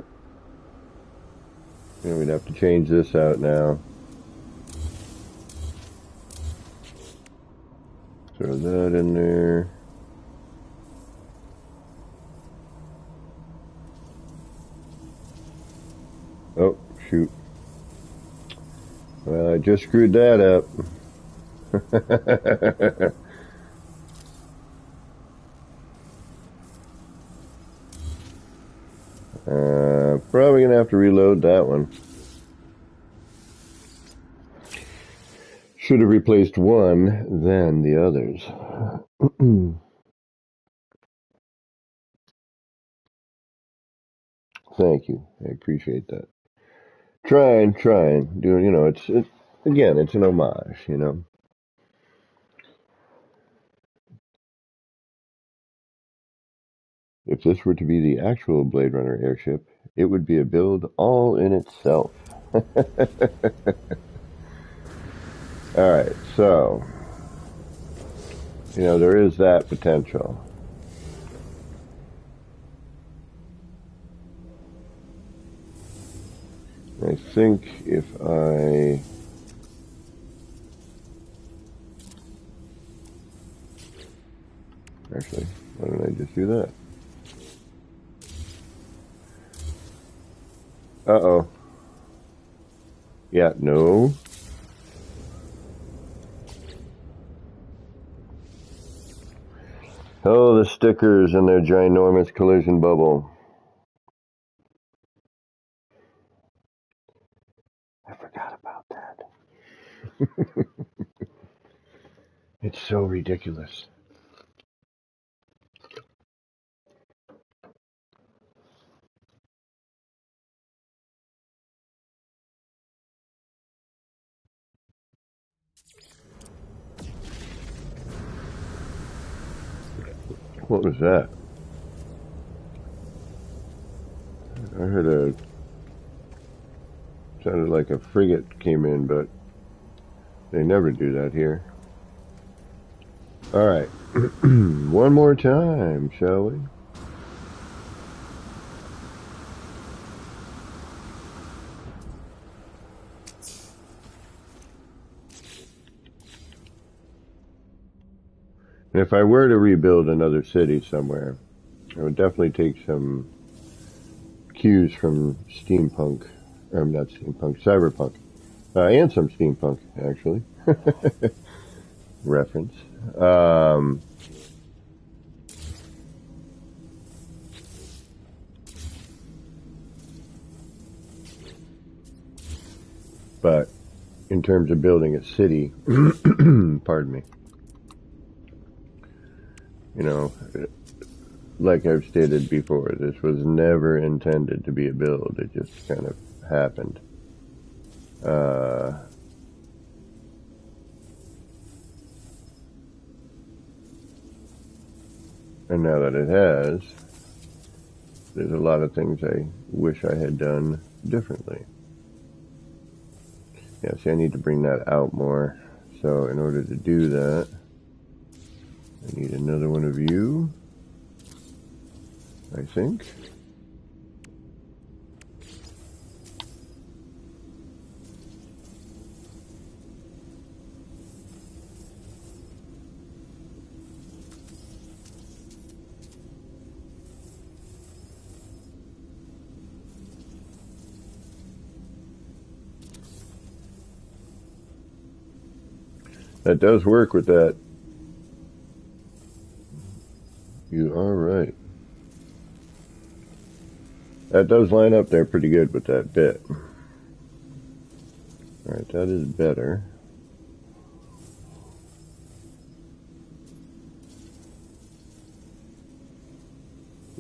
A: you know, we'd have to change this out now. Throw that in there. Oh, shoot. Well, I just screwed that up. Probably gonna have to reload that one. Should have replaced one, then the others. Thank you. I appreciate that. Trying. Doing, you know, it's again, it's an homage, you know. If this were to be the actual Blade Runner airship, it would be a build all in itself. Alright, so, you know, there is that potential. I think if I... Actually, why don't I just do that? Uh-oh. Yeah, no. Oh, the stickers and their ginormous collision bubble. I forgot about that. It's so ridiculous. What was that? I heard sounded like a frigate came in, but they never do that here. Alright. One more time, shall we? And if I were to rebuild another city somewhere, I would definitely take some cues from steampunk, or not steampunk, cyberpunk, and some steampunk, actually, reference. But in terms of building a city, pardon me, you know, like I've stated before, this was never intended to be a build. It just kind of happened. And now that it has, there's a lot of things I wish I had done differently. Yeah, see, I need to bring that out more. So in order to do that, I need another one of you, I think. That does work with that. You are right. That does line up there pretty good with that bit. Alright, that is better.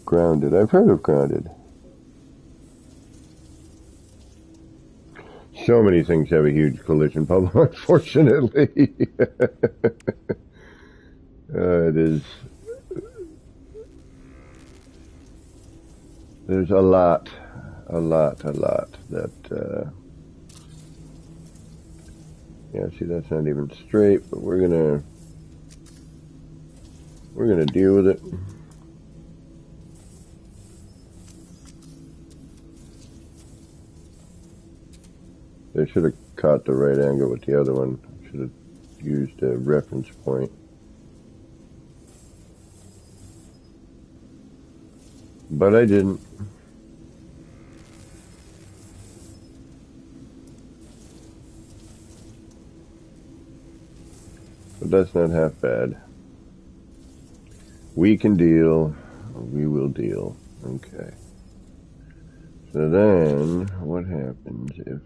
A: Grounded. I've heard of grounded. So many things have a huge collision problem, unfortunately. It is. There's a lot that, yeah, see, that's not even straight, but we're gonna deal with it. I should have caught the right angle with the other one. Should have used a reference point. But I didn't. But that's not half bad. We can deal. We will deal. Okay. So then, what happens if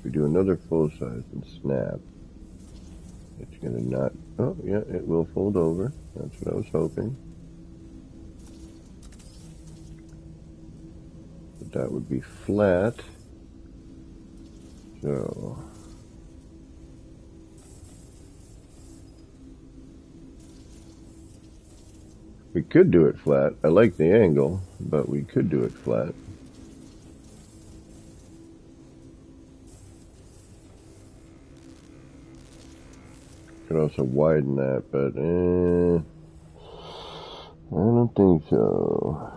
A: we do another full size and snap? It's gonna not, oh yeah, it will fold over. That's what I was hoping. But that would be flat. So, we could do it flat. I like the angle, but we could do it flat. Could also widen that, but I don't think so.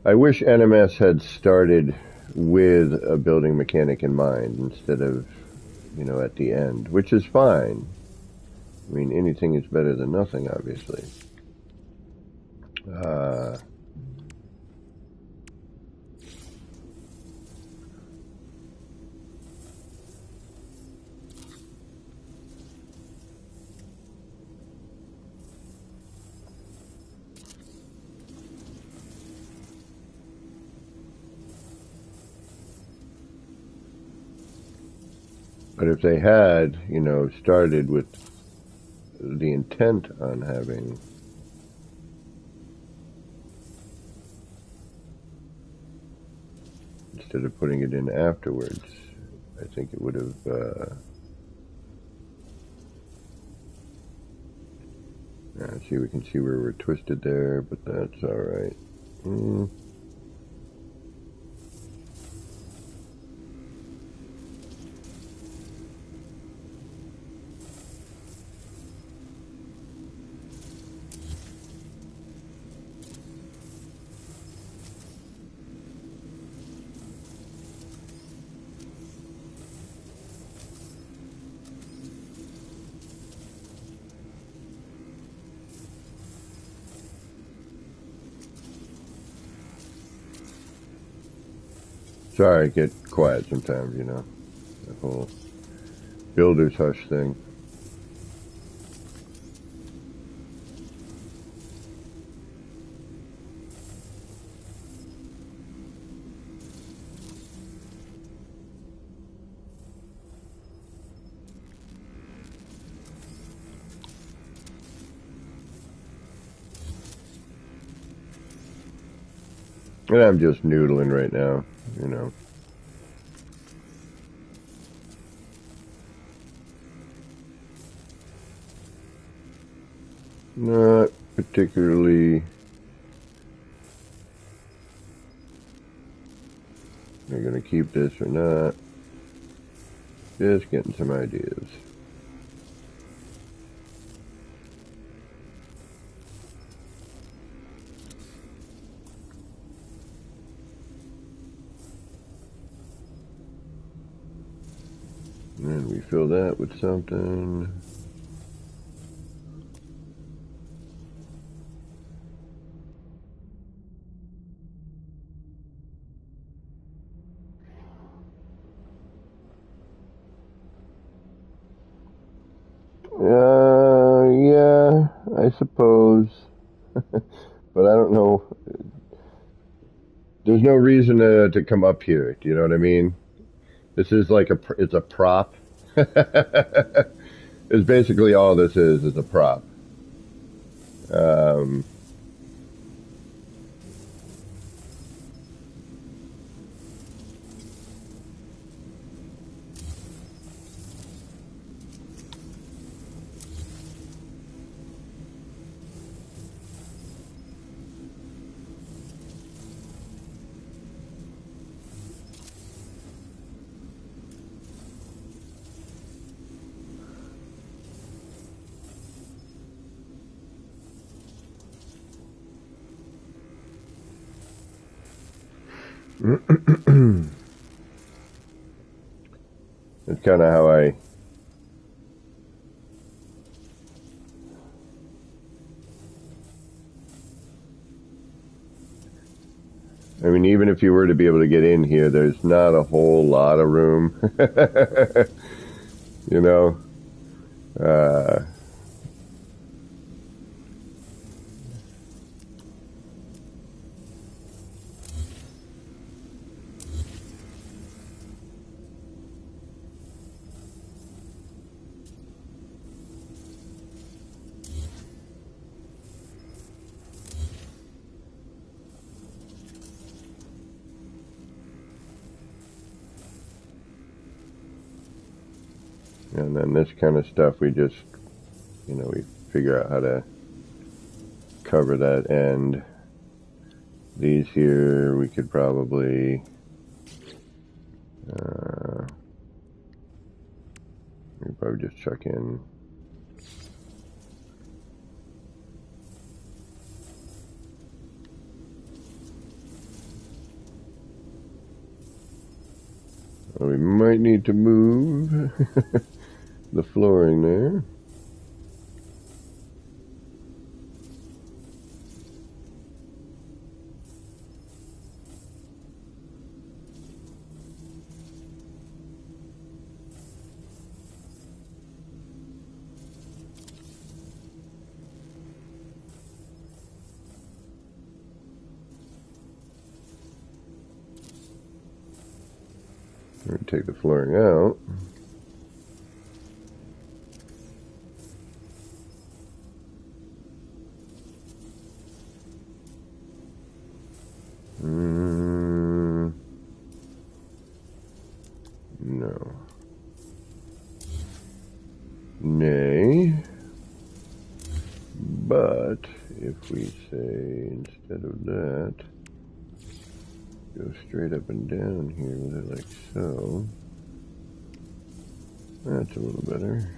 A: I wish NMS had started with a building mechanic in mind instead of, you know, at the end, which is fine. I mean, anything is better than nothing, obviously. But if they had, started with the intent on having instead of putting it in afterwards, I think it would have see, we can see where we're twisted there, but that's alright. Sorry, I get quiet sometimes, the whole builder's hush thing. And I'm just noodling right now, Not particularly. They're going to keep this or not. Just getting some ideas. And then we fill that with something. Yeah, I suppose. But I don't know. There's no reason to come up here. Do you know what I mean? This is like it's a prop. It's basically all this is a prop. It's kind of how I mean, even if you were to be able to get in here, there's not a whole lot of room. you know? And then this kind of stuff, we just, we figure out how to cover that end. These here, we could probably, we probably just chuck in. Well, we might need to move the flooring there. We're going to take the flooring out. No. Nay. But if we say instead of that, go straight up and down here with it like so. That's a little better.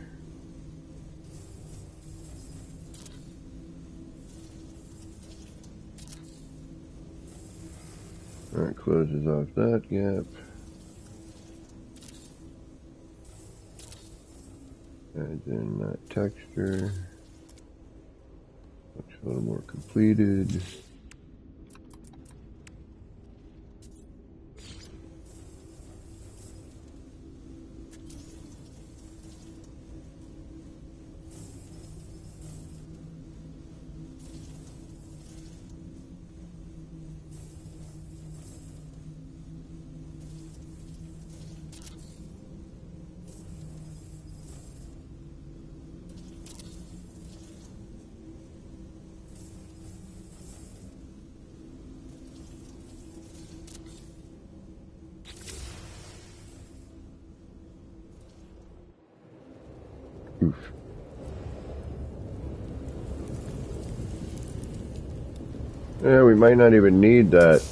A: That closes off that gap. Adds in that texture. Looks a little more completed. Oof. Yeah, we might not even need that,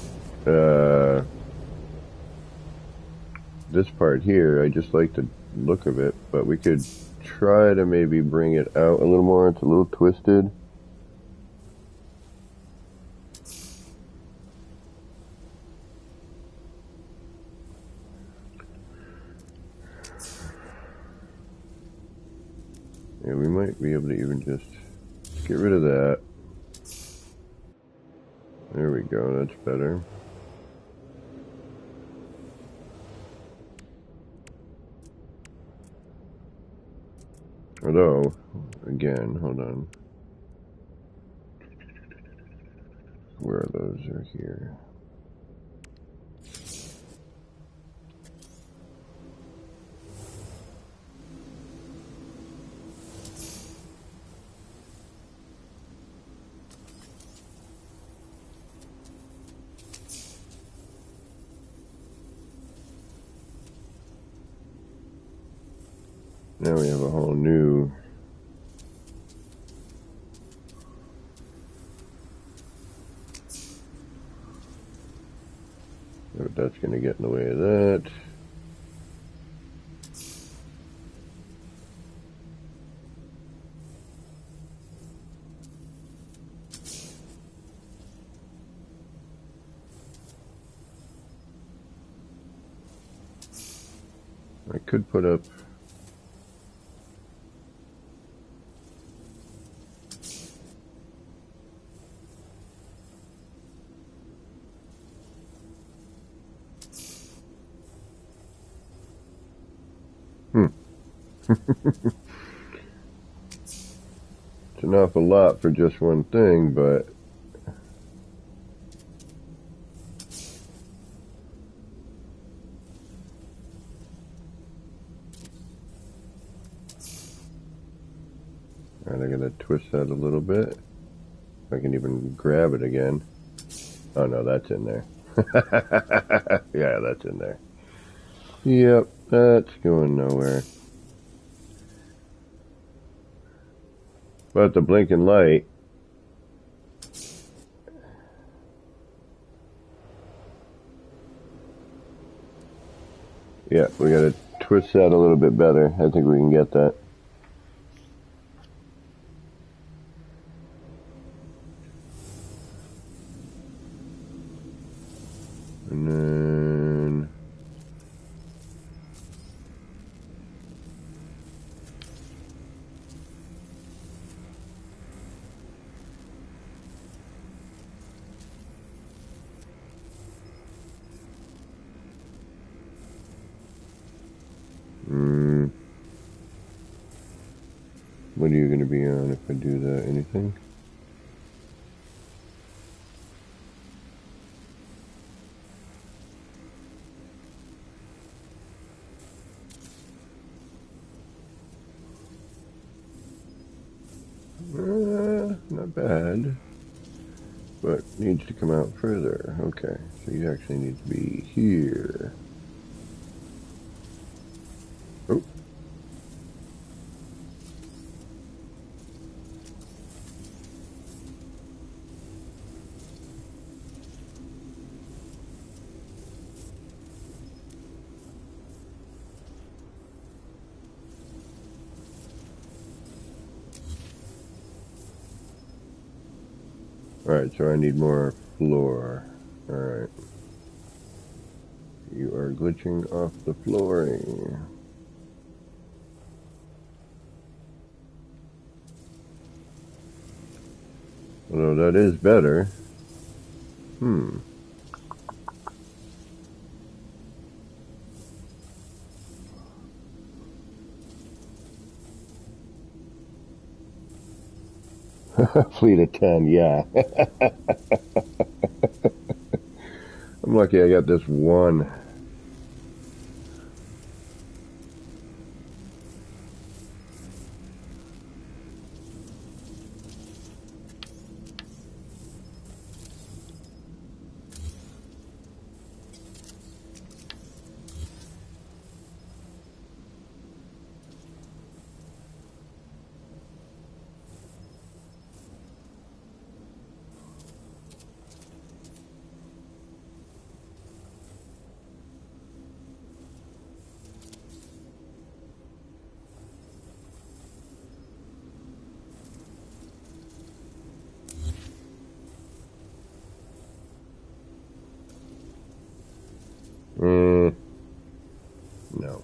A: this part here. I just like the look of it, but we could try to maybe bring it out a little more. It's a little twisted. Yeah, we might be able to even just get rid of that. There we go, that's better. Although, again, hold on. Where are those? Are here. Now we have a whole new that's going to get in the way of that. I could put up it's an awful lot for just one thing, but and I'm going to twist that a little bit. I can even grab it again. Oh no, that's in there. Yeah, that's in there. Yep, that's going nowhere. But the blinking light, yeah, we gotta twist that a little bit better. I think we can get that. And then what are you going to be on if I do that? Anything? Not bad. But needs to come out further. Okay, so you actually need to be here. Alright, so I need more floor. Alright. You are glitching off the flooring. Although that is better. Fleet of 10, yeah. I'm lucky I got this one. No.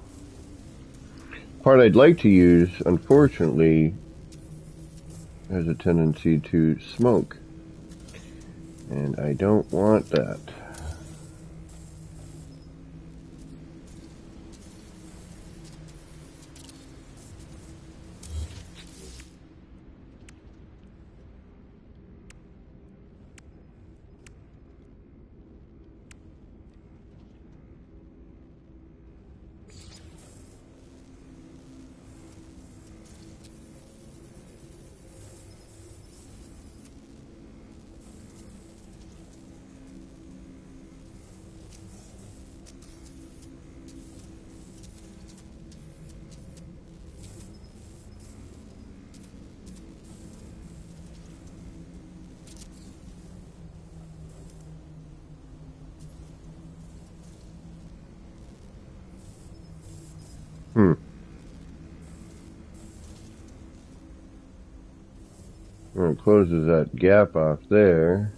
A: Part I'd like to use, unfortunately, has a tendency to smoke. And I don't want that. Well, it closes that gap off there.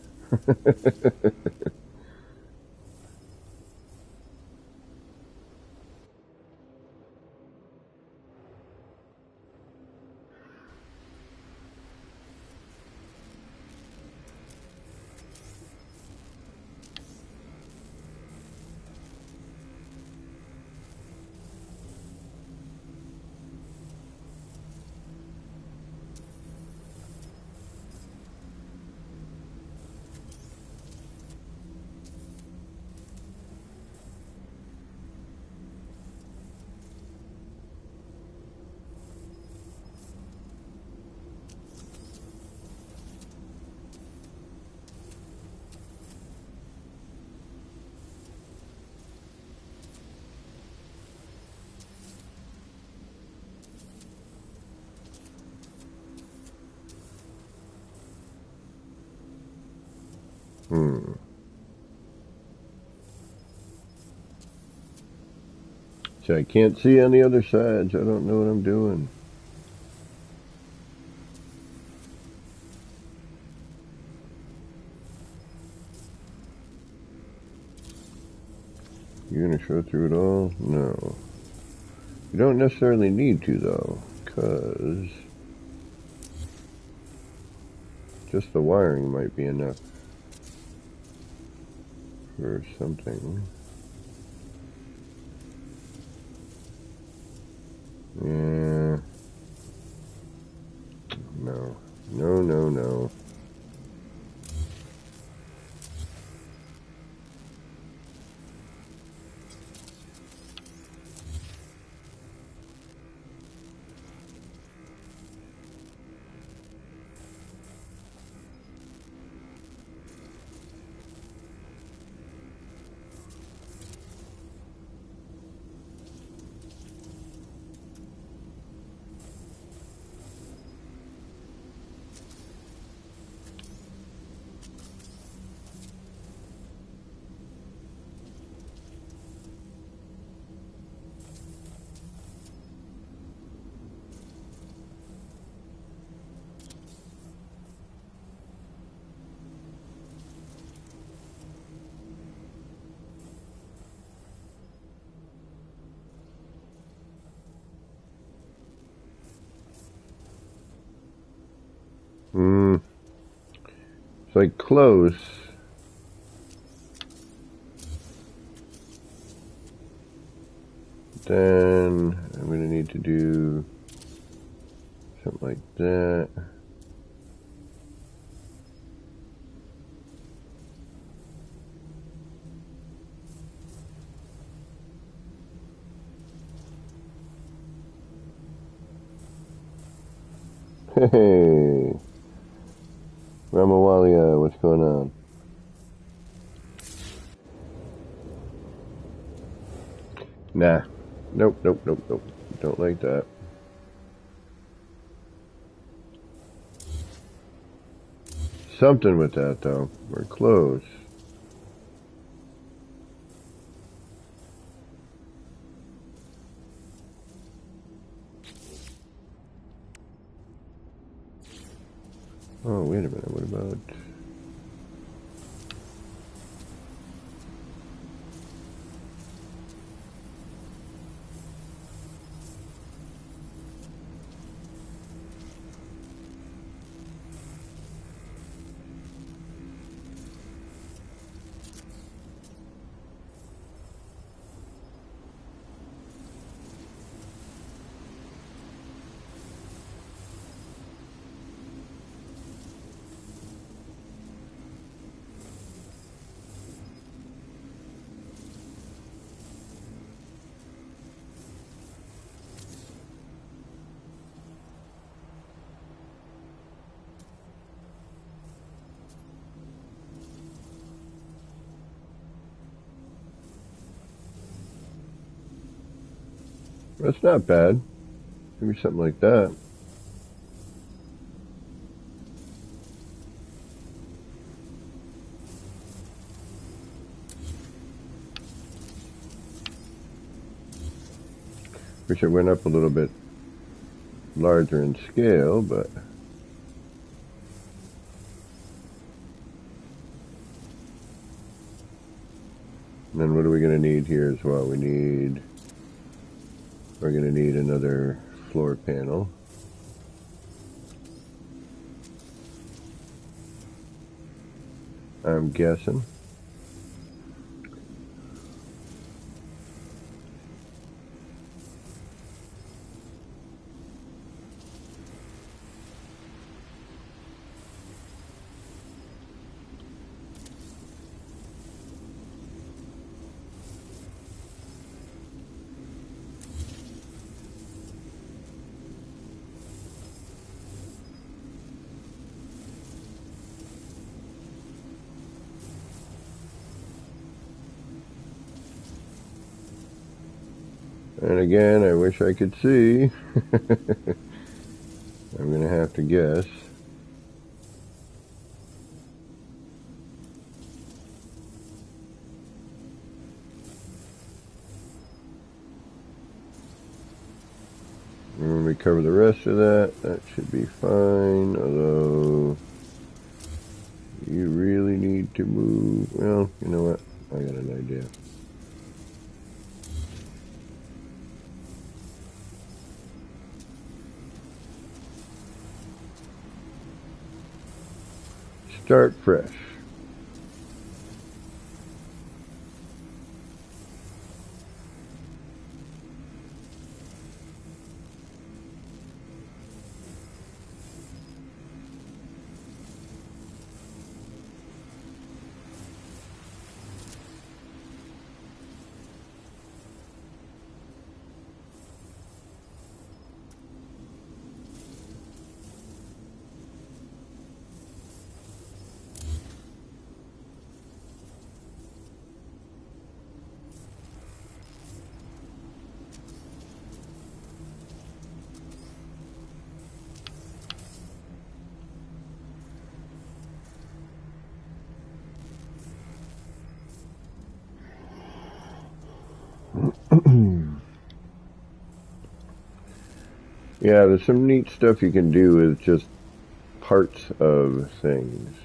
A: So I can't see on the other side, so I don't know what I'm doing. You're gonna show through it all? No. You don't necessarily need to, though, because just the wiring might be enough for something. Yeah. No. No, no, no. like close. Then I'm going to need to do something like that. Hey, Ramawalia, what's going on? Nah. Nope. Don't like that. Something with that, though. We're close. Oh, wait a minute. What about... That's not bad. Maybe something like that. Wish it went up a little bit larger in scale, but... And then what are we going to need here as well? We're going to need another floor panel. I'm guessing. And again, I wish I could see. I'm going to have to guess. And when we cover the rest of that, that should be fine. Although, you really need to move. Well, you know what? I got an idea. Start fresh. Yeah, there's some neat stuff you can do with just parts of things.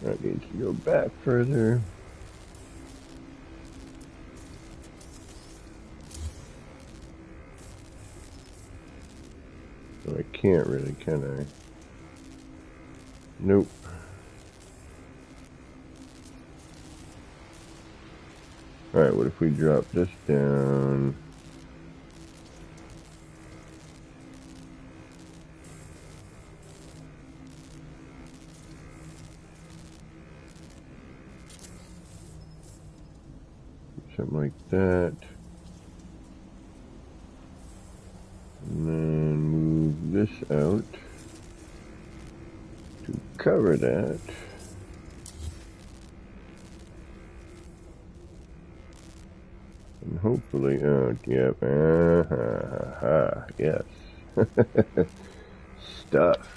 A: That needs to go back further. So I can't really, can I? Nope. Alright, what if we drop this down? Something like that. And then move this out to cover that. And hopefully, oh, yep, yes. Stuff.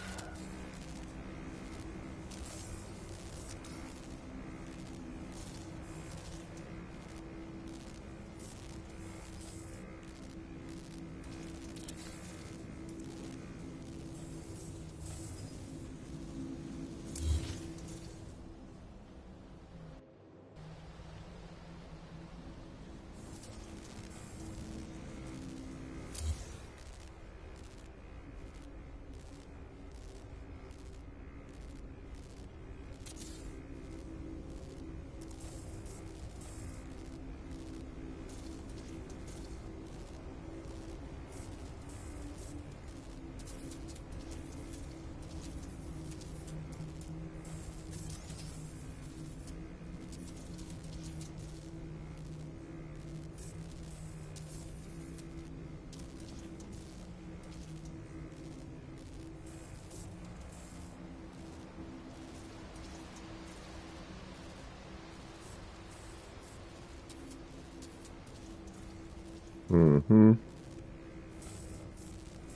A: Mm-hmm.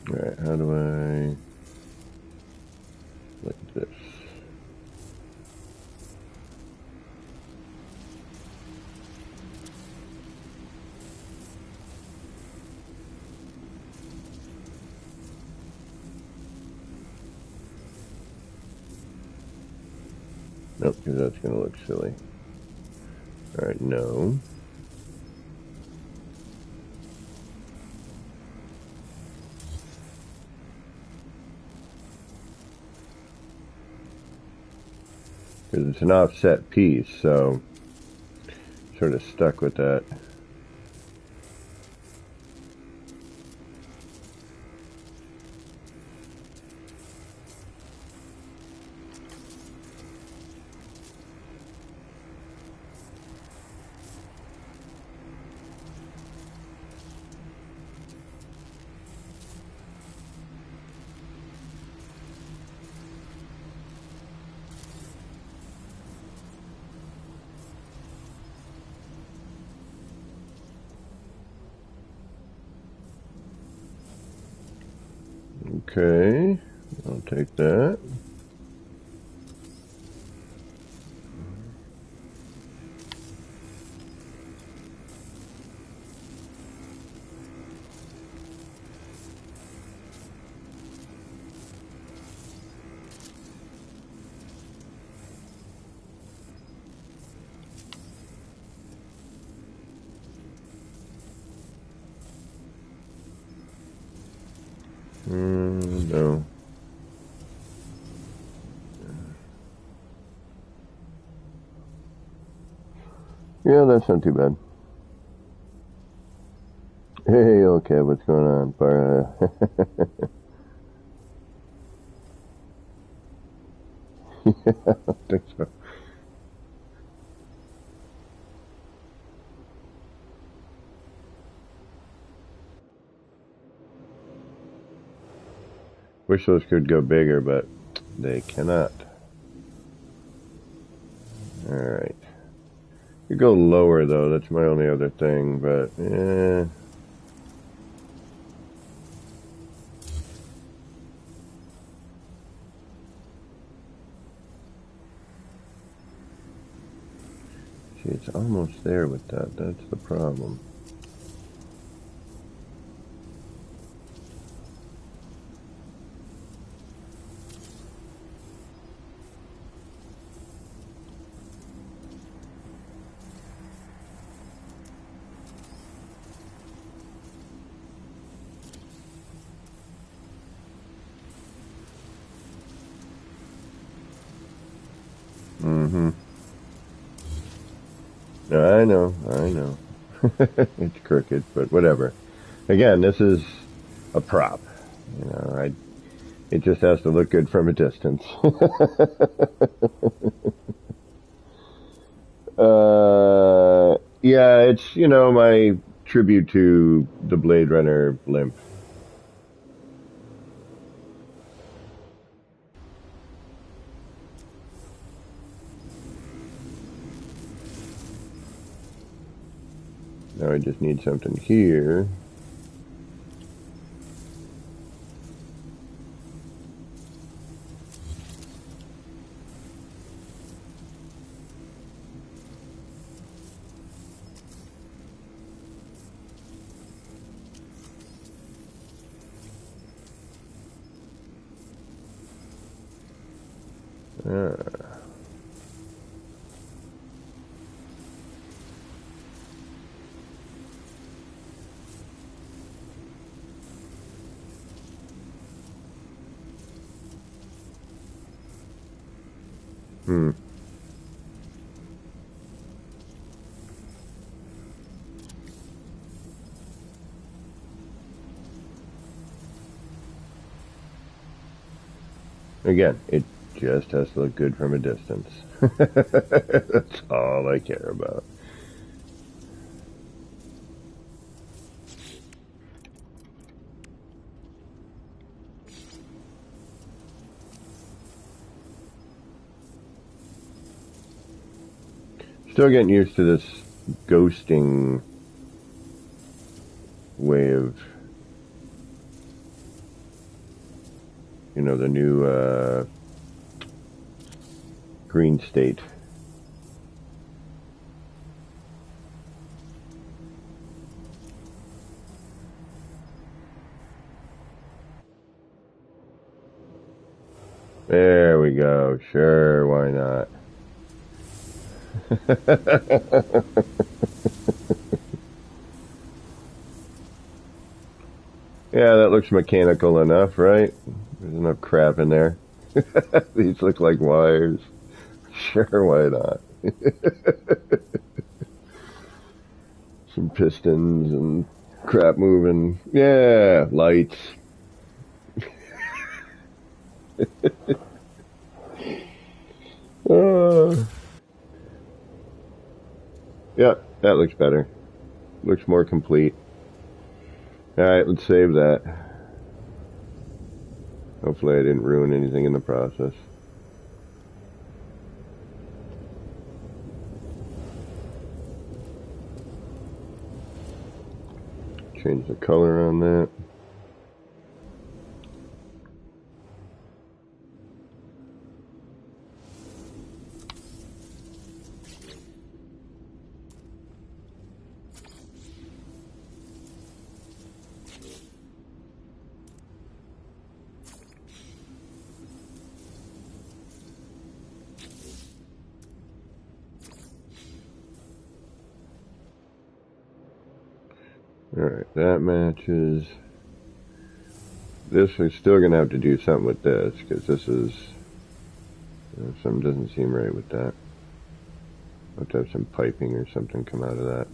A: Alright, how do I... like this? Nope, because that's going to look silly. Alright, no. Because it's an offset piece, so sort of stuck with that. Okay, I'll take that. No. Yeah, that's not too bad. Hey, okay, what's going on? Yeah, I don't think so. Wish those could go bigger, but they cannot. Alright. You go lower, though. That's my only other thing, but, eh. See, it's almost there with that. That's the problem. Mm-hmm. I know. It's crooked, but whatever. Again, this is a prop. It just has to look good from a distance. Yeah, it's, my tribute to the Blade Runner blimp. Now I just need something here. Hmm. Again, it just has to look good from a distance. That's all I care about. Still getting used to this ghosting way of, the new green state. There we go. Sure, why not? Yeah, that looks mechanical enough, right? There's enough crap in there. These look like wires. Sure, why not? Some pistons and crap moving. Yeah, lights. Uh, yep, that looks better. Looks more complete. Alright, let's save that. Hopefully I didn't ruin anything in the process. Change the color on that. Alright, that matches. This, we're still going to have to do something with this, because this is, something doesn't seem right with that. I'll have to have some piping or something come out of that.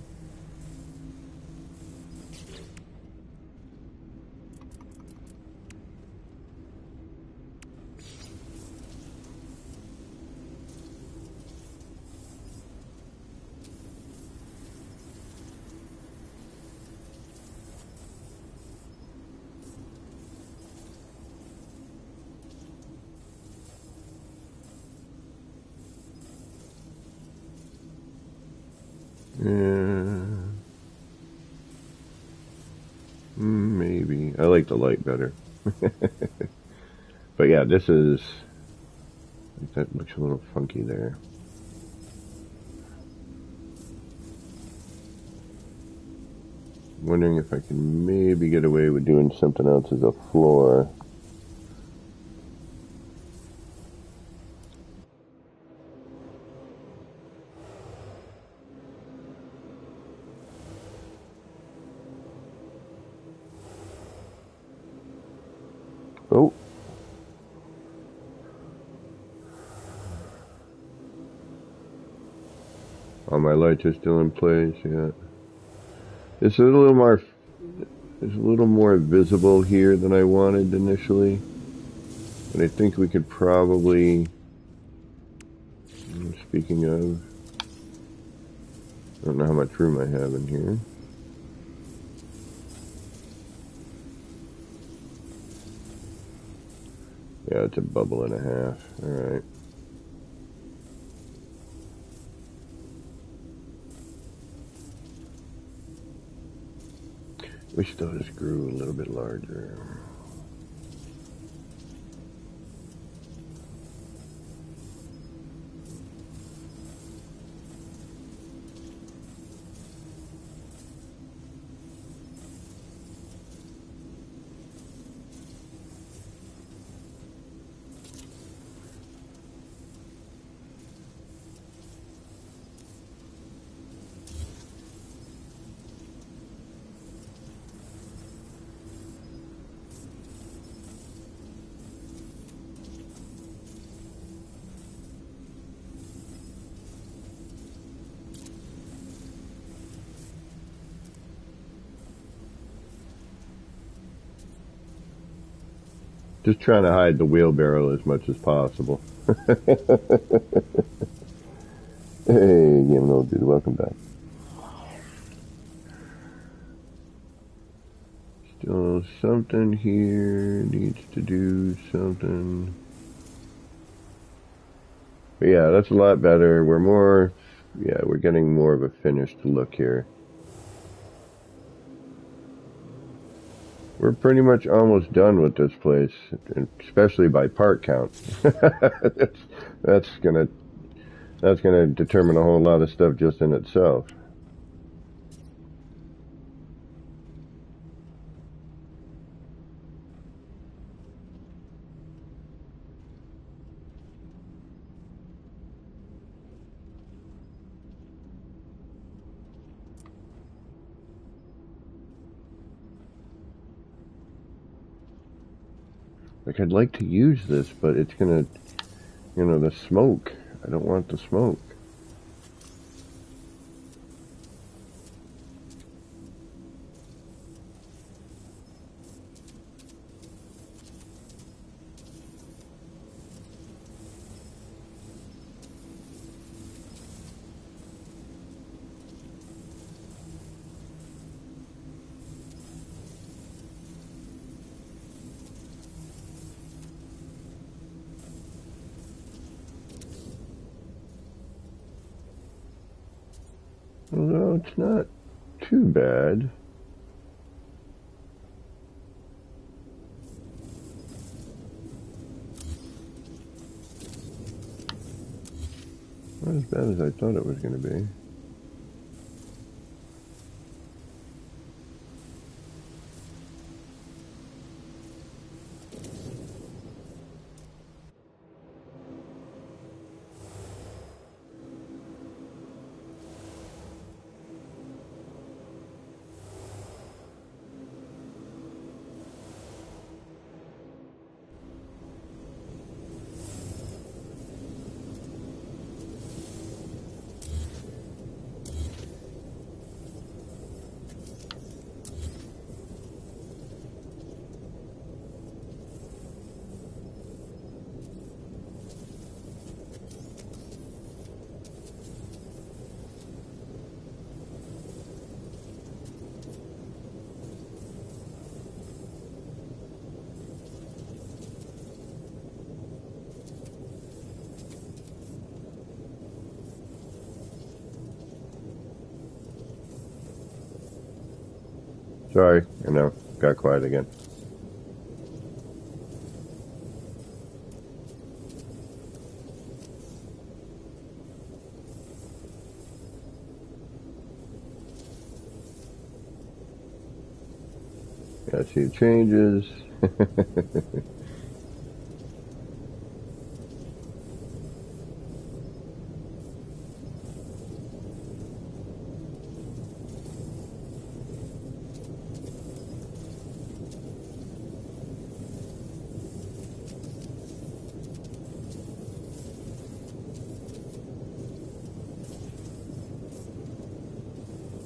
A: Yeah. Maybe. I like the light better. But yeah, this is... that looks a little funky there. Wondering if I can maybe get away with doing something else as a floor. Oh. All my lights are still in place, yeah. It's a little more, it's a little more visible here than I wanted initially. But I think we could probably, speaking of, I don't know how much room I have in here. Yeah, it's a bubble and a half. Alright. Wish those grew a little bit larger. Just trying to hide the wheelbarrow as much as possible. Hey, Game Old Dude, welcome back. Still something here needs to do something. But yeah, that's a lot better. We're getting more of a finished look here. We're pretty much almost done with this place, especially by part count. that's gonna determine a whole lot of stuff just in itself. Like, I'd like to use this, but it's gonna, the smoke. I don't want the smoke. Although it's not too bad. Not as bad as I thought it was going to be. Sorry, I know, got quiet again. Yeah, see the changes.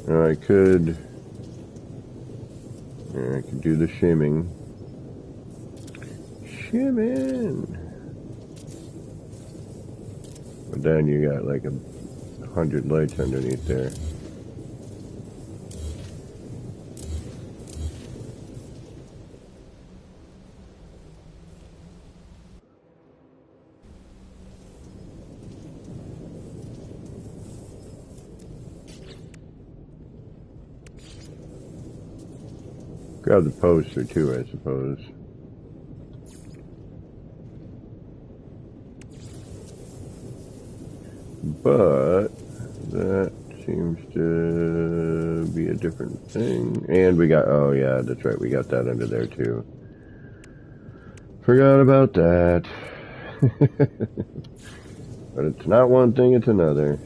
A: Now I could do the shimming. Shimming! But then you got like 100 lights underneath there. Grab the poster too, I suppose. But that seems to be a different thing. And we got, oh yeah, that's right, we got that under there too. Forgot about that. But it's not one thing, it's another.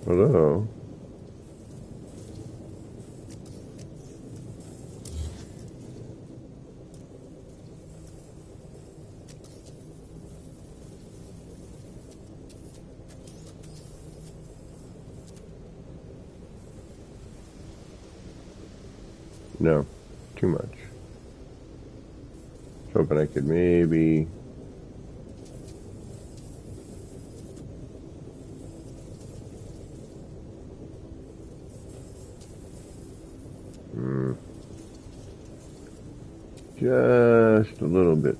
A: Hello? No, too much. I was hoping I could maybe... just a little bit.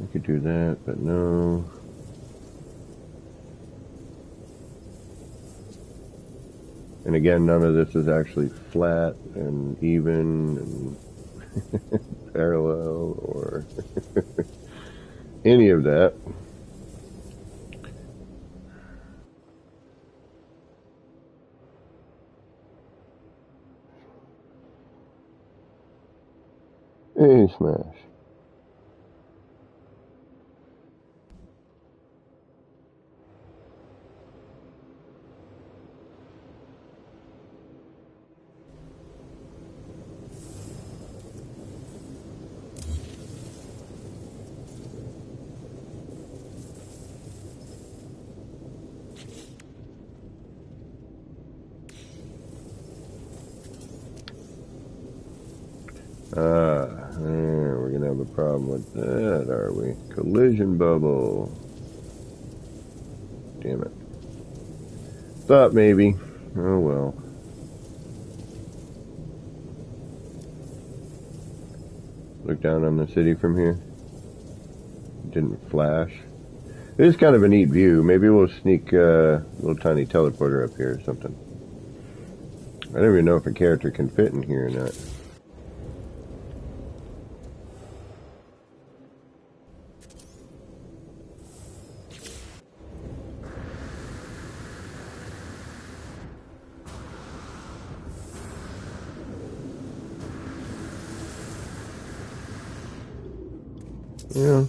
A: I could do that, but no. And again, none of this is actually flat and even and parallel or any of that. Hey, smash. We're gonna have a problem with that, are we? Collision bubble. Damn it. Thought maybe. Oh well. Look down on the city from here. Didn't flash. It is kind of a neat view. Maybe we'll sneak a little tiny teleporter up here or something. I don't even know if a character can fit in here or not. Yeah.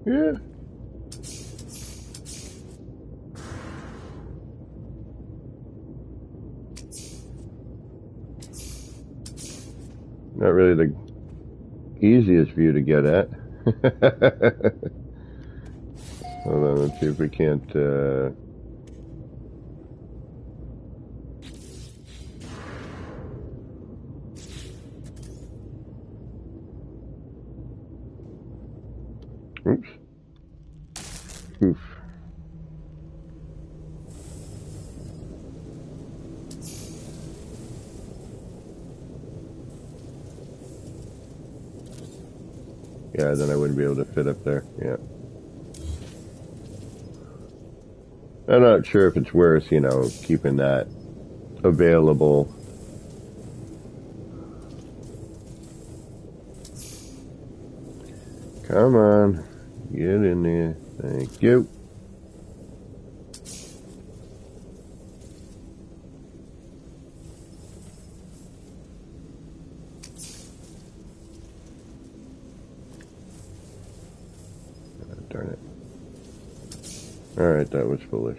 A: Yeah. Not really the easiest view to get at. Hold on, let's see if we can't, oops. Oof. Yeah, then I wouldn't be able to fit up there. Yeah. I'm not sure if it's worth, you know, keeping that available. Come on. Get in there. Thank you. Darn it. Alright, that was foolish.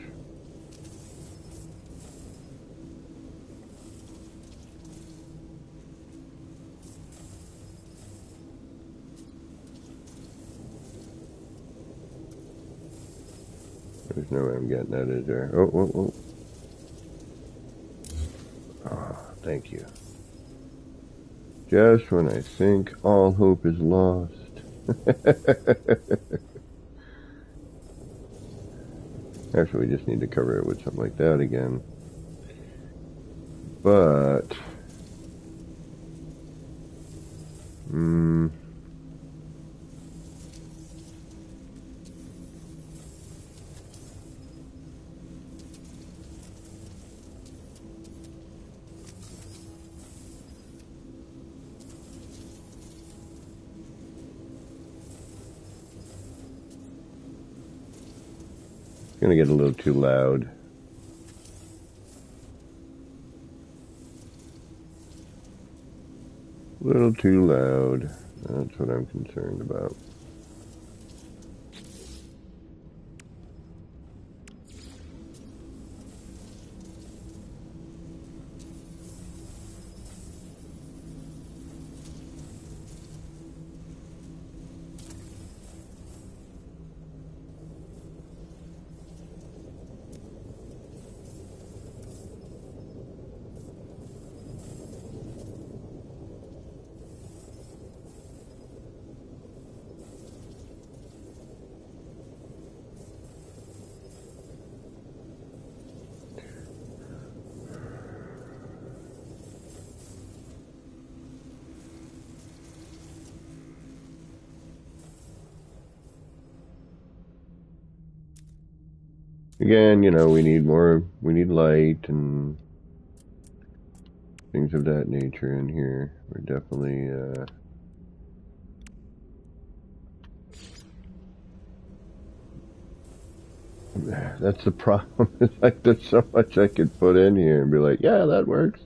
A: There's no way I'm getting that, is there? Oh, oh, oh. Oh, thank you. Just when I think all hope is lost. Actually, we just need to cover it with something like that again. But... it's gonna get a little too loud. A little too loud. That's what I'm concerned about. Again, you know, we need light and things of that nature in here. We're definitely, that's the problem. It's like there's so much I could put in here and be like, yeah, that works.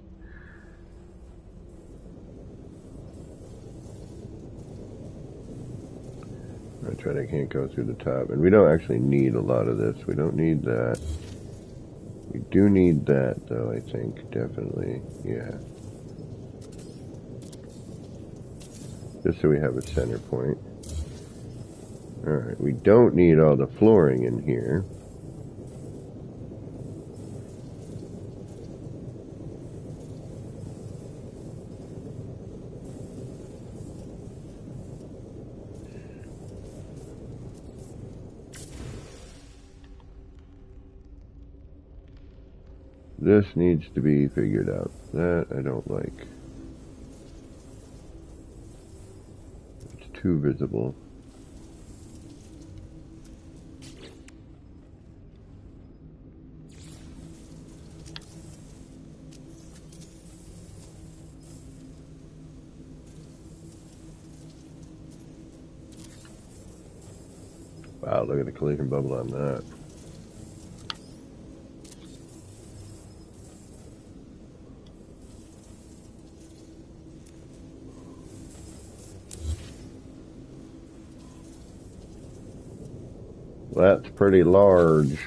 A: That's right, I can't go through the top. And we don't actually need a lot of this. We don't need that. We do need that, though, I think. Definitely. Yeah. Just so we have a center point. Alright, we don't need all the flooring in here. This needs to be figured out. That I don't like. It's too visible. Wow, look at the collision bubble on that. That's pretty large.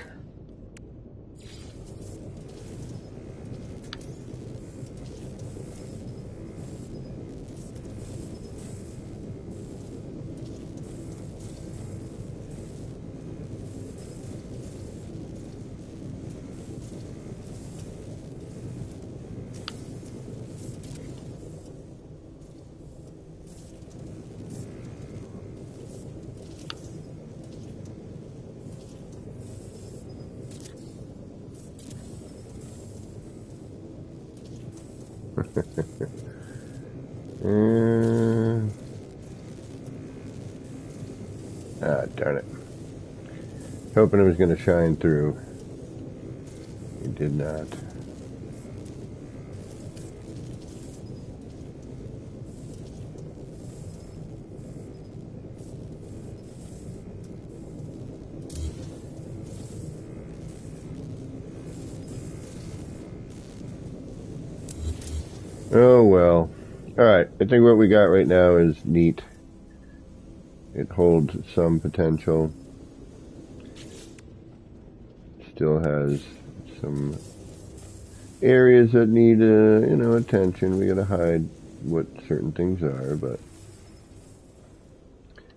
A: Ah, darn it. Hoping it was going to shine through. It did not. Oh well. Alright, I think what we got right now is neat. It holds some potential. Still has some areas that need, attention. We gotta hide what certain things are, but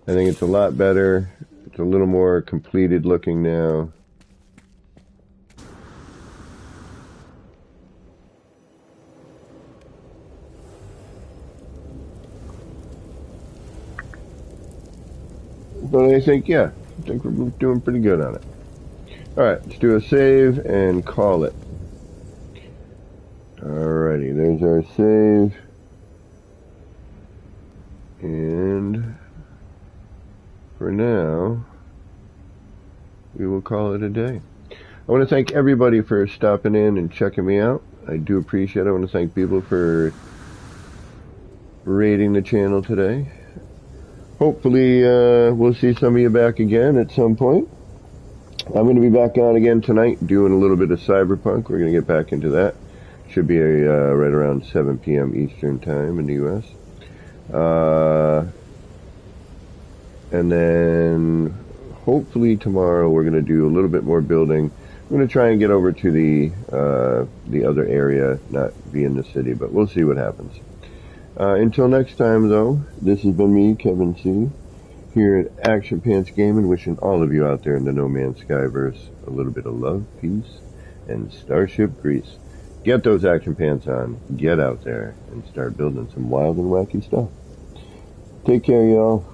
A: I think it's a lot better. It's a little more completed looking now. But I think we're doing pretty good on it. Alright, let's do a save and call it. Alrighty, there's our save. And for now, we will call it a day. I want to thank everybody for stopping in and checking me out. I do appreciate it. I want to thank people for rating the channel today. Hopefully, we'll see some of you back again at some point. I'm going to be back on again tonight doing a little bit of Cyberpunk. We're going to get back into that. Should be right around 7 p.m. Eastern Time in the U.S. And then hopefully tomorrow we're going to do a little bit more building. I'm going to try and get over to the other area, not be in the city, but we'll see what happens. Until next time, though, this has been me, Kevin C., here at Action Pants Gaming, wishing all of you out there in the No Man's Skyverse a little bit of love, peace, and Starship grease. Get those action pants on, get out there, and start building some wild and wacky stuff. Take care, y'all.